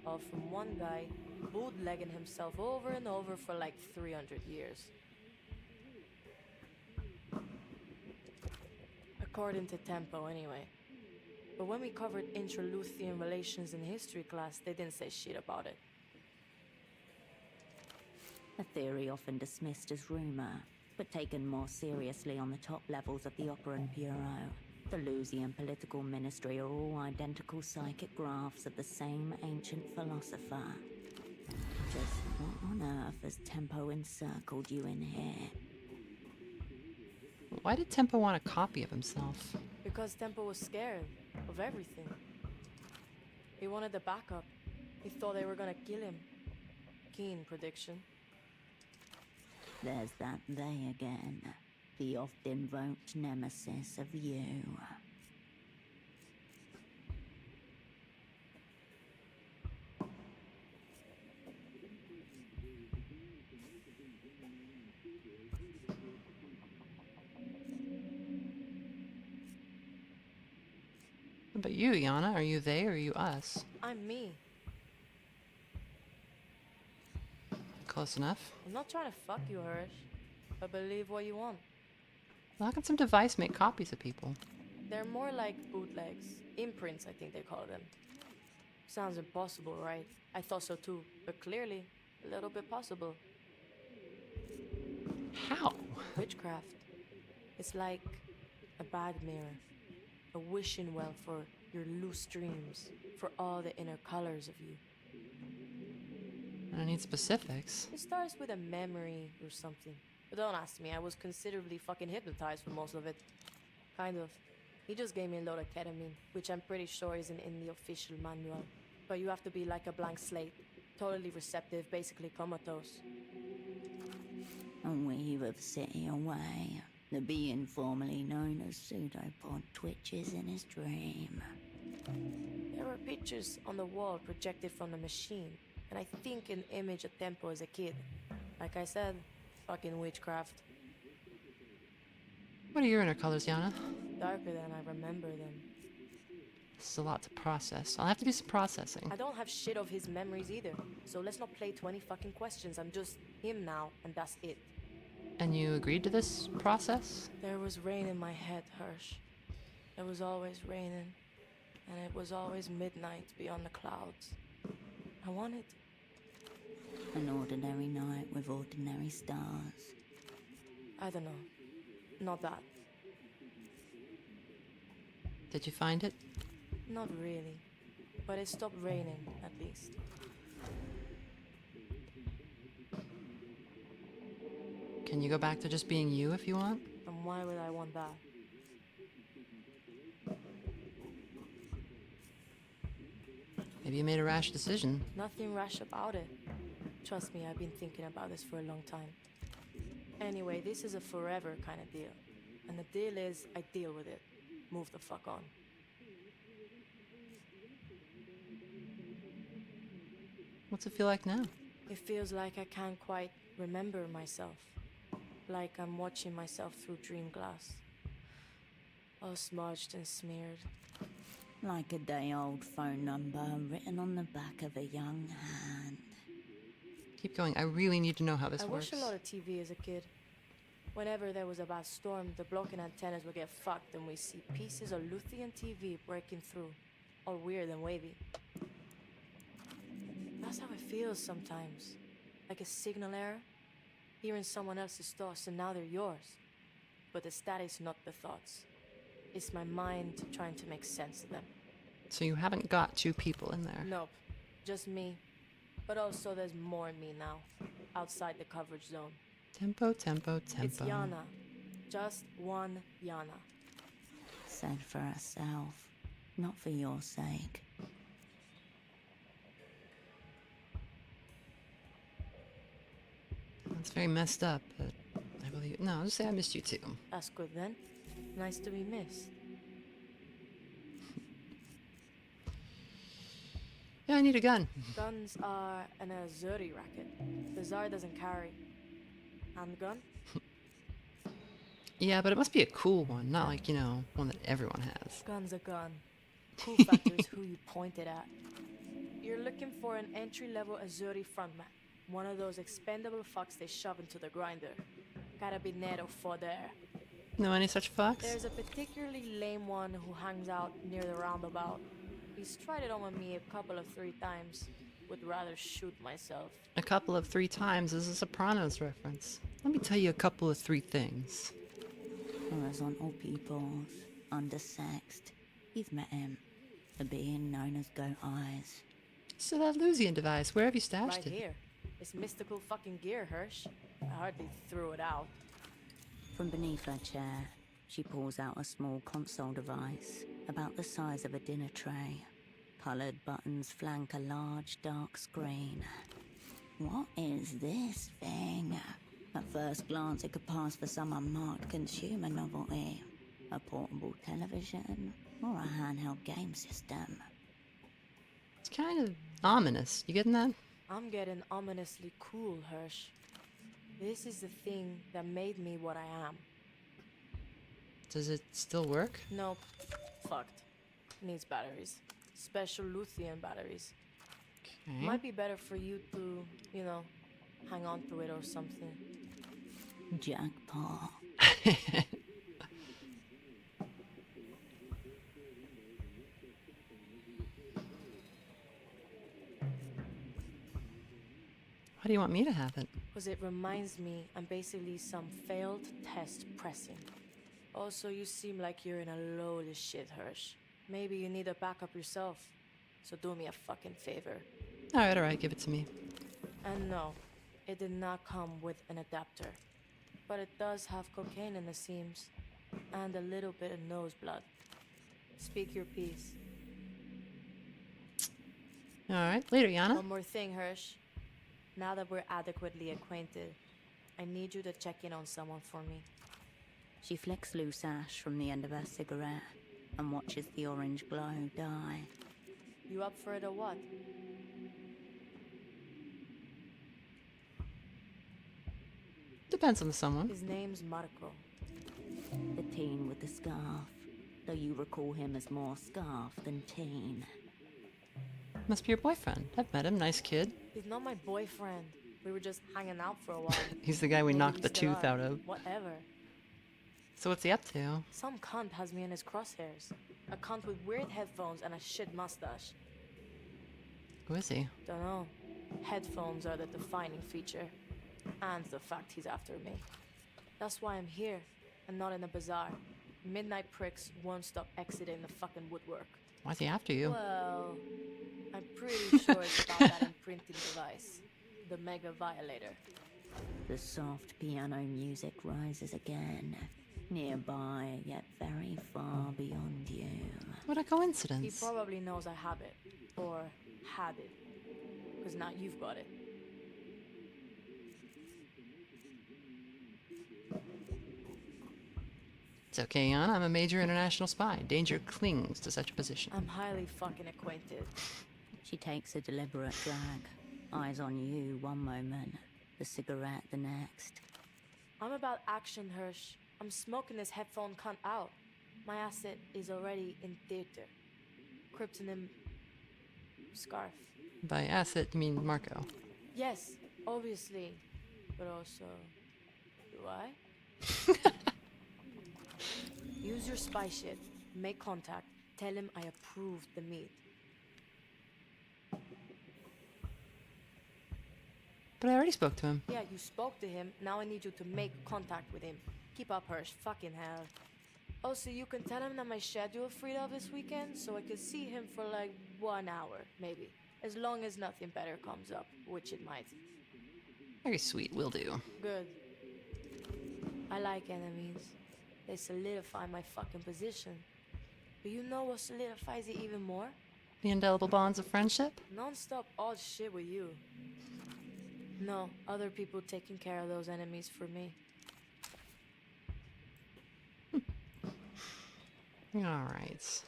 All from one guy bootlegging himself over and over for like 300 years. According to Tempo, anyway. But when we covered intra-Luthean relations in history class, they didn't say shit about it. A theory often dismissed as rumor, but taken more seriously on the top levels of the Operant Bureau. The Lusian political ministry are all identical psychic graphs of the same ancient philosopher. Just what on earth has Tempo encircled you in here? Why did Tempo want a copy of himself? Because Tempo was scared of everything. He wanted the backup. He thought they were gonna kill him. Keen prediction. There's that they again. The oft-invoked nemesis of you. But you, Yana, are you they or are you us? I'm me. Close enough. I'm not trying to fuck you, Hersh. But believe what you want. Well, how can some device make copies of people? They're more like bootlegs. Imprints, I think they call them. Sounds impossible, right? I thought so too, but clearly, a little bit possible. How? Witchcraft. It's like a bad mirror. A wishing well for your loose dreams. For all the inner colors of you. I need specifics. It starts with a memory or something. But don't ask me, I was considerably fucking hypnotized for most of it. Kind of. He just gave me a load of ketamine, which I'm pretty sure isn't in the official manual. But you have to be like a blank slate. Totally receptive, basically comatose. A weave of city away. The being formerly known as Pseudopod twitches in his dream. There were pictures on the wall projected from the machine. And I think an image of Tempo as a kid. Like I said, fucking witchcraft. What are your inner colors, Yana? Darker than I remember them. This is a lot to process. I'll have to do some processing. I don't have shit of his memories either, so let's not play 20 fucking questions. I'm just him now, and that's it. And you agreed to this process? There was rain in my head, Hersh. It was always raining, and it was always midnight beyond the clouds. I wanted an ordinary night with ordinary stars. I don't know. Not that. Did you find it? Not really. But it stopped raining, at least. Can you go back to just being you if you want? And why would I want that? Maybe you made a rash decision. Nothing rash about it. Trust me, I've been thinking about this for a long time. Anyway, this is a forever kind of deal. And the deal is, I deal with it. Move the fuck on. What's it feel like now? It feels like I can't quite remember myself. Like I'm watching myself through dream glass. All smudged and smeared. Like a day-old phone number written on the back of a young hand. Keep going. I really need to know how this I works. watched a lot of TV as a kid. Whenever there was a bad storm, the blocking antennas would get fucked and we see pieces of Luthien TV breaking through. All weird and wavy. That's how it feels sometimes. Like a signal error. Hearing someone else's thoughts and now they're yours. But the static's not the thoughts. It's my mind trying to make sense of them. So you haven't got two people in there? Nope. Just me. But also there's more in me now. Outside the coverage zone. Tempo, tempo, tempo. It's Yana. Just one Yana. Said for herself. Not for your sake. It's very messed up, but I believe. No, I'll just say I missed you too. That's good then. Nice to be missed. Yeah, I need a gun. Guns are an Azuri racket. The Tsar doesn't carry. Handgun? Yeah, but it must be a cool one, not like, you know, one that everyone has. Gun's a gun. Cool factor is who you point it at. You're looking for an entry-level Azuri frontman. One of those expendable fucks they shove into the grinder. Carabinero fodder. Know any such fucks? There's a particularly lame one who hangs out near the roundabout. He's tried it on with me a couple of 3 times. Would rather shoot myself. A couple of 3 times is a Sopranos reference. Let me tell you a couple of 3 things. Horizontal peoples, undersexed. You've met him. The being known as Goat Eyes. So that Lusian device, where have you stashed Right it? here. It's mystical fucking gear, Hersh. I hardly threw it out. From beneath her chair, she pulls out a small console device, about the size of a dinner tray. Coloured buttons flank a large, dark screen. What is this thing? At first glance, it could pass for some unmarked consumer novelty. A portable television, or a handheld game system. It's kind of ominous. You getting that? I'm getting ominously cool, Hersh. This is the thing that made me what I am. Does it still work? Nope. Fucked. Needs batteries. Special Luthien batteries. Okay. Might be better for you to, you know, hang on to it or something. Jackpot. Why do you want me to have it? Because it reminds me I'm basically some failed test pressing. Also, you seem like you're in a load of shit, Hersh. Maybe you need a backup yourself. So do me a fucking favor. Alright, give it to me. And no, it did not come with an adapter. But it does have cocaine in the seams. And a little bit of nose blood. Speak your piece. Alright, later, Yana. One more thing, Hersh. Now that we're adequately acquainted, I need you to check in on someone for me. She flicks loose ash from the end of her cigarette and watches the orange glow die. You up for it or what? Depends on the someone. His name's Marco. The teen with the scarf. though you recall him as more scarf than teen. Must be your boyfriend. I've met him. Nice kid. He's not my boyfriend. We were just hanging out for a while. He's the guy we Maybe knocked we the still tooth are. out of. Whatever. So what's he up to? Some cunt has me in his crosshairs. A cunt with weird headphones and a shit mustache. Who is he? Dunno. Headphones are the defining feature. And the fact he's after me. That's why I'm here, and not in a bazaar. Midnight pricks won't stop exiting the fucking woodwork. Why's he after you? Well, I'm pretty sure it's about that imprinting device. The Mega Violator. The soft piano music rises again, nearby yet very far beyond you. What a He coincidence. probably knows I have it. Or had it. Because now you've got it. It's okay, Jan. I'm a major international spy. Danger clings to such a position. I'm highly fucking acquainted. She takes a deliberate drag, eyes on you one moment, the cigarette the next. I'm about action, Hirsch. I'm smoking this headphone cunt out. My asset is already in theater. Kryptonym scarf. By asset, you mean Marco. Yes, obviously. But also, do I? Use your spy shit. Make contact. Tell him I approved the meet. But I already spoke to him. Yeah, you spoke to him. Now I need you to make contact with him. Keep up, Hirsch. Fucking hell. Also, you can tell him that my schedule freed up this weekend, so I could see him for like 1 hour, maybe. As long as nothing better comes up, which it might. Very sweet, will do. Good. I like enemies. They solidify my fucking position. But you know what solidifies it even more? The indelible bonds of friendship? Non-stop odd shit with you. No, other people taking care of those enemies for me. Alright.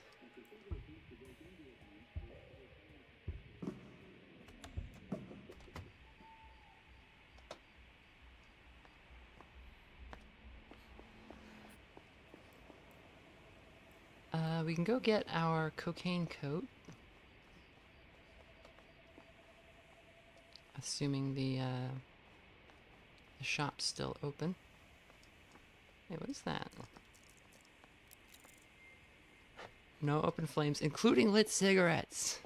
We can go get our cocaine coat. Assuming the shop's still open. Hey, what is that? No open flames, including lit cigarettes.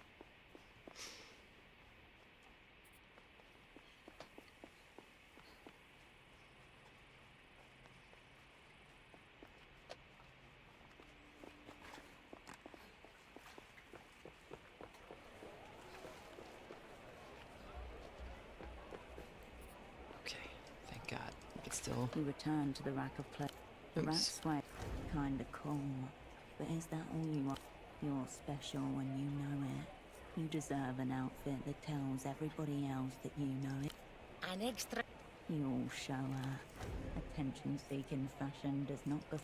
Okay, thank God. It's still. You return to the rack of play. The rack sweat, kinda cool. But is that all you want? You're special when you know it. You deserve an outfit that tells everybody else that you know it. An extra. You'll show her. Attention-seeking fashion does not go.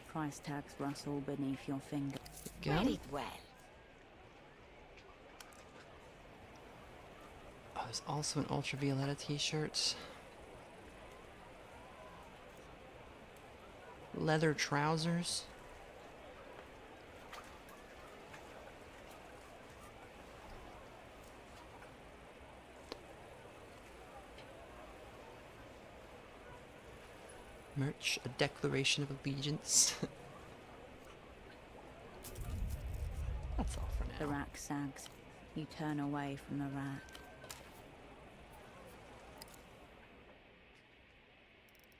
Price tags rustle beneath your finger. Wear it well. Oh, there's also an ultravioletta t-shirt. Leather trousers. Merch, a declaration of allegiance. That's all for now. The rack sags. You turn away from the rack.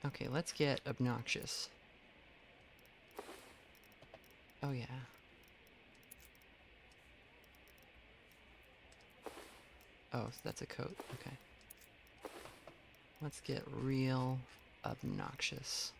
Okay, let's get obnoxious. Oh yeah. Oh, so that's a coat. Okay. Let's get real obnoxious.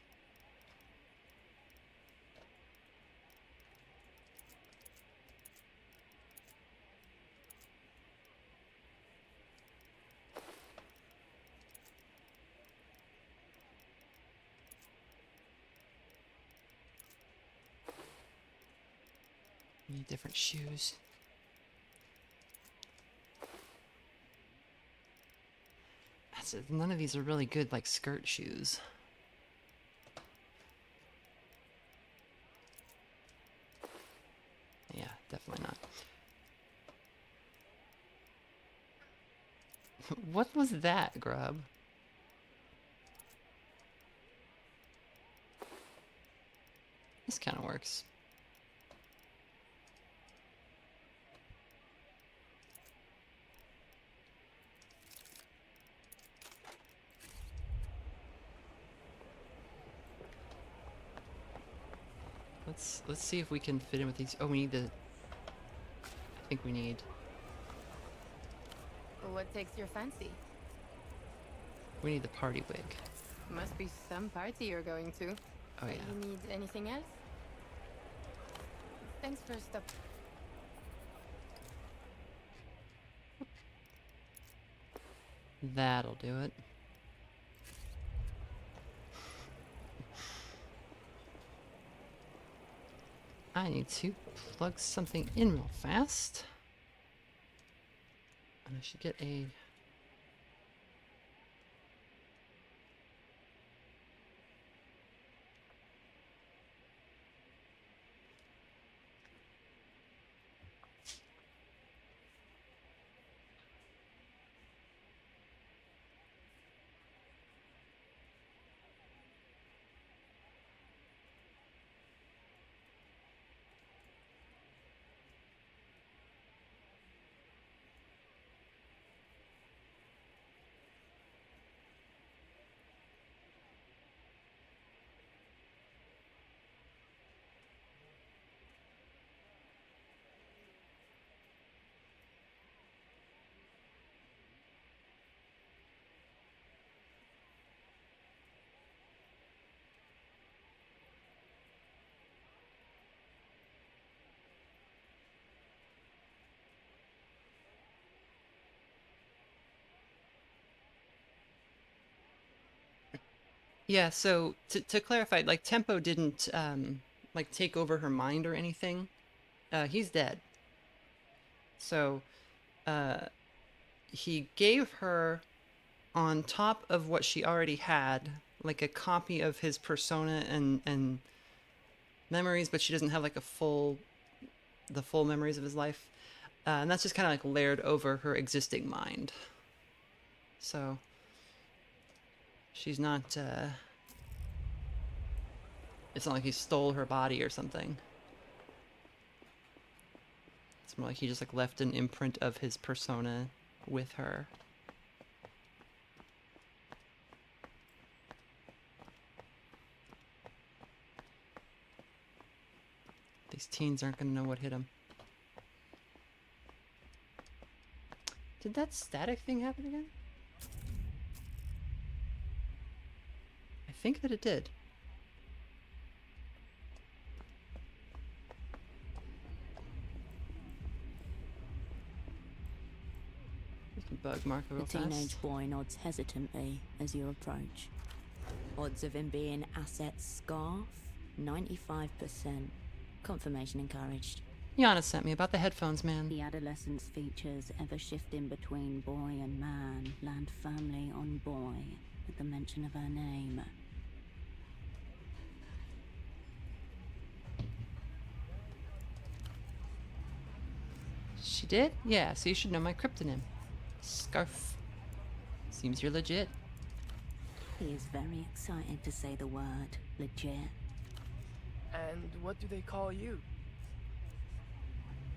Need different shoes. That's it. None of these are really good, like, skirt shoes. Definitely not. What was that, Grub? This kind of works. Let's see if we can fit in with these. Oh, we need the. I think we need. What takes your fancy? We need the party wig. Must be some party you're going to. Oh yeah. You need anything else? Thanks for stop. That'll do it. I need to plug something in real fast. And I should get a... Yeah, so to clarify, like Tempo didn't like take over her mind or anything. He's dead. So he gave her, on top of what she already had, like a copy of his persona and memories, but she doesn't have like the full memories of his life. And that's just kind of like layered over her existing mind. So she's not, it's not like he stole her body or something. It's more like he just like left an imprint of his persona with her. These teens aren't gonna know what hit them. Did that static thing happen again? I think that it did. We can bug Marco real The fast. teenage boy nods hesitantly as you approach. Odds of him being asset scarf, 95%. Confirmation encouraged. Yana sent me about the headphones, man. The adolescence features ever shifting between boy and man land firmly on boy at the mention of her name. She did? Yeah, so you should know my cryptonym. Scarf. Seems you're legit. He is very excited to say the word legit. And what do they call you?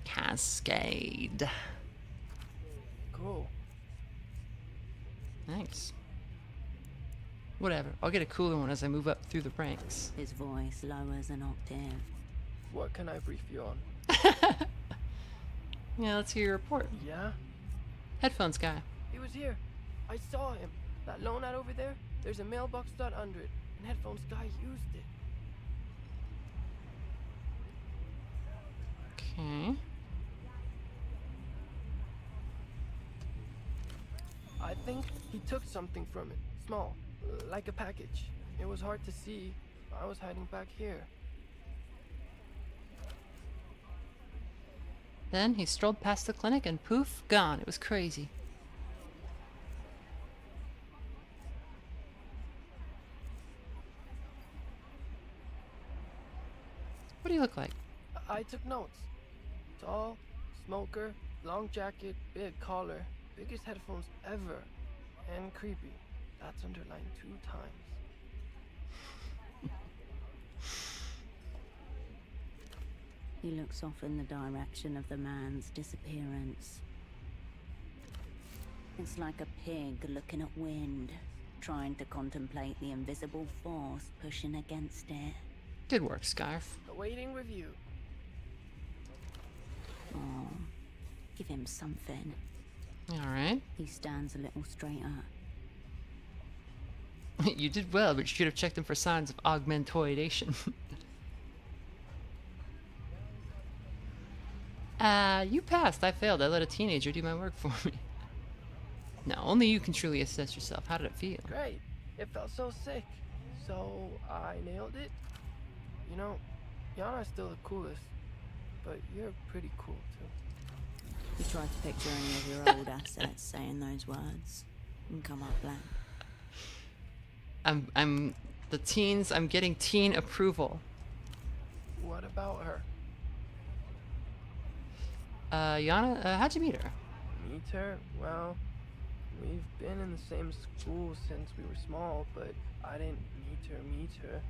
Cascade. Cool. Thanks. Whatever, I'll get a cooler one as I move up through the ranks. His voice lowers an octave. What can I brief you on? Yeah, let's hear your report. Yeah? Headphones guy. He was here. I saw him. That lone ad over there, there's a mailbox dot under it, and Headphones guy used it. Okay. I think he took something from it. Small. Like a package. It was hard to see. I was hiding back here. Then he strolled past the clinic and poof, gone. It was crazy. What do you look like? I took notes. Tall, smoker, long jacket, big collar, biggest headphones ever, and creepy. That's underlined 2 times. He looks off in the direction of the man's disappearance. It's like a pig looking at wind, trying to contemplate the invisible force pushing against it. Good work, Scarf. Awaiting review. Oh, give him something. Alright. He stands a little straighter. You did well, but you should have checked him for signs of augmentoidation. You passed. I failed. I let a teenager do my work for me. Now, only you can truly assess yourself. How did it feel? Great. It felt so sick. So I nailed it. You know, Yana's still the coolest, but you're pretty cool too. You tried to picture any of your old assets saying those words and come up blank. I'm the teens. I'm getting teen approval. What about her? Yana, how'd you meet her? Meet her? Well, we've been in the same school since we were small, but I didn't meet her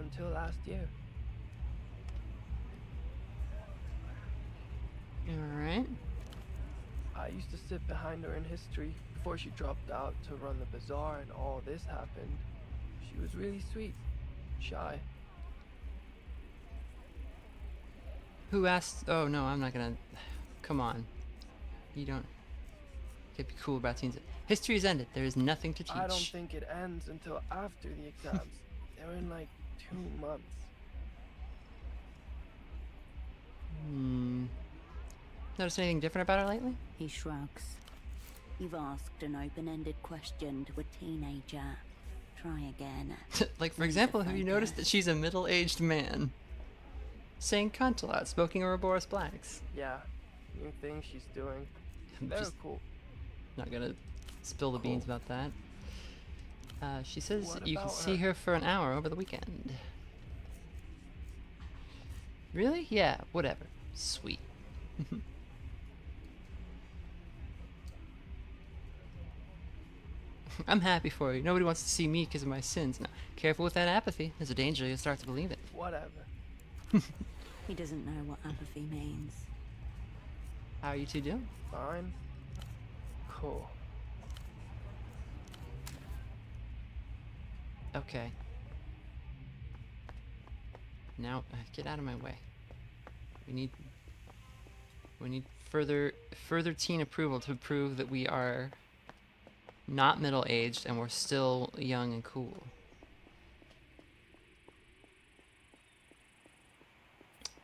until last year. Alright. I used to sit behind her in history before she dropped out to run the bazaar and all this happened. She was really sweet, shy. Who asked? Oh no, I'm not gonna. Come on. You don't. Can't be cool about teens. History is ended. There is nothing to teach. I don't think it ends until after the exams. They're in like 2 months. Notice anything different about her lately? He shrugs. You've asked an open-ended question to a teenager. Try again. Like, for example, have you noticed that she's a middle-aged man? Saying cunt a lot, smoking Ouroboros blacks. Yeah, new things she's doing. They're Just cool. Not gonna spill the beans about that. She says What you can about see her for an hour over the weekend. Really? Yeah, whatever. Sweet. I'm happy for you. Nobody wants to see me because of my sins. Now, careful with that apathy. There's a danger you'll start to believe it. Whatever. He doesn't know what apathy means. How are you two doing? Fine. Cool. Okay. Now, get out of my way. We need further teen approval to prove that we are not middle-aged and we're still young and cool.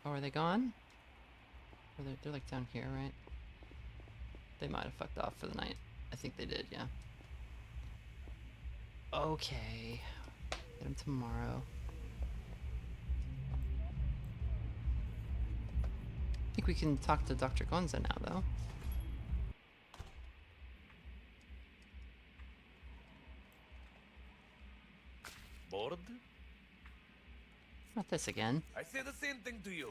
Oh, are they gone? Or they're like down here, right? They might have fucked off for the night. I think they did, yeah. Okay. Get them tomorrow. I think we can talk to Dr. Gonza now, though. Bored? Not this again. I say the same thing to you.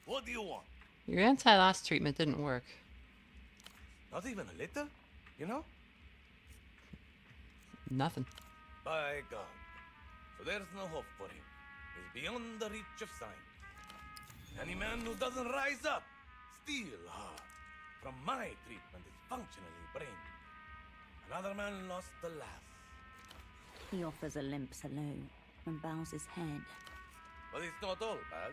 What do you want? Your anti-loss treatment didn't work. Not even a little? You know? Nothing. By God. So there's no hope for him. He's beyond the reach of science. Any man who doesn't rise up, still hard. From my treatment is functionally brain. Another man lost the laugh. He offers a limp salute and bows his head. But it's not all bad.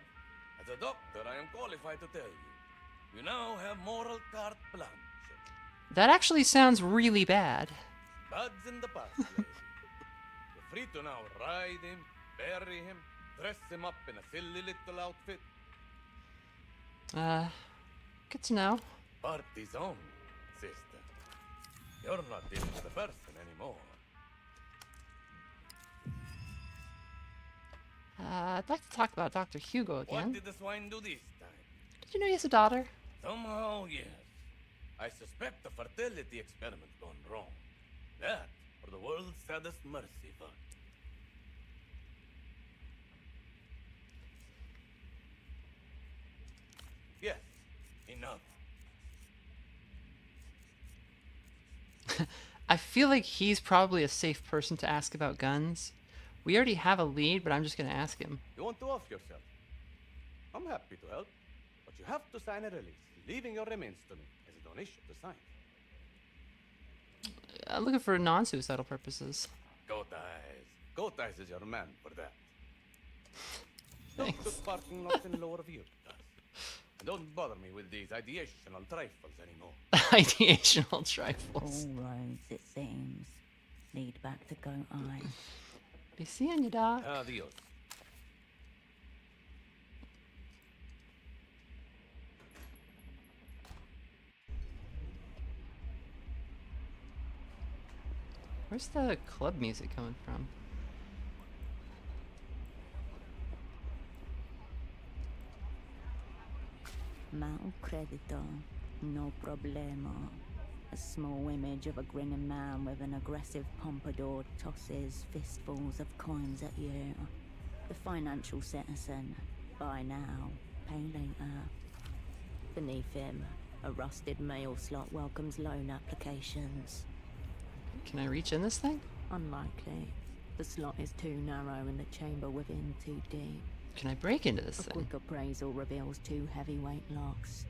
As a doctor, I am qualified to tell you. You now have moral carte blanche. That actually sounds really bad. Bad's in the past, lady. You're free to now ride him, bury him, dress him up in a silly little outfit. Good to know. Party's on, sister. You're not even the person anymore. I'd like to talk about Dr. Hugo again. What did the swine do this time? Did you know he has a daughter? Somehow, yes. I suspect the fertility experiment gone wrong. That, or the world's saddest mercy fund. Yes, enough. I feel like he's probably a safe person to ask about guns. We already have a lead, but I'm just gonna ask him. You want to off yourself? I'm happy to help, but you have to sign a release, leaving your remains to me as a donation to science. Looking for non-suicidal purposes. Goat Eyes. Goat Eyes is your man for that. Tuk-tuk parking lot in lower view. Don't bother me with these ideational trifles anymore. Ideational trifles. All roads, it seems, lead back to Goat Eye. Be seeing you, Doc. Adios. Where's the club music coming from? Mal credito, no problemo. A small image of a grinning man with an aggressive pompadour tosses fistfuls of coins at you. The financial citizen. Buy now, pay later. Beneath him, a rusted mail slot welcomes loan applications. Can I reach in this thing? Unlikely. The slot is too narrow and the chamber within too deep. Can I break into this A thing? quick appraisal reveals 2 heavyweight locks.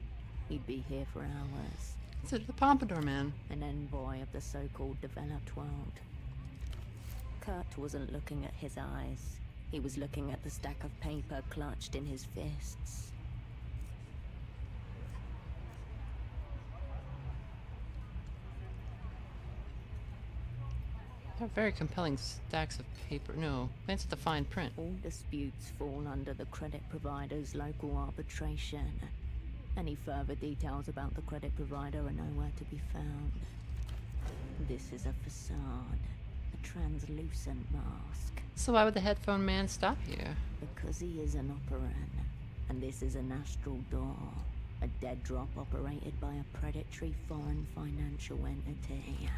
He'd be here for hours. Is it the Pompadour Man? An envoy of the so-called developed world. Kurt wasn't looking at his eyes. He was looking at the stack of paper clutched in his fists. They're very compelling stacks of paper. No, glance at the fine print. All disputes fall under the credit provider's local arbitration. Any further details about the credit provider are nowhere to be found. This is a facade, a translucent mask. So why would the headphone man stop here? Because he is an operand, and this is an astral door. A dead drop operated by a predatory foreign financial entity.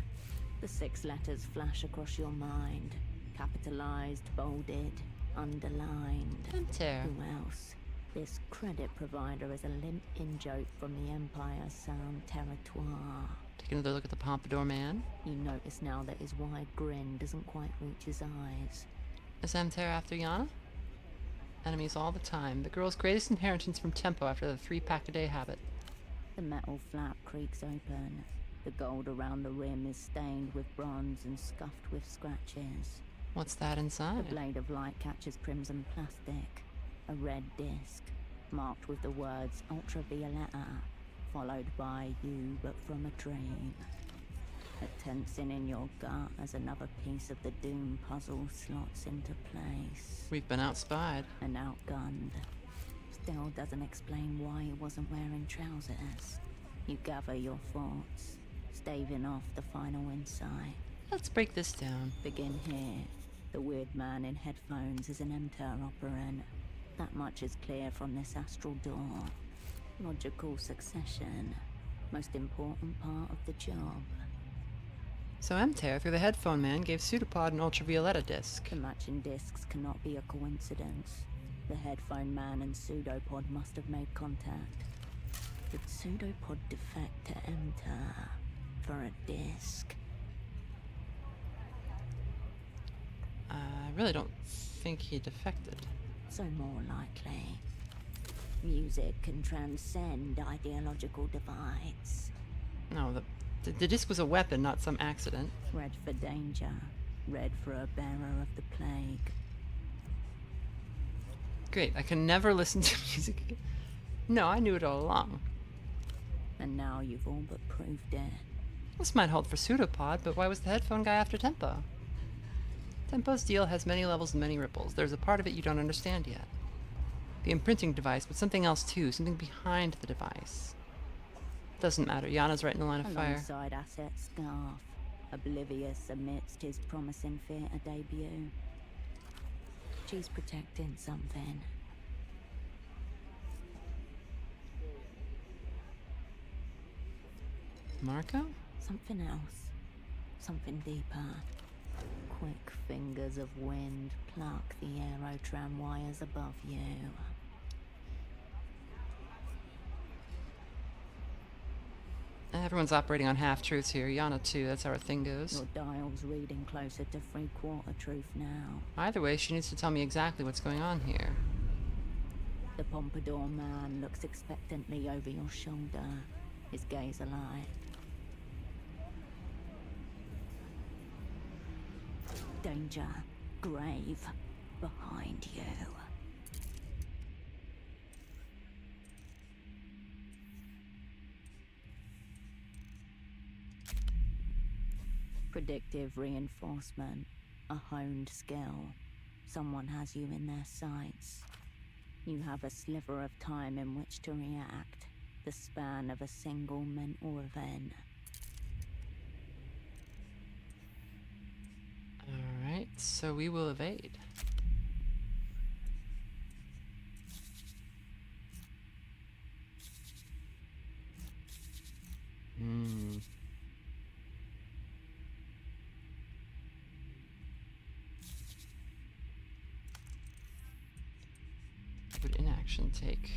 The 6 letters flash across your mind. Capitalized, bolded, underlined. EMTERR. Who else? This credit provider is a limp in-joke from the Empire's sound territoire. Take another look at the Pompadour Man. You notice now that his wide grin doesn't quite reach his eyes. Is EMTERR after Yana? Enemies all the time. The girl's greatest inheritance from Tempo after the 3-pack-a-day habit. The metal flap creaks open. The gold around the rim is stained with bronze and scuffed with scratches. What's that inside? The blade of light catches crimson plastic. A red disc, marked with the words Ultravioletta, followed by you but from a dream. A tensing in your gut as another piece of the Doom puzzle slots into place. We've been outspied. And outgunned. Still doesn't explain why he wasn't wearing trousers. You gather your thoughts, staving off the final insight. Let's break this down. Begin here. The weird man in headphones is an EMTERR operand. That much is clear from this astral door. Logical succession. Most important part of the job. So EMTERR, through the headphone man, gave Pseudopod an Ultravioletta disc. The matching discs cannot be a coincidence. The headphone man and Pseudopod must have made contact. Did Pseudopod defect to EMTERR for a disc? I really don't think he defected. So more likely. Music can transcend ideological divides. No, the disc was a weapon, not some accident. Red for danger. Red for a bearer of the plague. Great, I can never listen to music again. No, I knew it all along. And now you've all but proved it. This might hold for Pseudopod, but why was the headphone guy after Tempo? Tempo's deal has many levels and many ripples. There's a part of it you don't understand yet. The imprinting device, but something else too, something behind the device. Doesn't matter, Yana's right in the line of fire. Alongside Asset Scarf, oblivious amidst his promising theatre debut. She's protecting something. Marco? Something else. Something deeper. Quick fingers of wind pluck the aerotram wires above you. Everyone's operating on half-truths here. Yana too, that's how our thing goes. Your dial's reading closer to three-quarter truth now. Either way, she needs to tell me exactly what's going on here. The pompadour man looks expectantly over your shoulder, his gaze alight. Danger, grave, behind you. Predictive reinforcement, a honed skill. Someone has you in their sights. You have a sliver of time in which to react, the span of a single mental event. Alright, so we will evade. What would inaction take?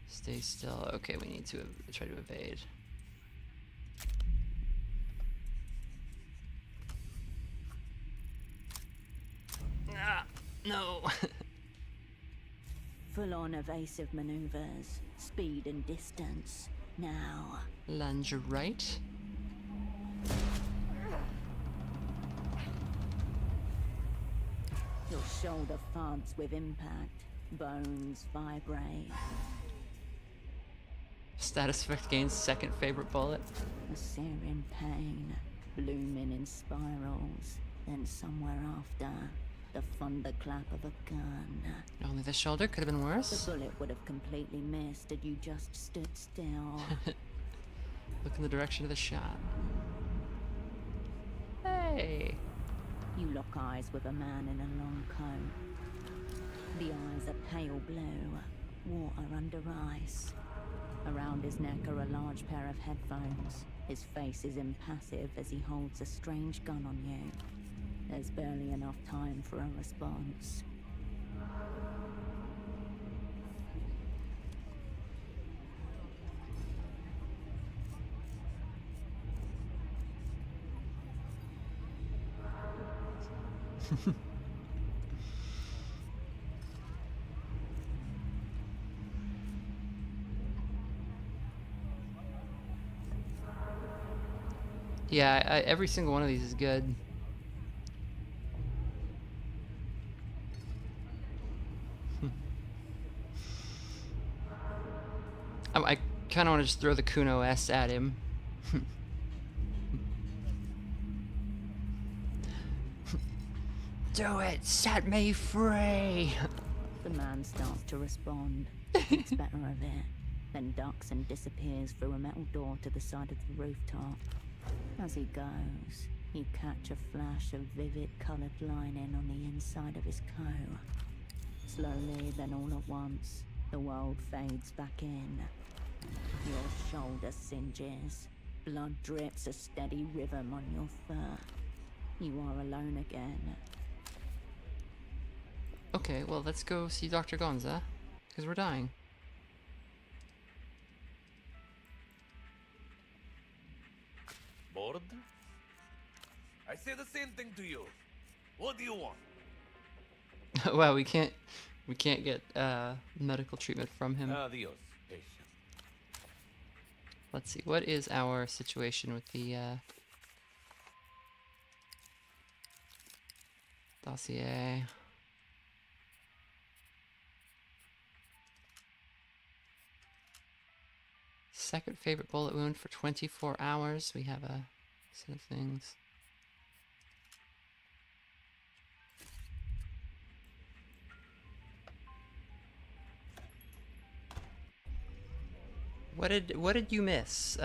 Stay still. Okay, we need to try to evade. Ah, no. Full-on evasive maneuvers, speed and distance. Now. Lunge right. Your shoulder thuds with impact. Bones vibrate. Status effect gains second favorite bullet. A searing pain, blooming in spirals. Then somewhere after, the thunderclap of a gun. Only the shoulder could have been worse. The bullet would have completely missed had you just stood still. Look in the direction of the shot. Hey! You lock eyes with a man in a long coat. The eyes are pale blue, water under ice. Around his neck are a large pair of headphones. His face is impassive as he holds a strange gun on you. There's barely enough time for a response. Yeah, every single one of these is good. I kind of want to just throw the Kuno S at him. Do it! Set me free! The man starts to respond, thinks better of it, then ducks and disappears through a metal door to the side of the rooftop. As he goes, you catch a flash of vivid coloured lining on the inside of his coat. Slowly, then all at once, the world fades back in. Your shoulder singes. Blood drips a steady rhythm on your fur. You are alone again. Okay, well, let's go see Dr. Gonza, because we're dying. Bored? I say the same thing to you. What do you want? Wow, we can't get medical treatment from him. Adios, patient. Let's see, what is our situation with the dossier? Second favorite bullet wound for 24 hours. We have a set of things. What did you miss?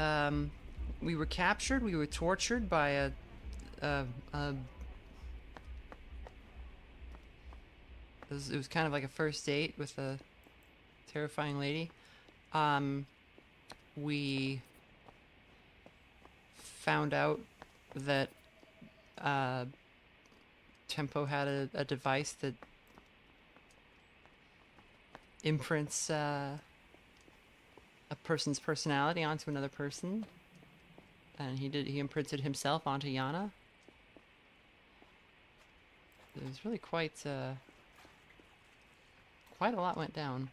We were captured. We were tortured by a it was kind of like a first date with a terrifying lady. We found out that Tempo had a device that imprints a person's personality onto another person. And he imprinted himself onto Yana. It was really quite a lot went down.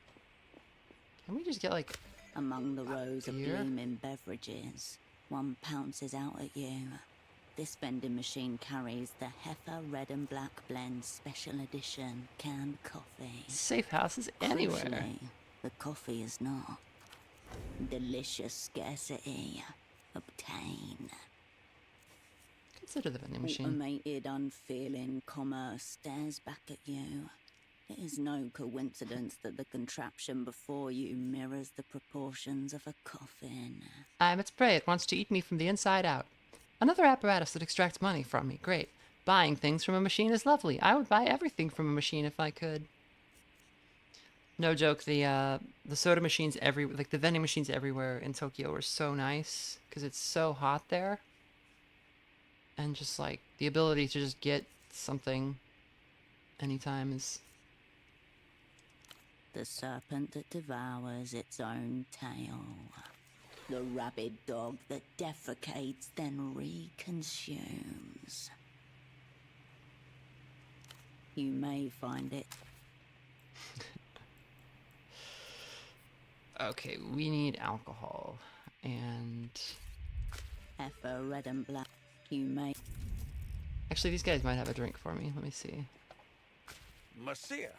Can we just get like among the rows of beer? blooming beverages, one pounces out at you. This vending machine carries the Heifer Red and Black Blend Special Edition canned coffee. Safe houses anywhere. Crucially, the coffee is not. Delicious scarcity. Obtain. Consider the vending machine. Automated, unfeeling commerce stares back at you. It is no coincidence that the contraption before you mirrors the proportions of a coffin. I'm its prey. It wants to eat me from the inside out. Another apparatus that extracts money from me. Great. Buying things from a machine is lovely. I would buy everything from a machine if I could. No joke, the soda machines like the vending machines everywhere in Tokyo are so nice because it's so hot there. And just like the ability to just get something anytime is... The serpent that devours its own tail. The rabid dog that defecates then reconsumes. You may find it. Okay, we need alcohol. And... Heifer Red and Black. You may... Actually, these guys might have a drink for me. Let me see. Messiah.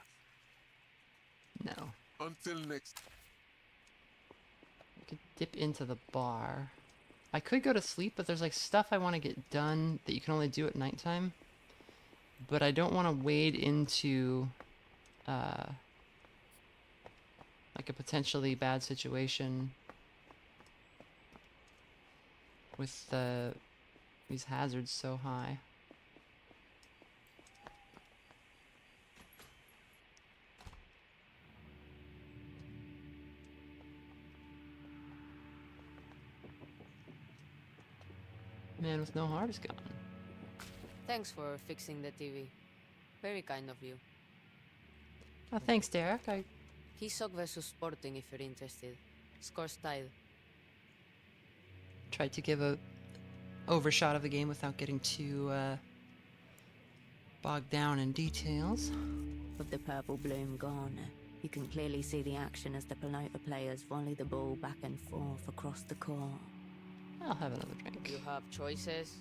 No. Until next. I could dip into the bar. I could go to sleep, but there's like stuff I want to get done that you can only do at nighttime. But I don't want to wade into like a potentially bad situation with these hazards so high. Man with no heart is gone. Thanks for fixing the TV. Very kind of you. Oh, thanks, Derek. Kisok versus Sporting if you're interested. Scores tied. Tried to give a overshot of the game without getting too bogged down in details. With the purple bloom gone, you can clearly see the action as the Pelota players volley the ball back and forth across the court. I'll have another drink. You have choices.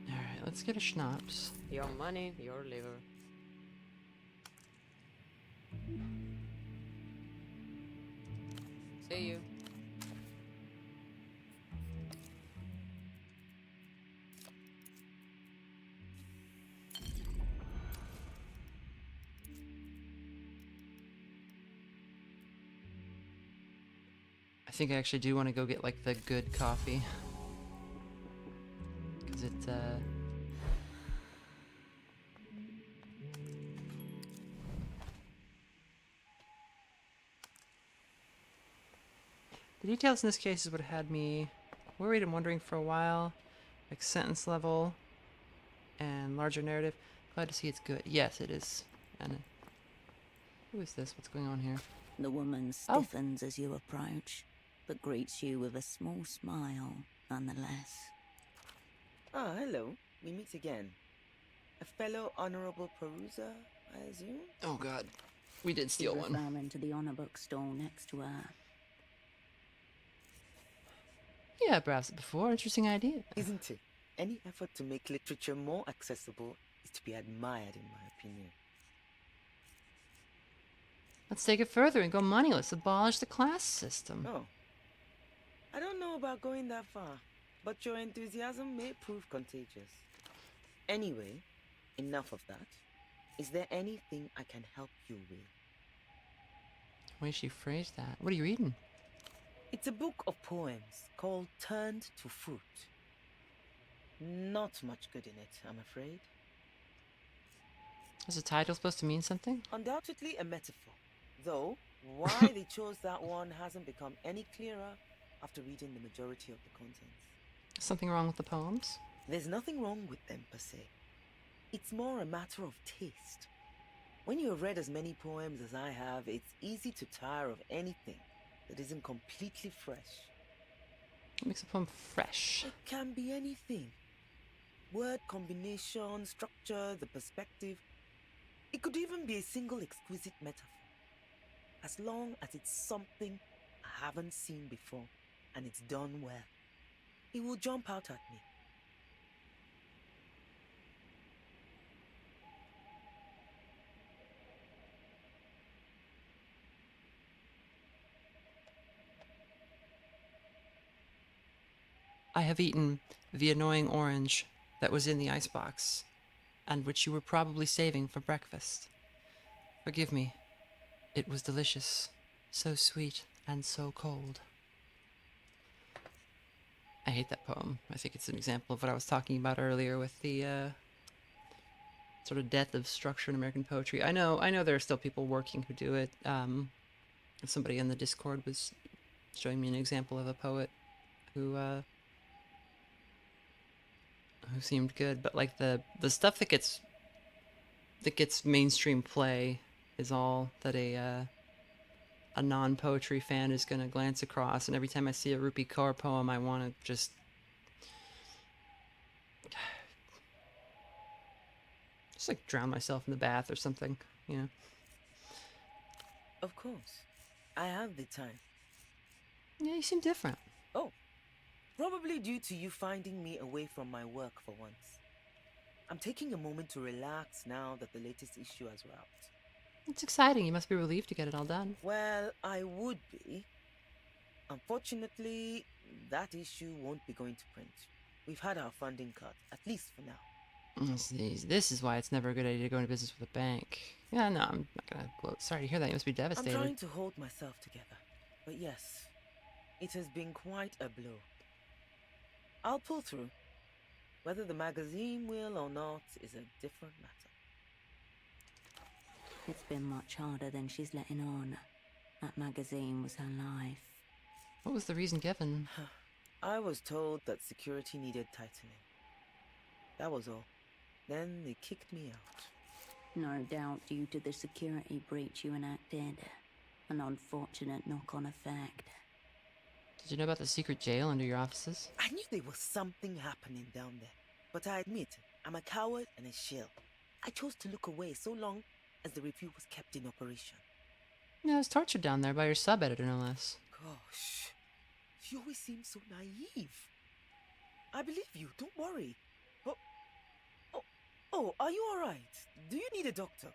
Alright, let's get a schnapps. Your money, your liver. See you. I think I actually do want to go get like the good coffee. Cause it the details in this case is what had me worried and wondering for a while. Like sentence level and larger narrative. Glad to see it's good. Yes, it is. And who is this? What's going on here? The woman stiffens as you approach, but greets you with a small smile, nonetheless. Ah, hello. We meet again. A fellow honorable peruser, I assume? Oh god. We did steal one. Referring to the honor book stall next to her. Yeah, perhaps before. Interesting idea. Isn't it? Any effort to make literature more accessible is to be admired, in my opinion. Let's take it further and go money. Let's abolish the class system. Oh. I don't know about going that far, but your enthusiasm may prove contagious. Anyway, enough of that. Is there anything I can help you with? The way she phrased that. What are you reading? It's a book of poems called Turned to Fruit. Not much good in it, I'm afraid. Is the title supposed to mean something? Undoubtedly a metaphor. Though, why they chose that one hasn't become any clearer after reading the majority of the contents. Something wrong with the poems? There's nothing wrong with them per se. It's more a matter of taste. When you have read as many poems as I have, it's easy to tire of anything that isn't completely fresh. What makes a poem fresh? It can be anything. Word combination, structure, the perspective. It could even be a single exquisite metaphor. As long as it's something I haven't seen before and it's done well, it will jump out at me. I have eaten the annoying orange that was in the icebox, and which you were probably saving for breakfast. Forgive me. It was delicious, so sweet and so cold. I hate that poem. I think it's an example of what I was talking about earlier with the sort of death of structure in American poetry. I know there are still people working who do it. Somebody in the Discord was showing me an example of a poet who seemed good, but like the stuff that gets mainstream play is all that a non-poetry fan is going to glance across, and every time I see a Rupi Kaur poem, I want to just like drown myself in the bath or something, you know. Of course. I have the time. Yeah, you seem different. Oh, probably due to you finding me away from my work for once. I'm taking a moment to relax now that the latest issue has wrapped. It's exciting. You must be relieved to get it all done. Well, I would be. Unfortunately, that issue won't be going to print. We've had our funding cut, at least for now. This is why it's never a good idea to go into business with a bank. Yeah, no, I'm not gonna gloat. Sorry to hear that. You must be devastated. I'm trying to hold myself together. But yes, it has been quite a blow. I'll pull through. Whether the magazine will or not is a different matter. It's been much harder than she's letting on. That magazine was her life. What was the reason given? I was told that security needed tightening. That was all. Then they kicked me out. No doubt due to the security breach you enacted. An unfortunate knock-on effect. Did you know about the secret jail under your offices? I knew there was something happening down there. But I admit, I'm a coward and a shell. I chose to look away so long as the review was kept in operation. Yeah, I was tortured down there by your sub-editor, no less. Gosh, you always seem so naive. I believe you, don't worry. Oh, are you alright? Do you need a doctor?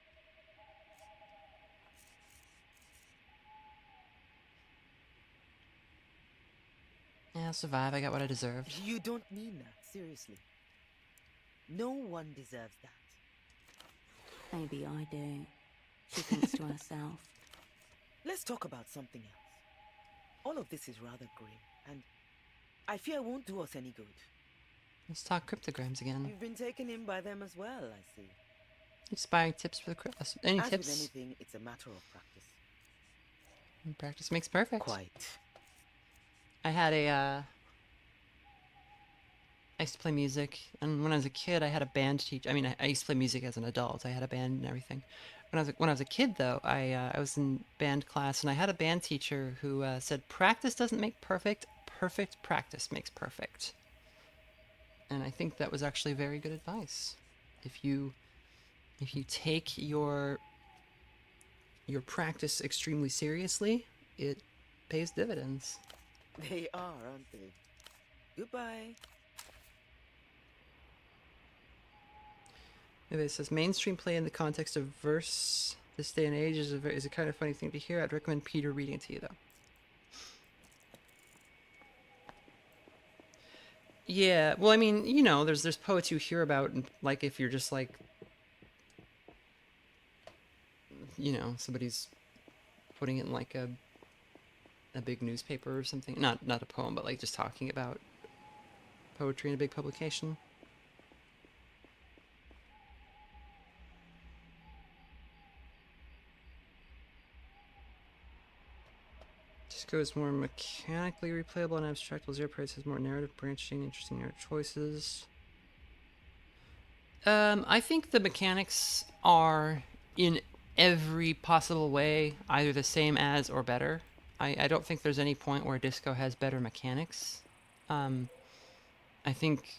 Yeah, I'll survive. I got what I deserved. You don't mean that, seriously. No one deserves that. Maybe I do. She thinks to herself. Let's talk about something else. All of this is rather grim, and I fear it won't do us any good. Let's talk cryptograms again. You've been taken in by them as well, I see. Inspiring tips for the crypt. Any As tips? with anything, it's a matter of practice. And practice makes perfect. Quite. I had I used to play music, and when I was a kid, I had a band teacher. I mean, I used to play music as an adult. I had a band and everything. When I was a kid, though, I was in band class, and I had a band teacher who said, "Practice doesn't make perfect. Perfect practice makes perfect." And I think that was actually very good advice. If you take your practice extremely seriously, it pays dividends. They are, aren't they? Goodbye. It says mainstream play in the context of verse this day and age is a kind of funny thing to hear. I'd recommend Peter reading it to you, though. Yeah, well, I mean, you know, there's poets you hear about, and like if you're just like, you know, somebody's putting it in like a big newspaper or something. Not a poem, but like just talking about poetry in a big publication. Disco is more mechanically replayable and abstract, while Zero Price has more narrative branching, interesting narrative choices. I think the mechanics are in every possible way either the same as or better. I don't think there's any point where Disco has better mechanics. I think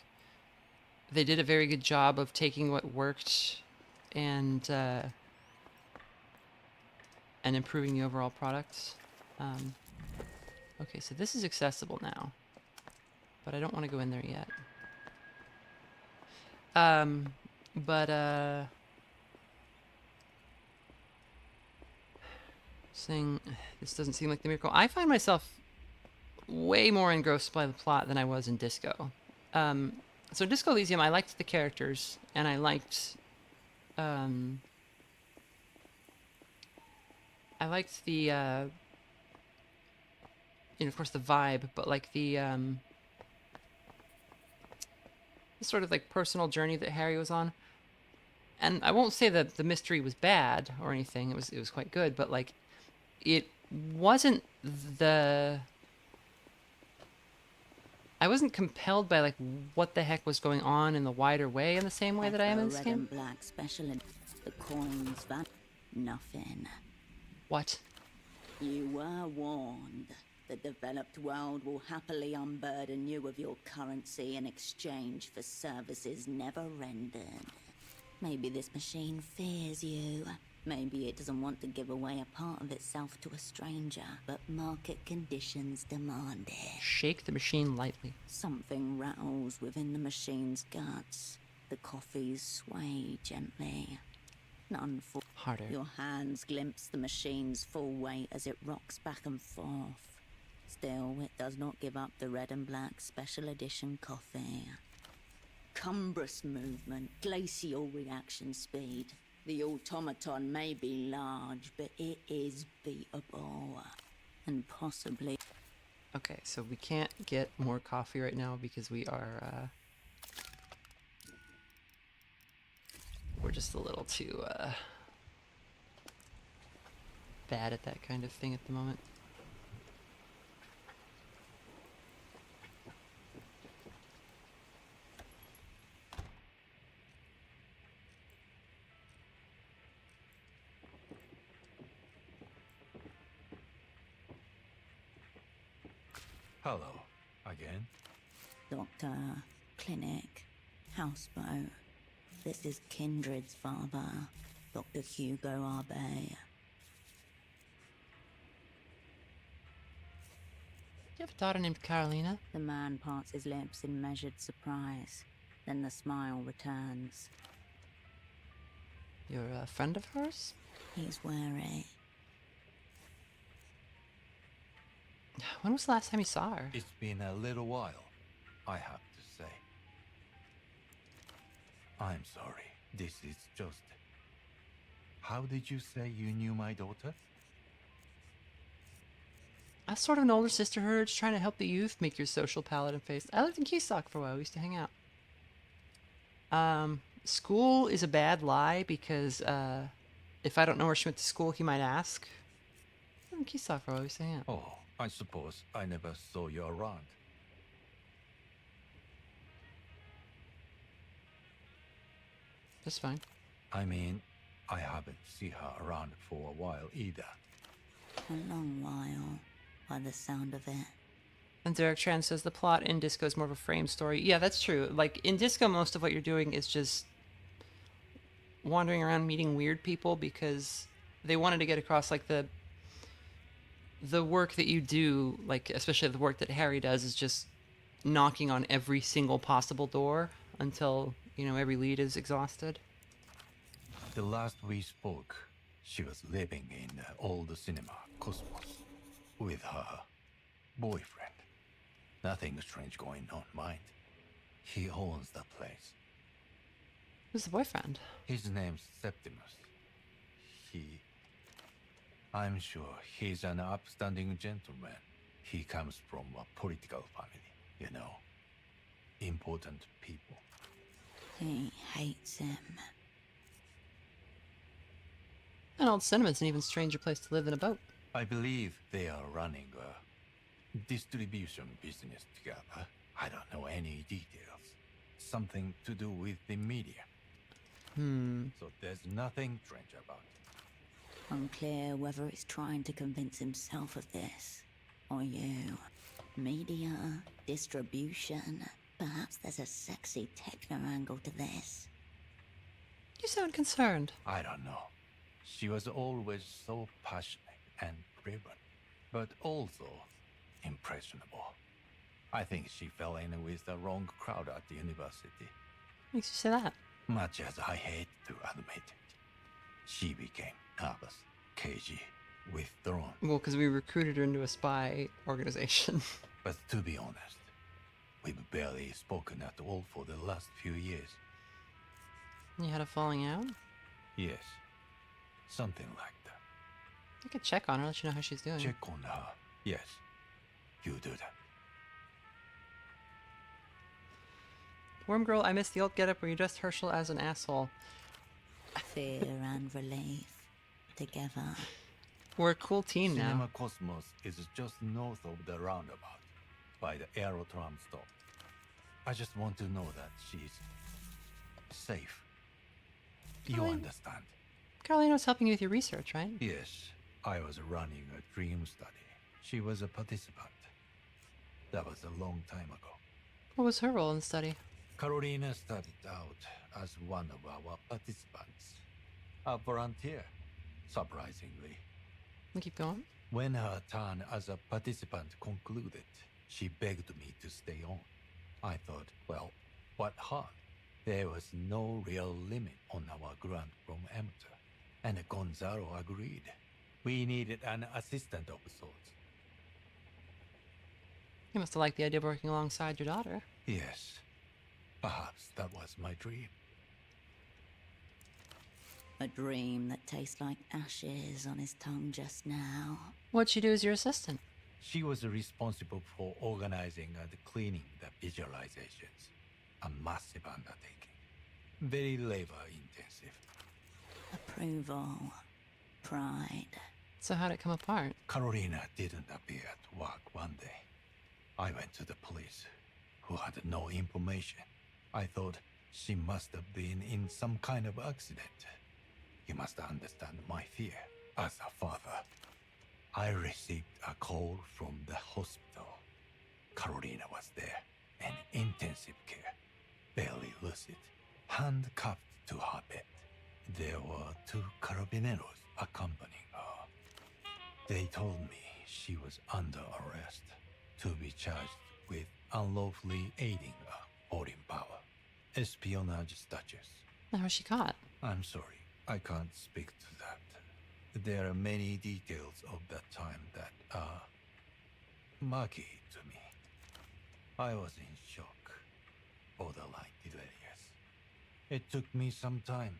they did a very good job of taking what worked and improving the overall product. Okay, so this is accessible now, but I don't want to go in there yet. Saying this doesn't seem like the miracle. I find myself way more engrossed by the plot than I was in Disco. So Disco Elysium, I liked the characters, and I liked the of course the vibe, but like the sort of like personal journey that Harry was on. And I won't say that the mystery was bad or anything. It was quite good, but like it wasn't I wasn't compelled by like what the heck was going on in the wider way in the same way that I am in this Red game. and black special and the coins van nothing. What? You were warned. The developed world will happily unburden you of your currency in exchange for services never rendered. Maybe this machine fears you. Maybe it doesn't want to give away a part of itself to a stranger, but market conditions demand it. Shake the machine lightly. Something rattles within the machine's guts. The coffees sway gently. None fall. Harder. Your hands glimpse the machine's full weight as it rocks back and forth. Still, it does not give up the red and black special edition coffee. Cumbrous movement, glacial reaction speed. The automaton may be large, but it is beatable. And possibly... Okay, so we can't get more coffee right now because we are, we're just a little too, bad at that kind of thing at the moment. Hello, again. Doctor, clinic, houseboat. This is Kindred's father, Dr. Hugo Arbe. Do you have a daughter named Carolina? The man parts his lips in measured surprise. Then the smile returns. You're a friend of hers? He's wary. When was the last time you saw her? It's been a little while, I have to say. I'm sorry. This is just... How did you say you knew my daughter? I was sort of an older sister of hers, trying to help the youth make your social palette and face. I lived in Keystone for a while. We used to hang out. School is a bad lie because if I don't know where she went to school, he might ask. I lived in Keystone for a while. We used to hang out. Oh, I suppose I never saw you around. That's fine. I mean, I haven't seen her around for a while either. A long while, by the sound of it. And Derek Tran says the plot in Disco is more of a frame story. Yeah, that's true. Like, in Disco, most of what you're doing is just wandering around meeting weird people because they wanted to get across, like, the work that you do, like, especially the work that Harry does, is just knocking on every single possible door until, you know, every lead is exhausted. The last we spoke, she was living in the old cinema, Cosmos, with her boyfriend. Nothing strange going on, mind. He owns the place. Who's the boyfriend? His name's Septimus. I'm sure he's an upstanding gentleman. He comes from a political family, you know. Important people. He hates him. An old cinema's an even stranger place to live than a boat. I believe they are running a distribution business together. I don't know any details. Something to do with the media. So there's nothing strange about it. Unclear whether it's trying to convince himself of this, or you. Media, distribution, perhaps there's a sexy techno angle to this. You sound concerned. I don't know. She was always so passionate and driven, but also impressionable. I think she fell in with the wrong crowd at the university. Makes you say that? Much as I hate to admit it, she became nervous, cagey, withdrawn. Well, because we recruited her into a spy organization. But to be honest, we've barely spoken at all for the last few years. You had a falling out? Yes, something like that. I could check on her, let you know how she's doing. Check on her. Yes, you do that. Worm Girl, I miss the old getup where you dressed Hershel as an asshole. Fear and relief together. We're a cool team now. Cinema Cosmos is just north of the roundabout, by the Aerotram stop. I just want to know that she's safe. You understand? Carolina's helping you with your research, right? Yes, I was running a dream study. She was a participant. That was a long time ago. What was her role in the study? Carolina started out as one of our participants. A volunteer, surprisingly. We keep going? When her turn as a participant concluded, she begged me to stay on. I thought, well, what harm? There was no real limit on our grant from EMTERR, and Gonzalo agreed. We needed an assistant of sorts. You must have liked the idea of working alongside your daughter. Yes, perhaps that was my dream. A dream that tastes like ashes on his tongue just now. What'd she do as your assistant? She was responsible for organizing and cleaning the visualizations. A massive undertaking. Very labor-intensive. Approval. Pride. So how'd it come apart? Carolina didn't appear at work one day. I went to the police, who had no information. I thought she must have been in some kind of accident. You must understand my fear as a father. I received a call from the hospital. Carolina was there, in intensive care, barely lucid, handcuffed to her bed. There were 2 carabineros accompanying her. They told me she was under arrest to be charged with unlawfully aiding a foreign power, espionage statutes. How was she caught? I'm sorry, I can't speak to that. There are many details of that time that are murky to me. I was in shock, borderline delirious. It took me some time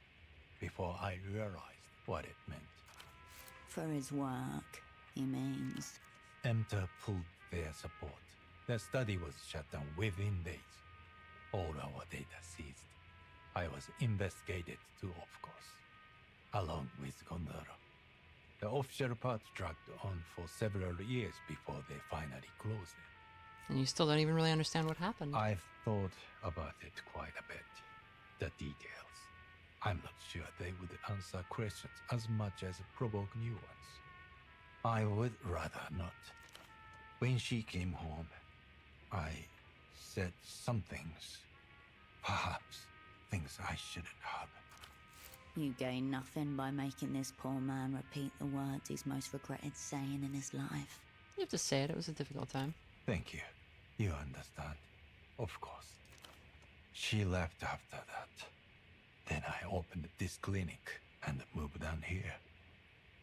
before I realized what it meant. For his work, he means. EMTERR pulled their support. The study was shut down within days. All our data seized. I was investigated too, of course, along with Gonzalo. The official part dragged on for several years before they finally closed it. And you still don't even really understand what happened. I've thought about it quite a bit. The details. I'm not sure they would answer questions as much as provoke new ones. I would rather not. When she came home, I said some things. Perhaps things I shouldn't have. You gain nothing by making this poor man repeat the words he's most regretted saying in his life. You have to say it. It was a difficult time. Thank you. You understand. Of course. She left after that. Then I opened this clinic and moved down here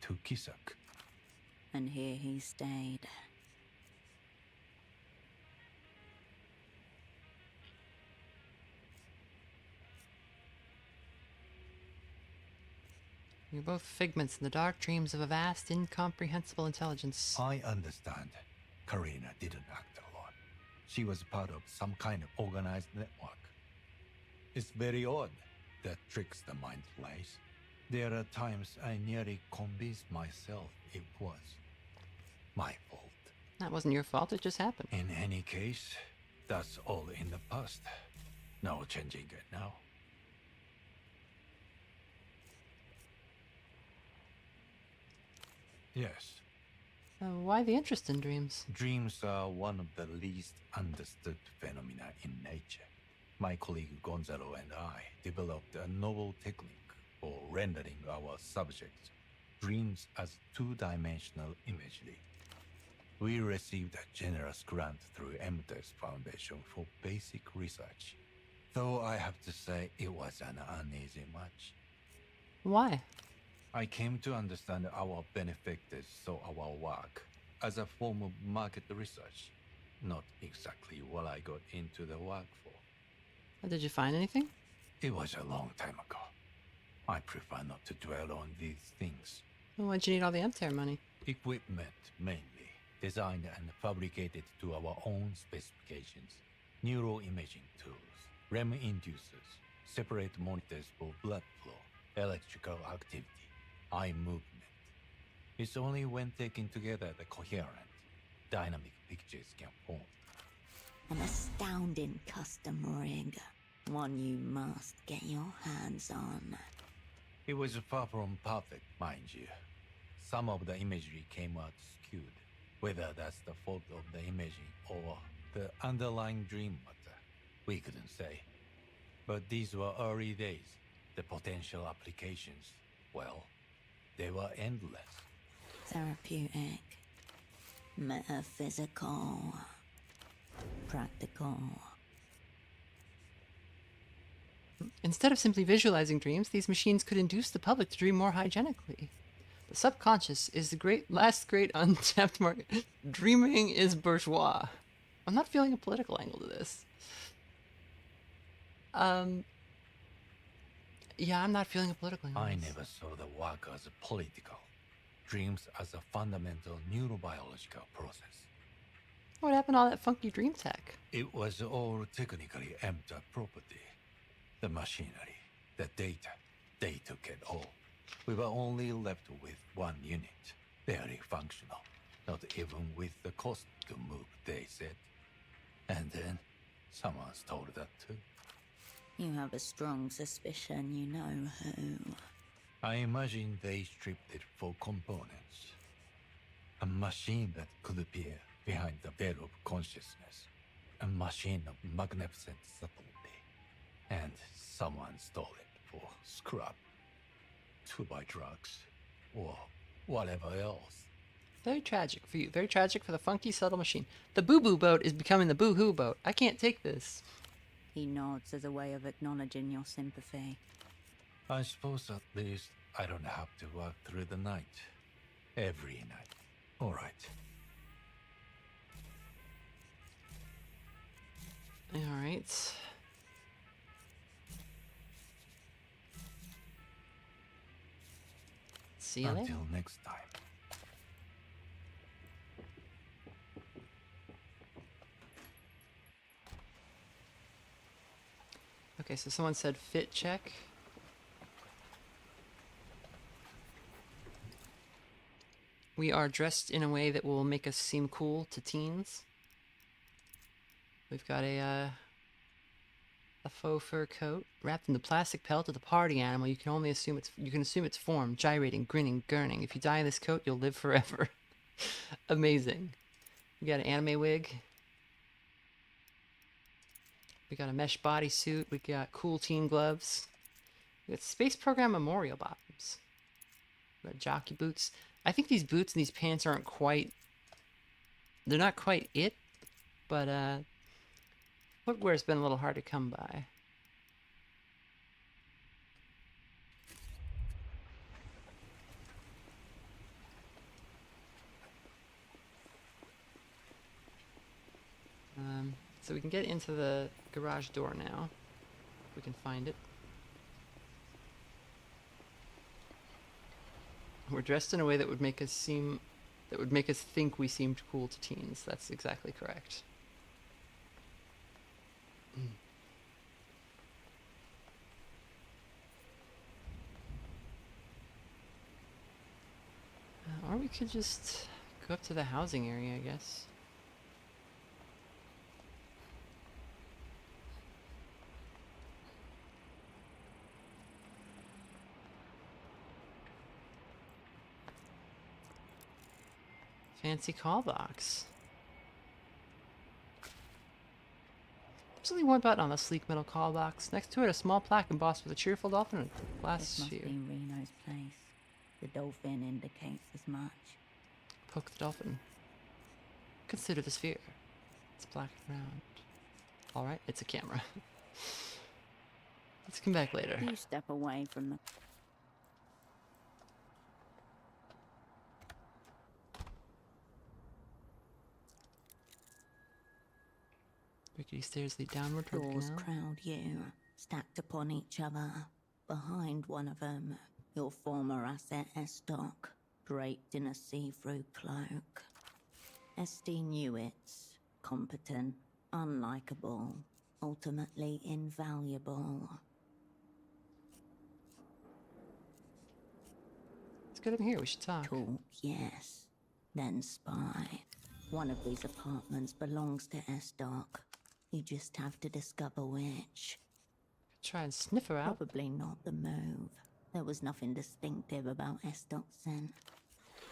to Kisak. And here he stayed. You're both figments in the dark dreams of a vast, incomprehensible intelligence. I understand. Karina didn't act alone. She was part of some kind of organized network. It's very odd that tricks the mind plays. There are times I nearly convinced myself it was my fault. That wasn't your fault, it just happened. In any case, that's all in the past. No changing it now. Yes. So why the interest in dreams? Dreams are one of the least understood phenomena in nature. My colleague Gonzalo and I developed a novel technique for rendering our subjects' dreams as two-dimensional imagery. We received a generous grant through EMTERR's Foundation for basic research. Though I have to say it was an uneasy match. Why? I came to understand our benefactors saw our work as a form of market research, not exactly what I got into the work for. Did you find anything? It was a long time ago. I prefer not to dwell on these things. Well, why'd you need all the EMTERR money? Equipment, mainly, designed and fabricated to our own specifications. Neural imaging tools, REM inducers, separate monitors for blood flow, electrical activity, eye movement. It's only when taken together that coherent, dynamic pictures can form. An astounding custom rig. One you must get your hands on. It was far from perfect, mind you. Some of the imagery came out skewed. Whether that's the fault of the imaging or the underlying dream matter, we couldn't say. But these were early days. The potential applications, well, they were endless. Therapeutic. Metaphysical. Practical. Instead of simply visualizing dreams, these machines could induce the public to dream more hygienically. The subconscious is the last great untapped market. Dreaming is bourgeois. I'm not feeling a political angle to this. Yeah, I'm not feeling a political angle. I never saw the work as political. Dreams as a fundamental neurobiological process. What happened to all that funky dream tech? It was all technically EMTERR property. The machinery, the data, they took it all. We were only left with one unit, barely functional, not even with the cost to move, they said. And then, someone stole that too. You have a strong suspicion you know who. I imagine they stripped it for components. A machine that could appear behind the veil of consciousness. A machine of magnificent subtlety. And someone stole it for scrap. To buy drugs. Or whatever else. Very tragic for you. Very tragic for the funky, subtle machine. The boo-boo boat is becoming the boo-hoo boat. I can't take this. He nods as a way of acknowledging your sympathy. I suppose at least I don't have to work through the night. Every night. All right. All right. See you later. Until next time. Okay, so someone said fit check. We are dressed in a way that will make us seem cool to teens. We've got a faux fur coat wrapped in the plastic pelt of the party animal. You can assume its form, gyrating, grinning, gurning. If you die in this coat, you'll live forever. Amazing. We got an anime wig. We got a mesh bodysuit. We got cool teen gloves. We got space program memorial bottoms. We got jockey boots. I think these boots and these pants aren't quite... They're not quite it, but footwear's been a little hard to come by. So we can get into the garage door now. If we can find it. We're dressed in a way that would make us think we seemed cool to teens. That's exactly correct. Or we could just go up to the housing area, I guess. Fancy call box. There's only one button on the sleek metal call box. Next to it, a small plaque embossed with a cheerful dolphin and a glass This must sphere. be Reno's place. The dolphin indicates as much. Poke the dolphin. Consider the sphere. It's black and round. Alright, it's a camera. Let's come back later. You step away from the... Rickety stairs lead downward toward the Doors canal. crowd you, stacked upon each other. Behind one of them, your former asset Estoc, draped in a see-through cloak. Esty knew it's competent, unlikable, ultimately invaluable. Let's get in here, we should talk. Talk, yes. Then spy. One of these apartments belongs to Estoc. You just have to discover which. Try and sniff her out. Probably not the move. There was nothing distinctive about Estoc's scent.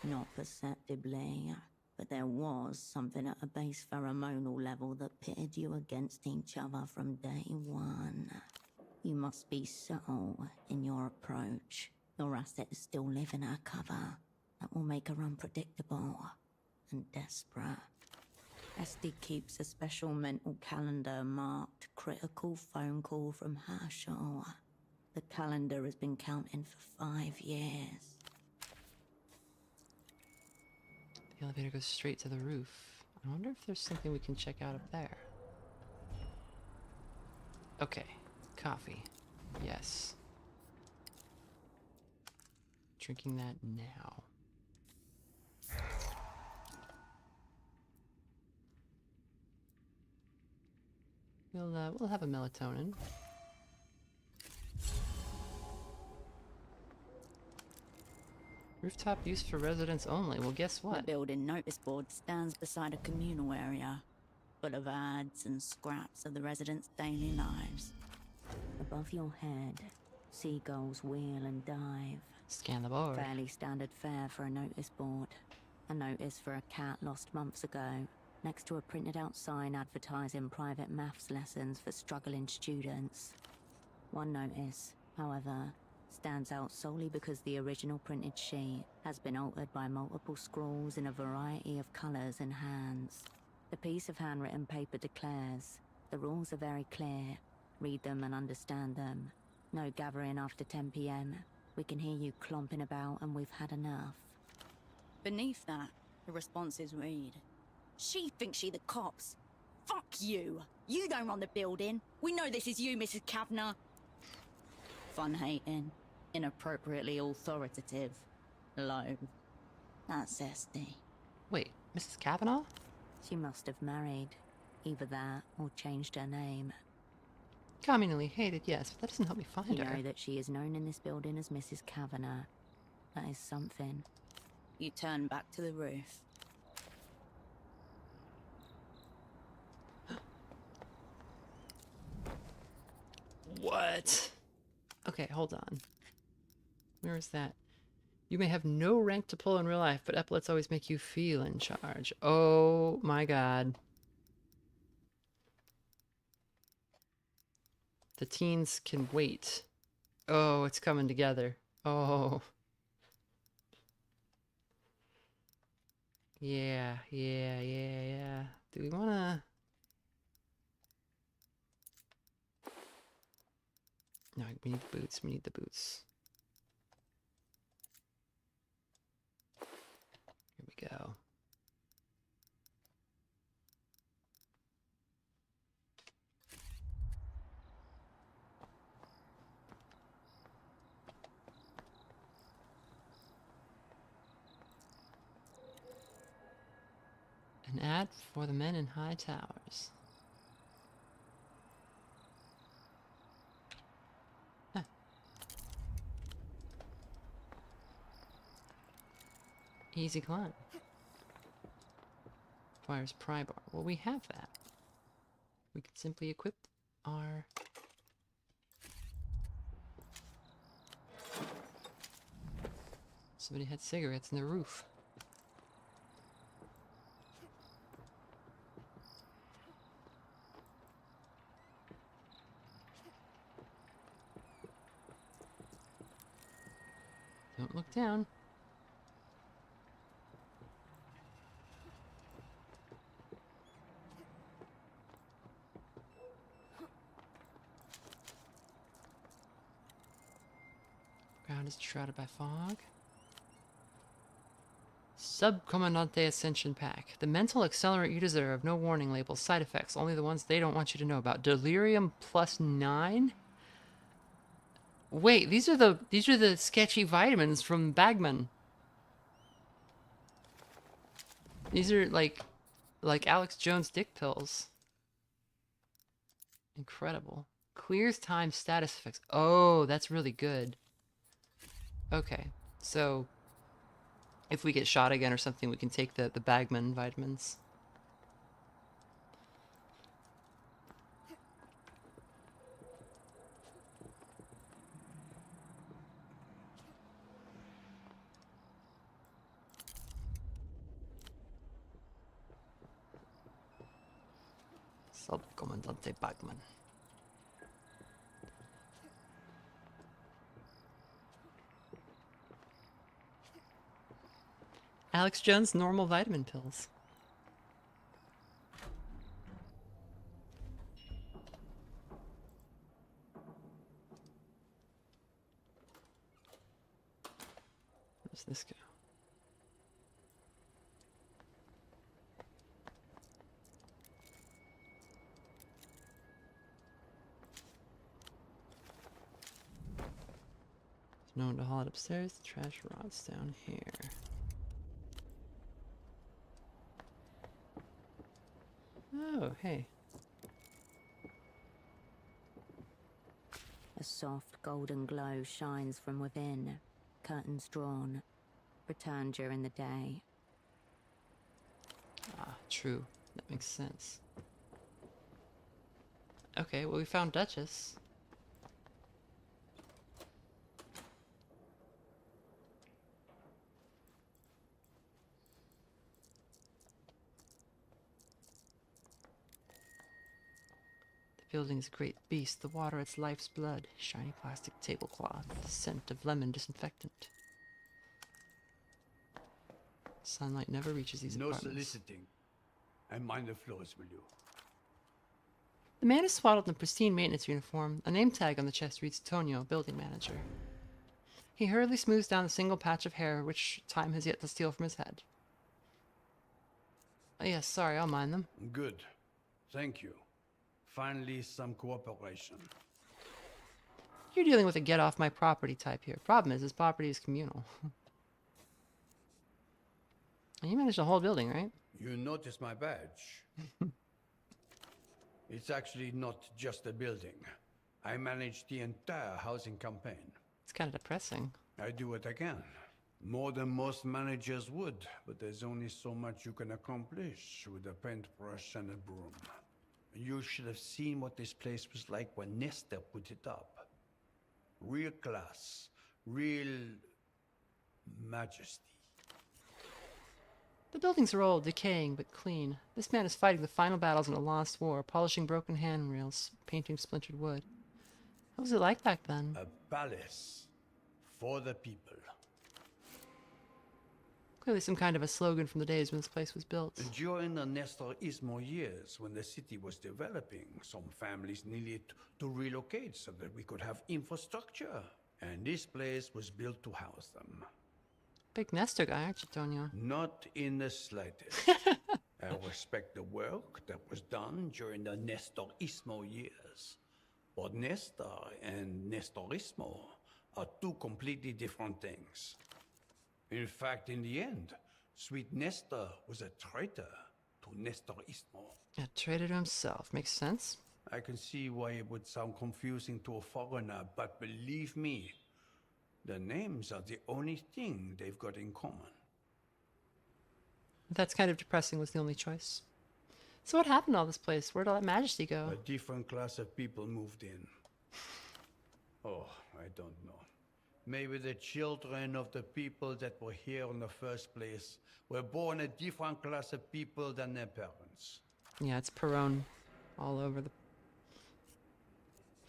Not perceptibly. But there was something at a base pheromonal level that pitted you against each other from day one. You must be subtle in your approach. Your asset is still living her cover. That will make her unpredictable and desperate. Esty keeps a special mental calendar marked critical phone call from Hershel. The calendar has been counting for 5 years. The elevator goes straight to the roof. I wonder if there's something we can check out up there. Okay, coffee. Yes. Drinking that now. We'll have a melatonin. Rooftop use for residents only. Well, guess what? The building notice board stands beside a communal area, full of ads and scraps of the residents' daily lives. Above your head, seagulls wheel and dive. Scan the board. Fairly standard fare for a notice board. A notice for a cat lost months ago, next to a printed out sign advertising private maths lessons for struggling students. One notice, however, stands out solely because the original printed sheet has been altered by multiple scrawls in a variety of colours and hands. The piece of handwritten paper declares, the rules are very clear. Read them and understand them. No gathering after 10 PM. We can hear you clomping about and we've had enough. Beneath that, the responses read, she thinks she the cops. Fuck you. You don't run the building. We know this is you, Mrs. Kavanagh. Fun-hating. Inappropriately authoritative. Low. That's Esty. Wait, Mrs. Kavanaugh? She must have married. Either that or changed her name. Communally hated, yes, but that doesn't help me find You her. know that she is known in this building as Mrs. Kavanagh. That is something. You turn back to the roof. What? Okay, hold on. Where is that? You may have no rank to pull in real life, but epaulets always make you feel in charge. Oh my god. The teens can wait. Oh, it's coming together. Oh. Yeah. Do we wanna... No, we need the boots. We need the boots. Here we go. An ad for the men in high towers. Easy climb. Requires pry bar. Well, we have that. We can simply equip our... Somebody had cigarettes in the roof. back down. Ground is shrouded by fog. Subcomandante Ascension Pack. The mental accelerant you deserve. No warning labels. Side effects. Only the ones they don't want you to know about. Delirium +9? Wait, these are the sketchy vitamins from Bagman. These are like Alex Jones dick pills. Incredible. Clears time status effects. Oh, that's really good. Okay, so if we get shot again or something, we can take the Bagman vitamins. Subcomandante Bagman. Alex Jones normal vitamin pills. Where's this go? It's known to haul it upstairs. The trash rots down here. Oh, hey. A soft golden glow shines from within. Curtains drawn. Return during the day. Ah, true. That makes sense. Okay, well, we found Duchess. The building's a great beast. The water, its life's blood. Shiny plastic tablecloth. The scent of lemon disinfectant. Sunlight never reaches these apartments. No soliciting. And mind the floors, will you? The man is swaddled in a pristine maintenance uniform. A name tag on the chest reads Tonio, building manager. He hurriedly smooths down the single patch of hair which time has yet to steal from his head. Oh, yes, sorry, I'll mind them. Good. Thank you. Finally, some cooperation. You're dealing with a get off my property type here. Problem is, his property is communal. And you managed the whole building, right? You noticed my badge. It's actually not just a building. I manage the entire housing campaign. It's kind of depressing. I do what I can. More than most managers would, but there's only so much you can accomplish with a paintbrush and a broom. You should have seen what this place was like when Nestor put it up. Real class, real majesty. The buildings are old, decaying, but clean. This man is fighting the final battles in a lost war, polishing broken handrails, painting splintered wood. What was it like back then? A palace for the people. Clearly some kind of a slogan from the days when this place was built. During the Nestorismo years, when the city was developing, some families needed to relocate so that we could have infrastructure. And this place was built to house them. Big Nestor guy, aren't you, Tonio? Not in the slightest. I respect the work that was done during the Nestorismo years. But Nestor and Nestorismo are two completely different things. In fact, in the end, sweet Nestor was a traitor to Nestorismo. A traitor to himself. Makes sense. I can see why it would sound confusing to a foreigner, but believe me, the names are the only thing they've got in common. That's kind of depressing was the only choice. So what happened to all this place? Where'd all that majesty go? A different class of people moved in. Oh, I don't know. Maybe the children of the people that were here in the first place were born a different class of people than their parents. Yeah, it's Perón all over the...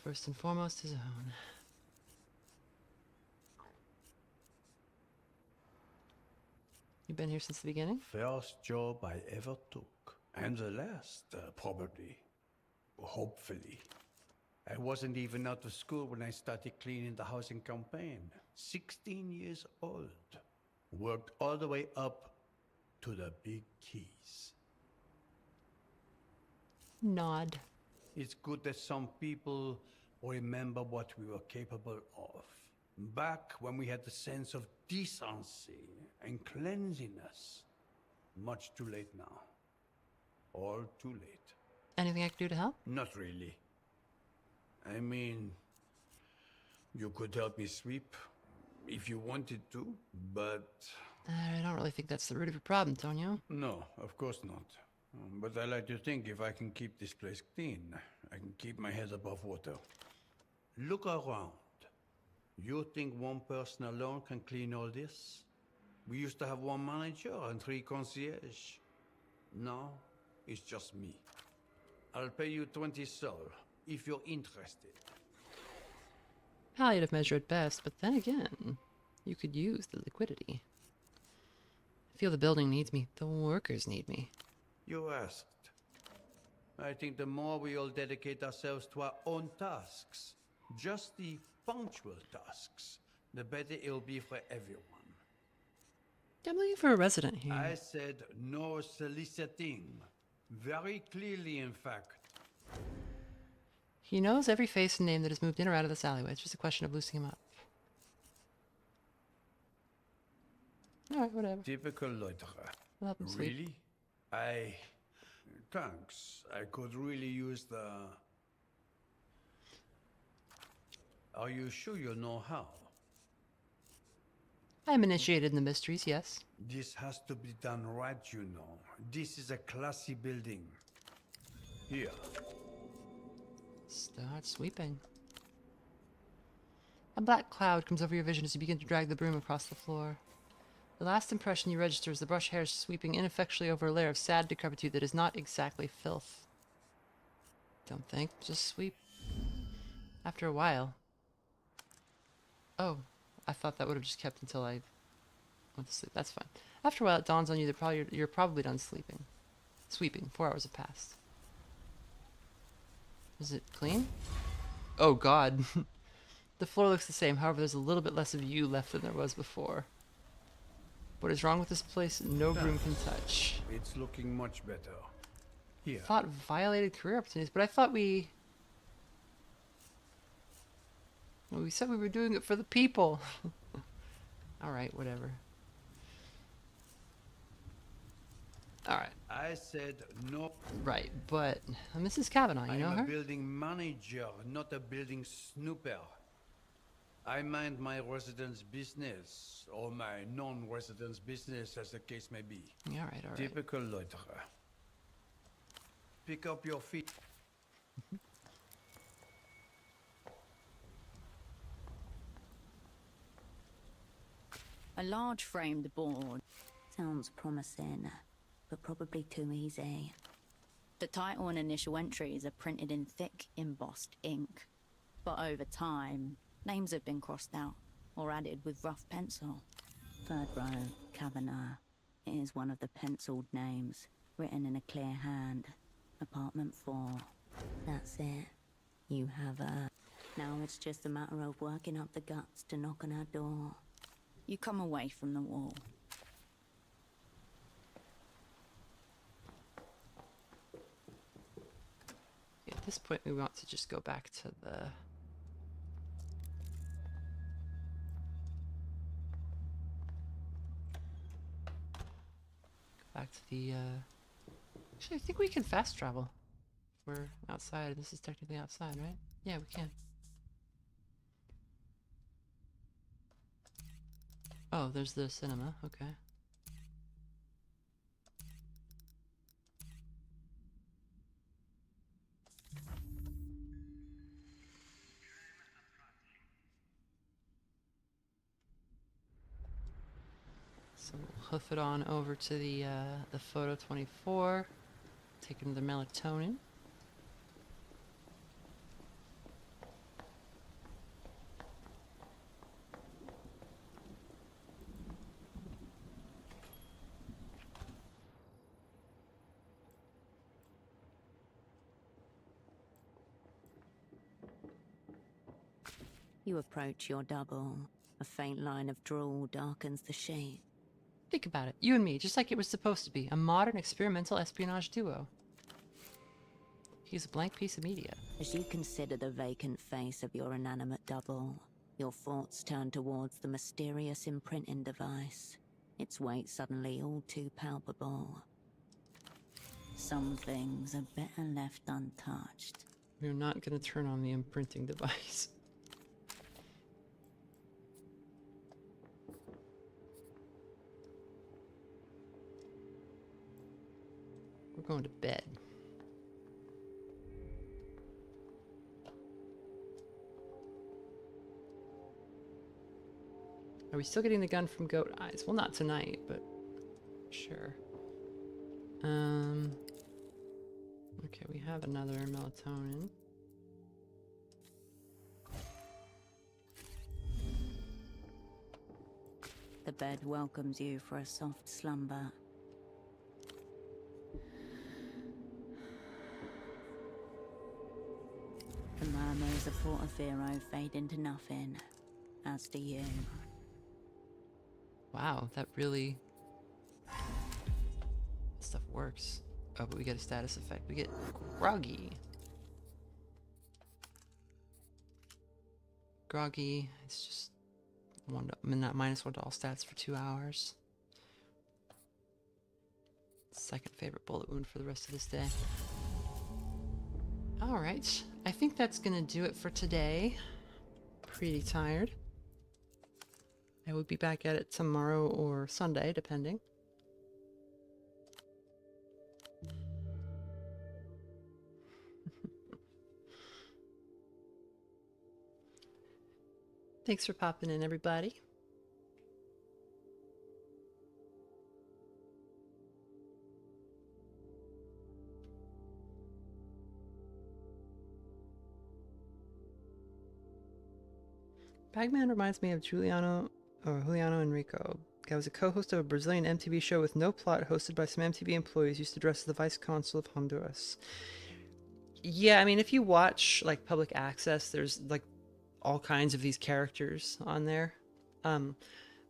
First and foremost, his own. You've been here since the beginning? First job I ever took. And the last, probably. Hopefully. I wasn't even out of school when I started cleaning the housing campaign. 16 years old. Worked all the way up to the big keys. Nod. It's good that some people remember what we were capable of. Back when we had the sense of decency and cleanliness. Much too late now. All too late. Anything I can do to help? Not really. I mean, you could help me sweep if you wanted to, but... I don't really think that's the root of your problem, Tonio. No, of course not. But I like to think if I can keep this place clean, I can keep my head above water. Look around. You think one person alone can clean all this? We used to have one manager and 3 concierge. Now, it's just me. I'll pay you 20 sol, if you're interested. Palliative measure at best, but then again, you could use the liquidity. I feel the building needs me. The workers need me. You asked. I think the more we all dedicate ourselves to our own tasks, just the punctual tasks, the better it'll be for everyone. I'm looking for a resident here. I said no soliciting. Very clearly, in fact. He knows every face and name that has moved in or out of this alleyway. It's just a question of loosening him up. Alright, whatever. Typical loiterer. I'll help him sleep. Really? Thanks. I could really use the... Are you sure you know how? I am initiated in the mysteries, yes. This has to be done right, you know. This is a classy building. Here. Start sweeping. A black cloud comes over your vision as you begin to drag the broom across the floor. The last impression you register is the brush hairs sweeping ineffectually over a layer of sad decrepitude that is not exactly filth. Don't think, just sweep. After a while. Oh, I thought that would have just kept until I went to sleep. That's fine. After a while, it dawns on you that you're probably done sleeping. Sweeping. 4 hours have passed. Is it clean? Oh god. The floor looks the same, however there's a little bit less of you left than there was before. What is wrong with this place? No broom can touch. It's looking much better. Here. Thought violated career opportunities, but I thought we said we were doing it for the people. Alright, whatever. Alright. I said no. Right, but Mrs. Kavanaugh, you know I'm her? a building manager, not a building snooper. I mind my residents' business, or my non-residents' business, as the case may be. Yeah, alright, alright. Typical loiterer. Pick up your feet. A large framed board. Sounds promising, but probably too easy. The title and initial entries are printed in thick, embossed ink. But over time, names have been crossed out or added with rough pencil. 3rd row, Kavanaugh. It is one of the penciled names, written in a clear hand. Apartment 4. That's it. You have her. Now it's just a matter of working up the guts to knock on her door. You come away from the wall. At this point, we want to just go back to the... Back to the, Actually, I think we can fast travel. If we're outside. This is technically outside, right? Yeah, we can. Oh, there's the cinema. Okay. So we'll hoof it on over to the photo 24. Take another melatonin. You approach your double. A faint line of drool darkens the sheet. Think about it. You and me, just like it was supposed to be. A modern experimental espionage duo. He's a blank piece of media. As you consider the vacant face of your inanimate double, your thoughts turn towards the mysterious imprinting device. Its weight suddenly all too palpable. Some things are better left untouched. We're not going to turn on the imprinting device. We're going to bed. Are we still getting the gun from Goat Eyes? Well, not tonight, but sure. Okay, we have another melatonin. The bed welcomes you for a soft slumber. The murmurs of Portofiro fade into nothing, as do you. Wow, that really... stuff works. Oh, but we get a status effect. We get groggy. Groggy. It's just -1 to all stats for 2 hours. Second favorite bullet wound for the rest of this day. Alright. I think that's gonna do it for today. Pretty tired. I will be back at it tomorrow or Sunday, depending. Thanks for popping in, everybody. Bagman reminds me of Juliano Enrico. Guy was a co-host of a Brazilian MTV show with no plot, hosted by some MTV employees, used to dress as the vice consul of Honduras. Yeah, I mean, if you watch like public access, there's like all kinds of these characters on there.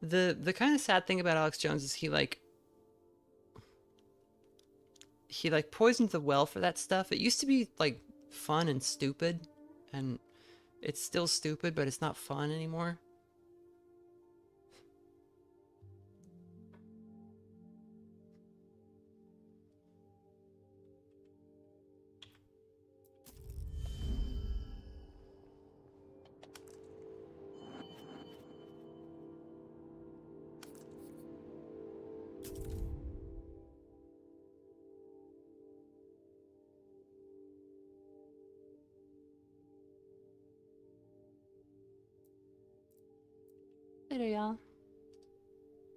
The kind of sad thing about Alex Jones is he poisoned the well for that stuff. It used to be like fun and stupid, and it's still stupid, but it's not fun anymore. Later, y'all.